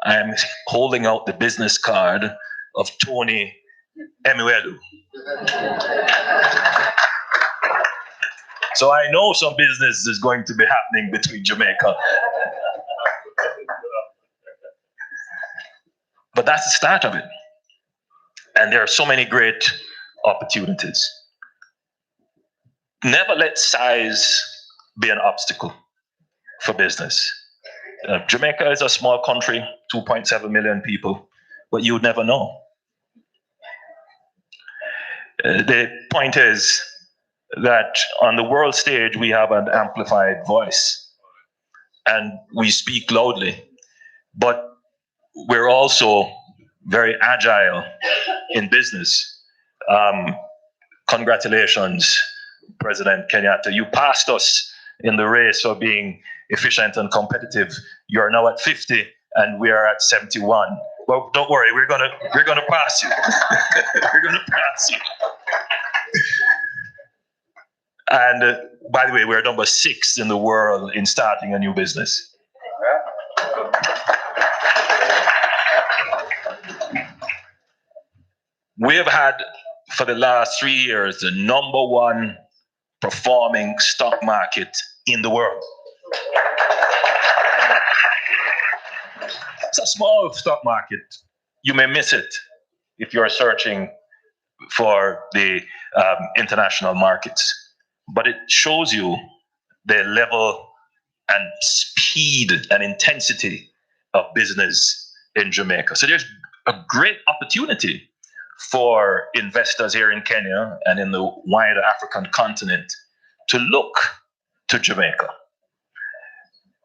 I am holding out the business card of Tony Emuelu. So I know some business is going to be happening between Jamaica. But that's the start of it. And there are so many great opportunities. Never let size be an obstacle for business. Jamaica is a small country, 2.7 million people, but you'd never know. The point is that on the world stage, we have an amplified voice and we speak loudly, but we're also very agile in business. Congratulations, President Kenyatta. You passed us in the race of being efficient and competitive. You're now at 50 and we are at 71. Well, don't worry, we're gonna pass you. We're gonna pass you. And by the way, we're number 6 in the world in starting a new business. We have had, for the last 3 years, the #1 performing stock market in the world. It's a small stock market. You may miss it if you're searching for the international markets, but it shows you the level and speed and intensity of business in Jamaica. So there's a great opportunity for investors here in Kenya and in the wider African continent to look to Jamaica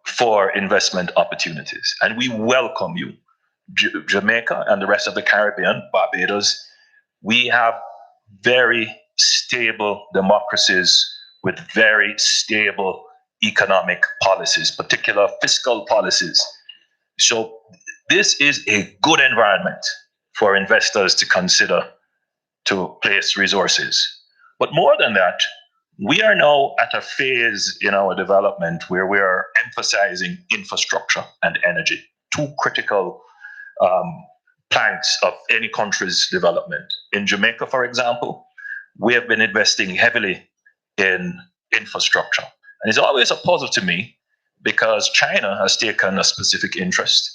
for investment opportunities. And we welcome you. Jamaica and the rest of the Caribbean, Barbados, we have very stable democracies with very stable economic policies, particular fiscal policies. So this is a good environment for investors to consider to place resources. But more than that, we are now at a phase in our development where we are emphasizing infrastructure and energy, two critical planks of any country's development. In Jamaica, for example, we have been investing heavily in infrastructure. And it's always a puzzle to me because China has taken a specific interest.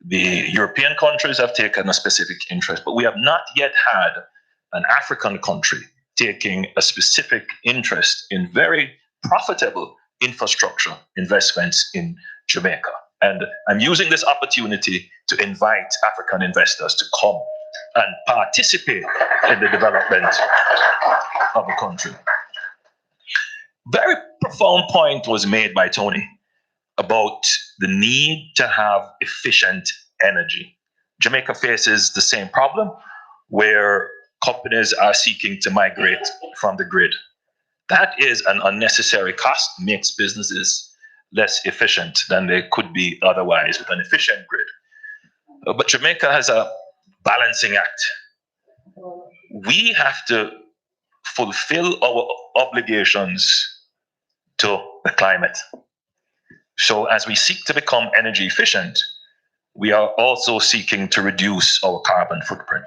The European countries have taken a specific interest, but we have not yet had an African country taking a specific interest in very profitable infrastructure investments in Jamaica. And I'm using this opportunity to invite African investors to come and participate in the development of the country. Very profound point was made by Tony about the need to have efficient energy. Jamaica faces the same problem where companies are seeking to migrate from the grid. That is an unnecessary cost, makes businesses less efficient than they could be otherwise with an efficient grid. But Jamaica has a balancing act. We have to fulfill our obligations to the climate. So as we seek to become energy efficient, we are also seeking to reduce our carbon footprint.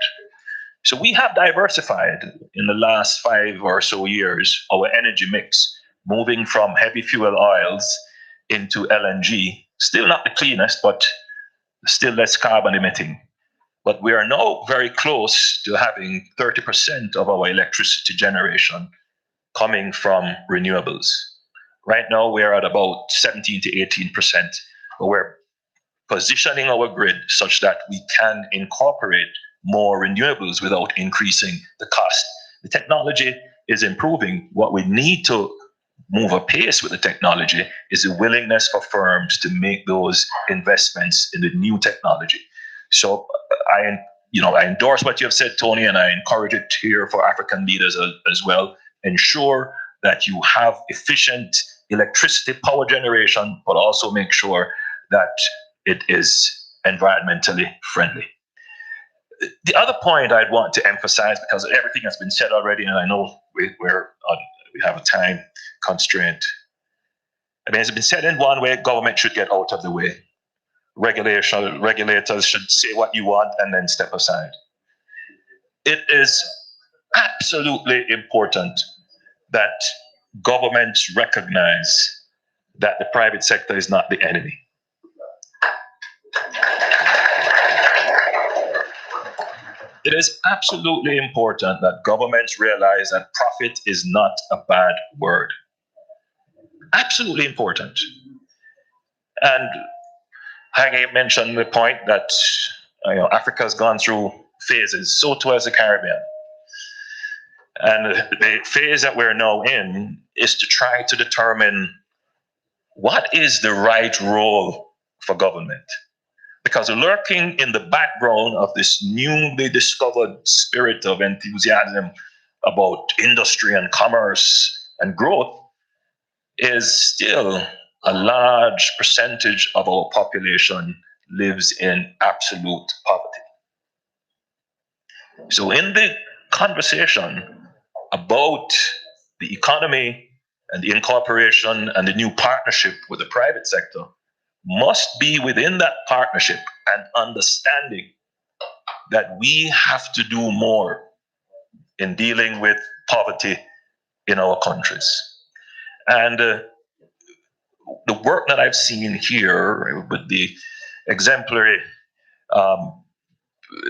So we have diversified in the last 5 or so years our energy mix, moving from heavy fuel oils into LNG, still not the cleanest, but still less carbon emitting. But we are now very close to having 30% of our electricity generation coming from renewables. Right now, we're at about 17 to 18%, but we're positioning our grid such that we can incorporate more renewables without increasing the cost. The technology is improving. What we need to move apace with the technology is the willingness for firms to make those investments in the new technology. So I endorse what you have said, Tony, and I encourage it here for African leaders as well. Ensure that you have efficient electricity power generation, but also make sure that it is environmentally friendly. The other point I'd want to emphasize, because everything has been said already, and I know we have a time constraint. I mean, it's been said in one way, government should get out of the way. Regulators should say what you want and then step aside. It is absolutely important that governments recognize that the private sector is not the enemy. It is absolutely important that governments realize that profit is not a bad word. Absolutely important. And Hage mentioned the point that Africa has gone through phases, so too has the Caribbean. And the phase that we're now in is to try to determine what is the right role for government. Because lurking in the background of this newly discovered spirit of enthusiasm about industry and commerce and growth is still a large percentage of our population lives in absolute poverty. So in the conversation about the economy and the incorporation and the new partnership with the private sector, must be within that partnership and understanding that we have to do more in dealing with poverty in our countries. And the work that I've seen here with the exemplary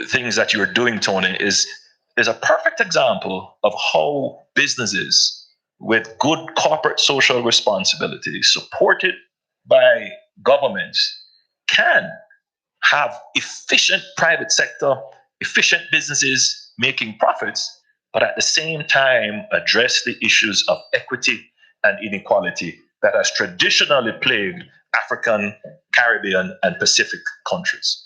things that you're doing, Tony, is a perfect example of how businesses with good corporate social responsibility, supported by governments, can have efficient private sector, efficient businesses making profits, but at the same time address the issues of equity and inequality that has traditionally plagued African, Caribbean, and Pacific countries.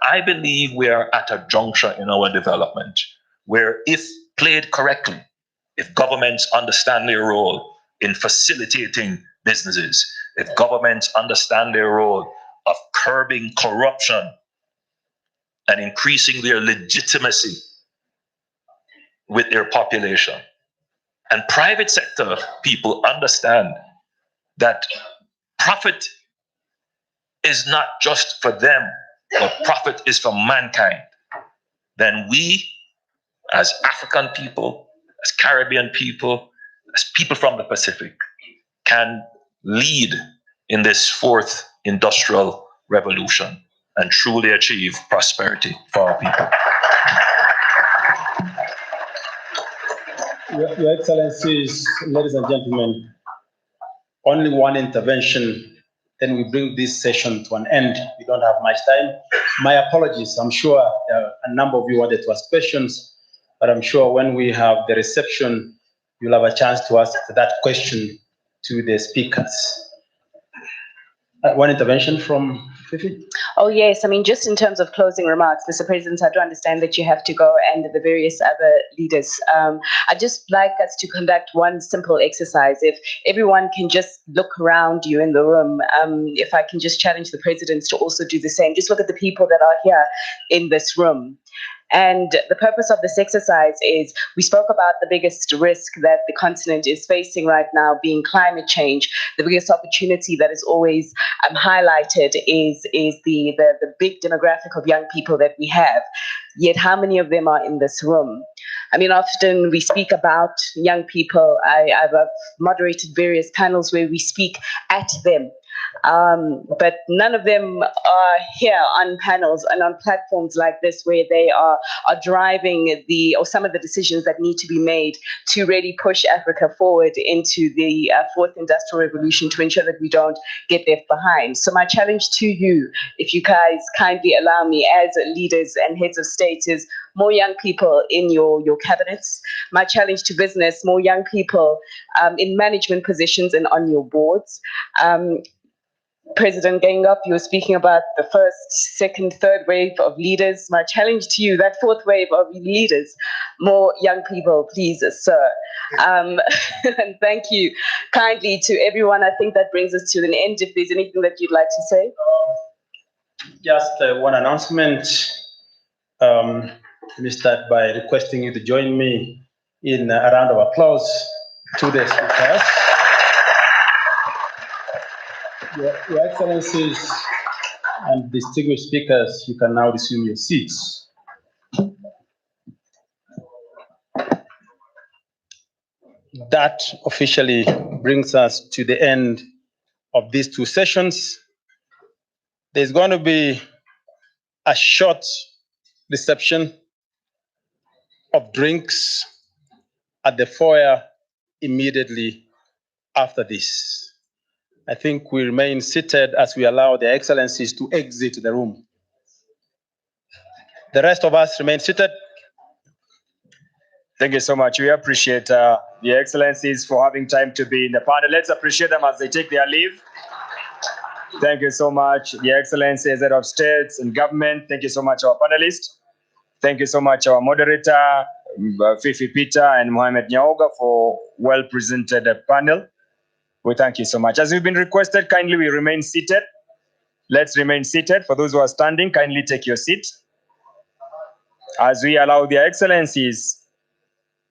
I believe we are at a juncture in our development where, if played correctly, if governments understand their role in facilitating businesses, if governments understand their role of curbing corruption and increasing their legitimacy with their population, and private sector people understand that profit is not just for them, but profit is for mankind, then we, as African people, as Caribbean people, as people from the Pacific, can lead in this fourth industrial revolution and truly achieve prosperity for our people. Your Excellencies, ladies and gentlemen, only one intervention, then we bring this session to an end. We don't have much time. My apologies. I'm sure a number of you wanted to ask questions, but I'm sure when we have the reception, you'll have a chance to ask that question to the speakers. One intervention from Fifi? Oh, yes. I mean, just in terms of closing remarks, Mr. President, I do understand that you have to go and the various other leaders. I'd just like us to conduct one simple exercise. If everyone can just look around you in the room, if I can just challenge the presidents to also do the same. Just look at the people that are here in this room. And the purpose of this exercise is, we spoke about the biggest risk that the continent is facing right now being climate change. The biggest opportunity that is always highlighted is the big demographic of young people that we have. Yet how many of them are in this room? I mean, often we speak about young people. I've moderated various panels where we speak at them. But none of them are here on panels and on platforms like this, where they are driving some of the decisions that need to be made to really push Africa forward into the fourth industrial revolution, to ensure that we don't get left behind. So my challenge to you, if you guys kindly allow me, as leaders and heads of state, is more young people in your cabinets. My challenge to business, more young people in management positions and on your boards. President Gengop, you were speaking about the first, second, third wave of leaders. My challenge to you, that fourth wave of leaders, more young people, please, sir. And thank you kindly to everyone. I think that brings us to an end. If there's anything that you'd like to say. Just one announcement. Let me start by requesting you to join me in a round of applause to the speakers. Your Excellencies and distinguished speakers, you can now resume your seats. That officially brings us to the end of these two sessions. There's going to be a short reception of drinks at the foyer immediately after this. I think we remain seated as we allow their Excellencies to exit the room. The rest of us remain seated. Thank you so much. We appreciate the Excellencies for having time to be in the panel. Let's appreciate them as they take their leave. Thank you so much, the Excellencies, Head of States and Government. Thank you so much, our panelists. Thank you so much, our moderator, Fifi Peter and Mohamed Nyaoga, for well-presented panel. We thank you so much. As you've been requested, kindly we remain seated. Let's remain seated. For those who are standing, kindly take your seat as we allow their Excellencies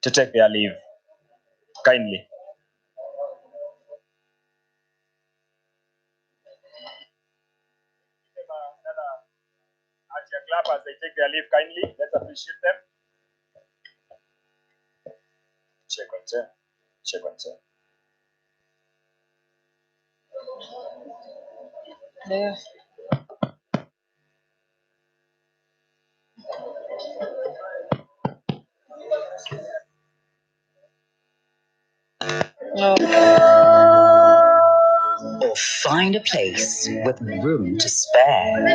to take their leave. Kindly. clap as they take their leave kindly. Let's appreciate them. Check one, sir. Check one, sir. Yeah. Or find a place with room to spare.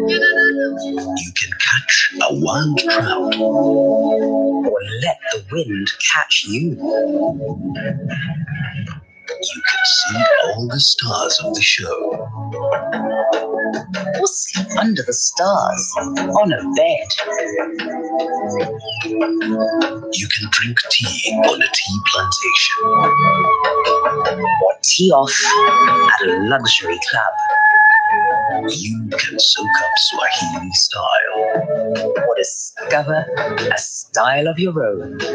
You can catch a wild trout or let the wind catch you. You can see all the stars of the show. Or sleep under the stars on a bed. You can drink tea on a tea plantation. Or tee off at a luxury club. You can soak up Swahili style. Or discover a style of your own.